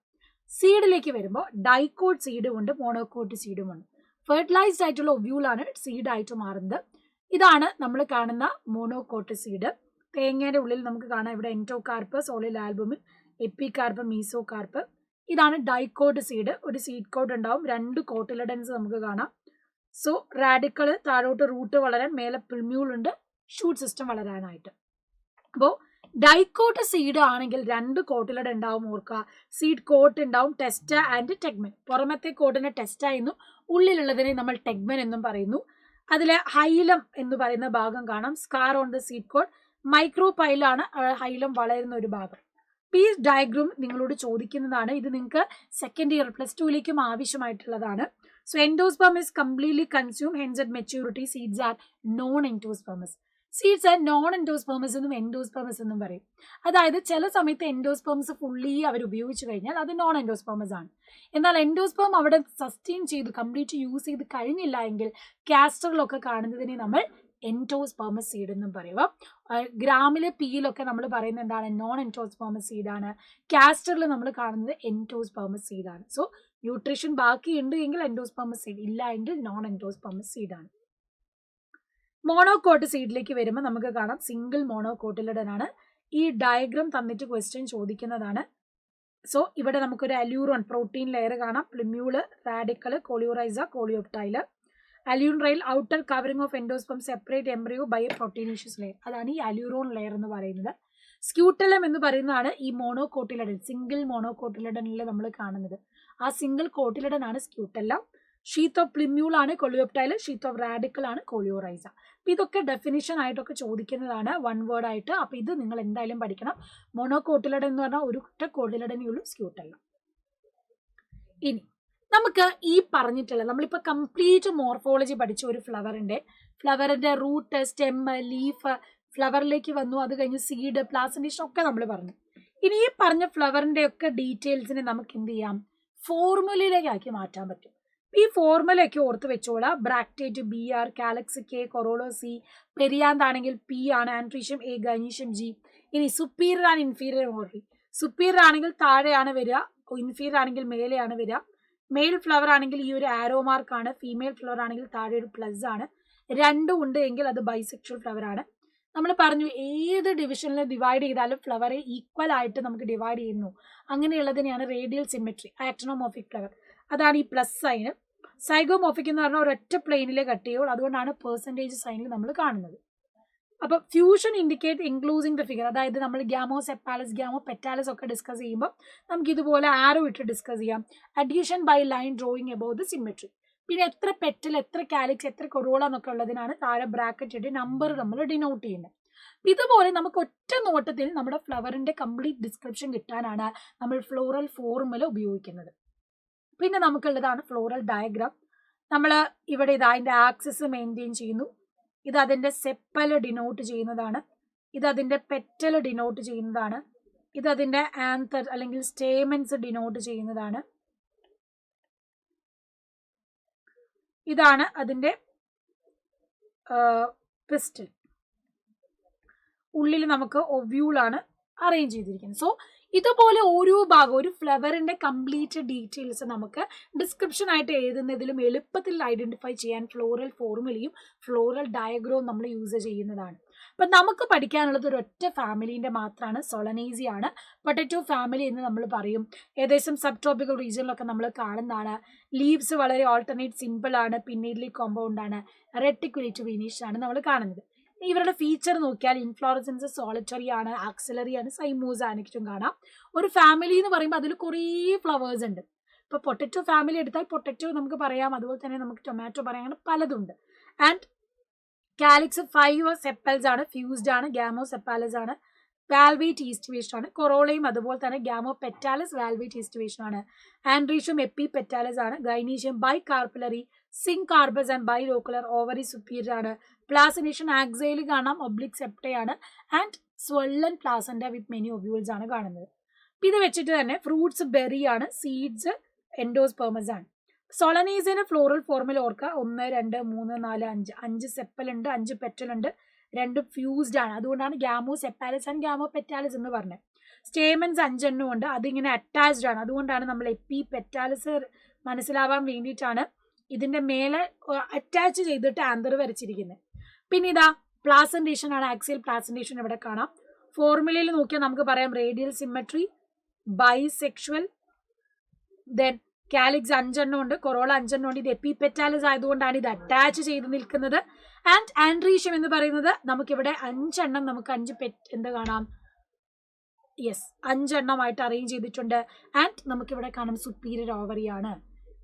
സീഡിലേക്ക് വരുമ്പോൾ ഡൈക്കോട്ട് സീഡും ഉണ്ട്, മോണോക്കോട്ട് സീഡും ഉണ്ട്. ഫെർട്ടിലൈസ്ഡ് ആയിട്ടുള്ള ഒവ്യൂളാണ് സീഡായിട്ട് മാറുന്നത്. ഇതാണ് നമ്മൾ കാണുന്ന മോണോക്കോട്ട് സീഡ്. തേങ്ങയുടെ ഉള്ളിൽ നമുക്ക് കാണാം ഇവിടെ endocarp, solid albumin, epicarp, mesocarp. ഇതാണ് ഡൈക്കോട്ട് സീഡ്. ഒരു സീഡ് കോട്ട് ഉണ്ടാവും, 2 കോട്ടിലഡൻസ് നമുക്ക് കാണാം. സോ റാഡിക്കള് താഴോട്ട് റൂട്ട് വളരാൻ, മേലെ പ്രിമ്യൂൾ ഉണ്ട് ഷൂട്ട് സിസ്റ്റം വളരാനായിട്ട്. അപ്പോൾ ഡൈക്കോട്ട് സീഡ് ആണെങ്കിൽ 2 കോട്ടിലഡ് ഉണ്ടാവും. ഓർക്കുക, സീഡ് കോട്ട് ഉണ്ടാവും, ടെസ്റ്റ ആൻഡ് ടെഗ്മൻ. പുറമത്തെ കോട്ടിനെ ടെസ്റ്റ എന്നും ഉള്ളിലുള്ളതിനെ നമ്മൾ ടെഗ്മൻ എന്നും പറയുന്നു. അതിലെ ഹൈലം എന്ന് പറയുന്ന ഭാഗം കാണാം, scar on the seed coat. മൈക്രോപൈലാണ് ഹൈലം വളരുന്ന ഒരു ഭാഗം. ഈ ഡയഗ്രാം നിങ്ങളോട് ചോദിക്കുന്നതാണ്. ഇത് നിങ്ങൾക്ക് സെക്കൻഡ് ഇയർ +2ലേക്കും ആവശ്യമായിട്ടുള്ളതാണ്. So endosperm is completely consume, hence at maturity seeds are non endospermous. Seeds are non endospermous എന്നും എൻഡോസ്പെർമസ് എന്നും പറയും. അതായത് ചില സമയത്ത് എൻഡോസ്പെർമസ് ഫുള്ളി അവർ ഉപയോഗിച്ച് കഴിഞ്ഞാൽ അത് നോൺ എൻഡോസ്പെർമസ് ആണ്. എന്നാൽ എൻഡോസ്പെർം അവിടെ സസ്റ്റെയിൻ ചെയ്ത് കംപ്ലീറ്റ് യൂസ് ചെയ്ത് കഴിഞ്ഞില്ല എങ്കിൽ കാസ്റ്ററിലൊക്കെ കാണുന്നതിനെ നമ്മൾ എൻഡോസ്പെർമസ് സീഡ് എന്നും പറയുക. ഗ്രാമിലെ പിയിലൊക്കെ നമ്മൾ പറയുന്നത് എന്താണ്, നോൺ എൻഡോസ്പെർമസ് സീഡാണ്. കാസ്റ്ററിൽ നമ്മൾ കാണുന്നത് എൻഡോസ്പെർമസ് സീഡാണ്. സോ ന്യൂട്രീഷൻ ബാക്കിയുണ്ട് എങ്കിൽ എൻഡോസ്പെർമസ് സീഡ്, ഇല്ല എങ്കിൽ നോൺ എൻഡോസ്പെർമസ് സീഡാണ്. മോണോകോട്ട് സീഡിലേക്ക് വരുമ്പോൾ നമുക്ക് കാണാം സിംഗിൾ മോണോകോട്ടിലഡനാണ്. ഈ ഡയഗ്രാം തന്നിട്ട് ക്വസ്റ്റ്യൻ ചോദിക്കുന്നതാണ്. സോ ഇവിടെ നമുക്കൊരു അല്യൂറോൺ പ്രോട്ടീൻ ലെയർ കാണാം, plumule, radicle, coleorhiza, coleoptile. Aleurone layer outer covering of endosperm separate embryo by a proteinaceous layer. അതാണ് ഈ അല്യൂറോൺ ലെയർ എന്ന് പറയുന്നത്. സ്ക്യൂട്ടലം എന്ന് പറയുന്നതാണ് ഈ മോണോകോട്ടിലഡൻ, സിംഗിൾ മോണോകോട്ടിലഡനിൽ നമ്മൾ കാണുന്നത്. ആ single കോട്ടിലഡനാണ് scutellum. Sheath of plumule ആണ് കൊളിയോപ്റ്റൈല്, ഷീത്ത് ഓഫ് റാഡിക്കൽ ആണ് കോളിയോറൈസ. അപ്പം ഇതൊക്കെ ഡെഫിനിഷൻ ആയിട്ടൊക്കെ ചോദിക്കുന്നതാണ്, വൺ വേർഡ് ആയിട്ട്. അപ്പം ഇത് നിങ്ങൾ എന്തായാലും പഠിക്കണം. മോണോകോട്ടിലഡൻ എന്ന് പറഞ്ഞാൽ ഒരു ഒറ്റ കോട്ടിലഡനേ ഉള്ളൂ, സ്ക്യൂട്ടലം. ഇനി നമുക്ക് ഈ പറഞ്ഞിട്ടുള്ള നമ്മളിപ്പോൾ കംപ്ലീറ്റ് മോർഫോളജി പഠിച്ച ഒരു ഫ്ലവറിന്റെ റൂട്ട്, സ്റ്റെം, ലീഫ്, ഫ്ലവറിലേക്ക് വന്നു, അത് കഴിഞ്ഞ് സീഡ്, പ്ലാസന്റേഷൻ ഒക്കെ നമ്മൾ പറഞ്ഞു. ഇനി ഈ പറഞ്ഞ ഫ്ലവറിന്റെ ഒക്കെ ഡീറ്റെയിൽസിനെ നമുക്ക് എന്ത് ചെയ്യാം, ഫോർമുലയിലേക്ക് ആക്കി മാറ്റാൻ പറ്റും. ഈ ഫോർമുലയൊക്കെ ഓർത്ത് വെച്ചോളാം. ബ്രാക്ടേറ്റ് BR, കാലക്സ് K, കൊറോളോ C, പെരിയാന്ത് ആണെങ്കിൽ P ആണ്, ആൻട്രീഷ്യം A, ഗൈനീഷ്യം G. ഇനി superior and inferior order. Superior ആണെങ്കിൽ താഴെയാണ് വരിക, ഇൻഫീരിയർ ആണെങ്കിൽ മേലെയാണ് വരിക. മെയിൽ ഫ്ലവർ ആണെങ്കിൽ ഈ ഒരു ആരോ മാർക്കാണ്, ഫീമെയിൽ ഫ്ലവർ ആണെങ്കിൽ താഴെ ഒരു പ്ലസ് ആണ്. രണ്ടും ഉണ്ട് എങ്കിൽ അത് ബൈസെക്ഷൽ ഫ്ലവർ ആണ്. നമ്മൾ പറഞ്ഞു ഏത് ഡിവിഷനിൽ ഡിവൈഡ് ചെയ്താലും ഫ്ലവറെ ഈക്വൽ ആയിട്ട് നമുക്ക് ഡിവൈഡ് ചെയ്യുന്നു. അങ്ങനെയുള്ളതിനെയാണ് റേഡിയൽ സിമെട്രി, ആക്ടനോമോർഫിക് ഫ്ലവർ. അതാണ് ഈ പ്ലസ് സൈന്. സൈഗോമോർഫിക് എന്ന് പറഞ്ഞാൽ ഒരൊറ്റ പ്ലെയിനിലെ കട്ട് ചെയ്യുള്ളൂ, അതുകൊണ്ടാണ് പെർസെൻറ്റേജ് സൈനിൽ നമ്മൾ കാണുന്നത്. അപ്പോൾ ഫ്യൂഷൻ ഇൻഡിക്കേറ്റ് ഇൻക്ലൂസിങ് ദ ഫിഗർ. അതായത് നമ്മൾ ഗ്യാമോ സെപ്പാലസ്, ഗ്യാമോ പെറ്റാലസ് ഒക്കെ ഡിസ്കസ് ചെയ്യുമ്പോൾ നമുക്ക് ഇതുപോലെ ആരോ ഇട്ട് ഡിസ്കസ് ചെയ്യാം. Addition by line drawing about the symmetry. പിന്നെ എത്ര പെറ്റൽ, എത്ര കാലിക്സ്, എത്ര കൊറോള എന്നൊക്കെ ഉള്ളതിനാണ് താഴെ ബ്രാക്കറ്റ് ഇട്ട് നമ്പർ നമ്മൾ ഡിനോട്ട് ചെയ്യുന്നത്. ഇതുപോലെ നമുക്ക് ഒറ്റ നോട്ടത്തിൽ നമ്മുടെ ഫ്ലവറിന്റെ കംപ്ലീറ്റ് ഡിസ്ക്രിപ്ഷൻ കിട്ടാനാണ് നമ്മൾ ഫ്ലോറൽ ഫോർമുല ഉപയോഗിക്കുന്നത്. പിന്നെ നമുക്കുള്ളതാണ് ഫ്ലോറൽ ഡയഗ്രാം. നമ്മൾ ഇവിടെ ഇത് അതിൻ്റെ ആക്സിസ് മെയിൻറ്റെയിൻ ചെയ്യുന്നു. ഇത് അതിൻ്റെ സെപ്പല് ഡിനോട്ട് ചെയ്യുന്നതാണ്. ഇത് അതിൻ്റെ പെറ്റൽ ഡിനോട്ട് ചെയ്യുന്നതാണ്. ഇത് അതിൻ്റെ ആന്തർ അല്ലെങ്കിൽ സ്റ്റേമൻസ് ഡിനോട്ട് ചെയ്യുന്നതാണ്. ഇതാണ് അതിൻ്റെ പിസ്റ്റൽ. ഉള്ളിൽ നമുക്ക് ഒവ്യൂളാണ് അറേഞ്ച് ചെയ്തിരിക്കുന്നത്. സോ ഇതുപോലെ ഓരോ ഭാഗം ഒരു ഫ്ലവറിന്റെ കംപ്ലീറ്റ് ഡീറ്റെയിൽസ് നമുക്ക് ഡിസ്ക്രിപ്ഷൻ ആയിട്ട് എഴുതുന്നതിലും എളുപ്പത്തിൽ ഐഡന്റിഫൈ ചെയ്യാൻ ഫ്ലോറൽ ഫോർമുലയും ഫ്ലോറൽ ഡയഗ്രവും നമ്മൾ യൂസ് ചെയ്യുന്നതാണ്. അപ്പം നമുക്ക് പഠിക്കാനുള്ളത് ഒരൊറ്റ ഫാമിലിന്റെ മാത്രമാണ്, സൊളനേസിയാണ്. പൊട്ടറ്റോ ഫാമിലി എന്ന് നമ്മൾ പറയും. ഏകദേശം സബ് ട്രോപ്പിക്കൽ റീജിയനിലൊക്കെ നമ്മൾ കാണുന്നതാണ്. ലീവ്സ് വളരെ ഓൾട്ടർനേറ്റ് സിമ്പിൾ ആണ്, പിന്നീഡ്ലി കോമ്പൗണ്ട് ആണ്, റെട്ടിക്കുലേറ്റ് വിനീഷ് ആണ് നമ്മൾ കാണുന്നത്. ഇവരുടെ ഫീച്ചർ നോക്കിയാൽ ഇൻഫ്ലോറസൻസ് സോളിറ്ററി ആണ്, ആക്സിലറി ആണ്, സൈമോസ് ആനിക്റ്റും കാണാം. ഒരു ഫാമിലി എന്ന് പറയുമ്പോൾ അതിൽ കുറേ ഫ്ലവേഴ്സ് ഉണ്ട്. ഇപ്പോൾ പൊട്ടറ്റോ ഫാമിലി എടുത്താൽ പൊട്ടറ്റോ നമുക്ക് പറയാം, അതുപോലെ തന്നെ നമുക്ക് ടൊമാറ്റോ പറയാൻ പലതുണ്ട്. ആൻഡ് കാലിക്സ് 5 സെപ്പൽസ് ആണ്, ഫ്യൂസ്ഡ് ആണ്, ഗ്യാമോ സെപ്പാലസ് ആണ്. വാൽവേറ്റ് ഈസ്റ്റിവേഷൻ ആണ്. കൊറോളയും അതുപോലെ തന്നെ ഗാമോ പെറ്റാലസ് വാൽവേറ്റ് ഈസ്റ്റിവേഷൻ ആണ്. ആൻഡ്രീഷ്യം എപ്പി പെറ്റാലസ് ആണ്. Gynoecium bicarpellary syncarpous and bilocular ovary superior ആണ്. പ്ലാസിനേഷൻ ആക്സൈൽ കാണാം, ഒബ്ലിക് സെപ്റ്റയാണ് and swollen placenta with many ovules ആണ് കാണുന്നത്. ഇത് വെച്ചിട്ട് തന്നെ ഫ്രൂട്ട്സ് ബെറി ആണ്, സീഡ്സ് എൻഡോസ്പെർമസ് ആണ്. സൊളനീസിന് ഫ്ലോറൽ ഫോർമുല ഓർക്കുക, 1 2 3 4 5 5 സെപ്പൽ ഉണ്ട്, 5 പെറ്റൽ ഉണ്ട്, 2 ഫ്യൂസ്ഡ് ആണ്. അതുകൊണ്ടാണ് ഗാമോ സെപ്പാലിസ് ആൻഡ് ഗാമോ പെറ്റാലിസ് എന്ന് പറഞ്ഞത്. സ്റ്റേമൻസ് 5 എണ്ണം ഉണ്ട്, അതിങ്ങനെ അറ്റാച്ച്ഡ് ആണ്. അതുകൊണ്ടാണ് നമ്മൾ എപ്പി പെറ്റാലിസ് മനസ്സിലാവാൻ വേണ്ടിയിട്ടാണ് ഇതിന്റെ മേലെ അറ്റാച്ച് ചെയ്തിട്ട് ആന്തർ വരച്ചിരിക്കുന്നത്. പിന്നെ ഇതാ പ്ലാസന്റേഷൻ ആണ്, ആക്സിയൽ പ്ലാസന്റേഷൻ ഇവിടെ കാണാം. ഫോർമുലയിൽ നോക്കിയാൽ നമുക്ക് പറയാം റേഡിയൽ സിമെട്രി, ബൈസെക്ഷുവൽ, ദെൻ കാലിക്സ് 5 എണ്ണം ഉണ്ട്, കൊറോള 5 എണ്ണം ഉണ്ട്. ഇത് എപ്പിപെറ്റാലിസ് ആയതുകൊണ്ടാണ് ഇത് അറ്റാച്ച് ചെയ്ത് നിൽക്കുന്നത്. ആൻഡ് ആൻഡ്രീഷ്യം എന്ന് പറയുന്നത് നമുക്കിവിടെ 5 എണ്ണം, നമുക്ക് 5 എന്ത് കാണാം, യെസ് 5 എണ്ണമായിട്ട് അറേഞ്ച് ചെയ്തിട്ടുണ്ട്. ആൻഡ് നമുക്കിവിടെ കാണാം സുപ്പീരിയർ ഓവറിയാണ്.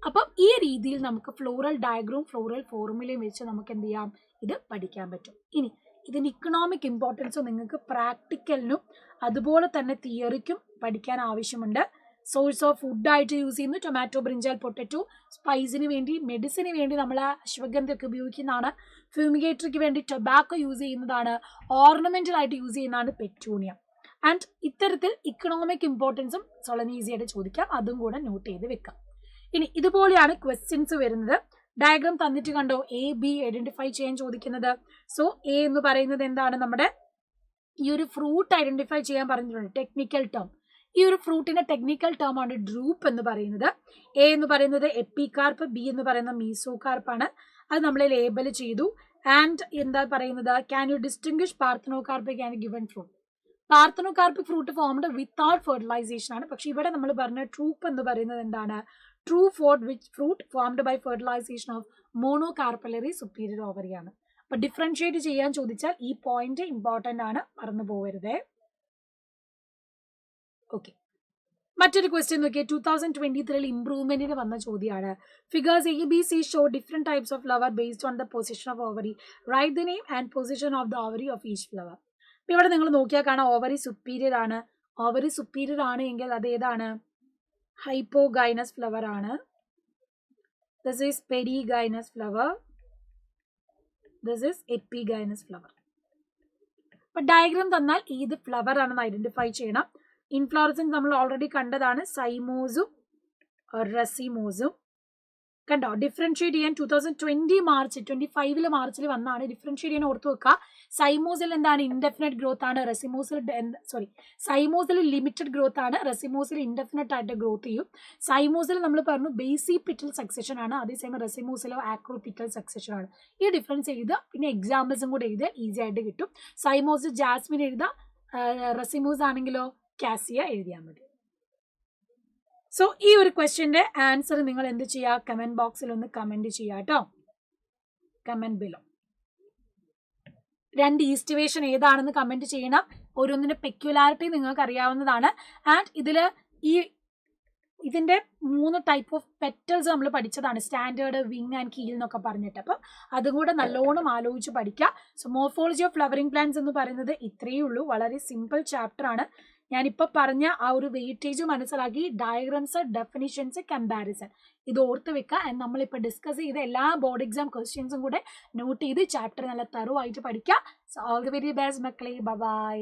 അപ്പം ഈ രീതിയിൽ നമുക്ക് ഫ്ലോറൽ ഡയഗ്രാം ഫ്ലോറൽ ഫോർമുലയും വെച്ച് നമുക്ക് എന്ത് ചെയ്യാം, ഇത് പഠിക്കാൻ പറ്റും. ഇനി ഇതിന് ഇക്കണോമിക് ഇമ്പോർട്ടൻസ് നിങ്ങൾക്ക് പ്രാക്ടിക്കലിനും അതുപോലെ തന്നെ തിയറിക്കും പഠിക്കാൻ ആവശ്യമുണ്ട്. സോഴ്സ് ഓഫ് ഫുഡായിട്ട് യൂസ് ചെയ്യുന്നു ടൊമാറ്റോ, ബ്രിഞ്ചാൽ, പൊട്ടറ്റോ. സ്പൈസിന് വേണ്ടി, മെഡിസിന് വേണ്ടി നമ്മൾ അശ്വഗന്ധയൊക്കെ ഉപയോഗിക്കുന്നതാണ്. ഫ്യൂമിഗേറ്ററിക്ക് വേണ്ടി ടൊബാക്കോ യൂസ് ചെയ്യുന്നതാണ്. ഓർണമെന്റലായിട്ട് യൂസ് ചെയ്യുന്നതാണ് പെറ്റൂണിയ. ആൻഡ് ഇത്തരത്തിൽ ഇക്കണോമിക് ഇമ്പോർട്ടൻസും സൊളനീസിയായിട്ട് ചോദിക്കാം, അതും കൂടെ നോട്ട് ചെയ്ത് വെക്കാം. ഇനി ഇതുപോലെയാണ് ക്വസ്റ്റ്യൻസ് വരുന്നത്. ഡയഗ്രാം തന്നിട്ട് കണ്ടോ, എ ബി ഐഡന്റിഫൈ ചെയ്യാൻ ചോദിക്കുന്നത്. സോ എ എന്ന് പറയുന്നത് എന്താണ്, നമ്മുടെ ഈ ഒരു ഫ്രൂട്ട് ഐഡന്റിഫൈ ചെയ്യാൻ പറഞ്ഞിട്ടുണ്ട്, ടെക്നിക്കൽ ടേം. ഈ ഒരു ഫ്രൂട്ടിന്റെ ടെക്നിക്കൽ ടേം ആണ് ഡ്രൂപ്പ് എന്ന് പറയുന്നത്. എ എന്ന് പറയുന്നത് എപ്പികാർപ്പ്, ബി എന്ന് പറയുന്നത് മീസോകാർപ്പാണ്. അത് നമ്മൾ ലേബൽ ചെയ്തു. ആൻഡ് എന്താ പറയുന്നത്, can you distinguish parthenocarpic and given fruit. Parthenocarpic fruit formed without fertilization ആണ്. പക്ഷെ ഇവിടെ നമ്മൾ പറഞ്ഞ ട്രൂപ്പ് എന്ന് പറയുന്നത് എന്താണ്, true fruit formed by fertilization of monocarpellary superior ovary ആണ്. അപ്പൊ ഡിഫറൻഷിയേറ്റ് ചെയ്യാൻ ചോദിച്ചാൽ ഈ പോയിന്റ് ഇമ്പോർട്ടന്റ് ആണ്, മറന്നു പോകരുതേ. ഓക്കെ, മറ്റൊരു ക്വസ്റ്റ്യൻ നോക്കിയാൽ 2023 ഇംപ്രൂവ്മെന്റിന് വന്ന ചോദ്യമാണ്. Figures A B C show different types of flower based on the position of ovary. Write the name and position of the ovary of each flower. അപ്പൊ ഇവിടെ നിങ്ങൾ നോക്കിയാൽ കാണാം ഓവറി സുപ്പീരിയർ ആണ്. ഓവറി സുപ്പീരിയർ ആണ് എങ്കിൽ അത് ഏതാണ്, ഹൈപ്പോഗൈനസ് ഫ്ലവർ ആണ്. This is perigynous flower, this is epigynous flower. അപ്പൊ ഡയഗ്രാം തന്നാൽ ഏത് ഫ്ലവർ ആണെന്ന് ഐഡന്റിഫൈ ചെയ്യണം. ഇൻഫ്ലോറസൻസ് നമ്മൾ ഓൾറെഡി കണ്ടതാണ്, സൈമോസും റെസിമോസും. കണ്ടോ, ഡിഫറൻഷിയേറ്റ് ചെയ്യാൻ 2020 മാർച്ച് 25 മാർച്ചിൽ വന്നാണ്. ഡിഫറൻഷിയേറ്റ് ചെയ്യാൻ ഓർത്ത് വെക്കുക. സൈമോസിൽ എന്താണ്, ഇൻഡെഫിനറ്റ് ഗ്രോത്ത് ആണ്. സൈമോസിൽ ലിമിറ്റഡ് ഗ്രോത്ത് ആണ്, റെസിമോസിൽ ഇൻഡെഫിനറ്റ് ആയിട്ട് ഗ്രോത്ത് ചെയ്യും. സൈമോസിൽ നമ്മൾ പറഞ്ഞു ബേസിപിറ്റൽ സക്സഷൻ ആണ്, അതേസമയം റെസിമോസിലോ ആക്രോപിറ്റൽ സക്സഷൻ ആണ്. ഈ ഡിഫറൻസ് എഴുതുക, പിന്നെ എക്സാമ്പിൾസും കൂടെ എഴുതുക, ഈസി ആയിട്ട് കിട്ടും. സൈമോസ് ജാസ്മിൻ എഴുതുക, റെസിമോസ് ആണെങ്കിലോ കാസിയ എഴുതിയാൽ മതി. സോ ഈ ഒരു ക്വസ്റ്റ്യന്റെ ആൻസർ നിങ്ങൾ എന്ത് ചെയ്യുക, കമന്റ് ബോക്സിൽ ഒന്ന് കമന്റ് ചെയ്യുക കേട്ടോ, കമന്റ് ബിലോ. 2 ഈസ്റ്റിവേഷൻ ഏതാണെന്ന് കമന്റ് ചെയ്യണം. ഓരോന്നിന്റെ പെക്യുലാരിറ്റി നിങ്ങൾക്ക് അറിയാവുന്നതാണ്. ആൻഡ് ഇതിന്റെ 3 ടൈപ്പ് ഓഫ് പെറ്റൽസ് നമ്മൾ പഠിച്ചതാണ്, സ്റ്റാൻഡേർഡ്, വിങ് ആൻഡ് കീൽ എന്നൊക്കെ പറഞ്ഞിട്ട്. അപ്പം അതും കൂടെ നല്ലോണം ആലോചിച്ച് പഠിക്കുക. So morphology of flowering plants എന്ന് പറയുന്നത് ഇത്രയേ ഉള്ളൂ, വളരെ സിമ്പിൾ ചാപ്റ്റർ ആണ്. ഞാനിപ്പോൾ പറഞ്ഞ ആ ഒരു വെയിറ്റേജ് മനസ്സിലാക്കി, ഡയഗ്രാംസ്, ഡെഫിനിഷൻസ്, കമ്പാരിസൺ ഇത് ഓർത്ത് വെക്കുക. ആൻഡ് നമ്മളിപ്പോൾ ഡിസ്കസ് ചെയ്ത എല്ലാ ബോർഡ് എക്സാം ക്വസ്റ്റ്യൻസും കൂടെ നോട്ട് ചെയ്ത് ചാപ്റ്റർ നല്ല തറവായിട്ട് പഠിക്കുക. So all the very best മക്കളെ, ബൈ.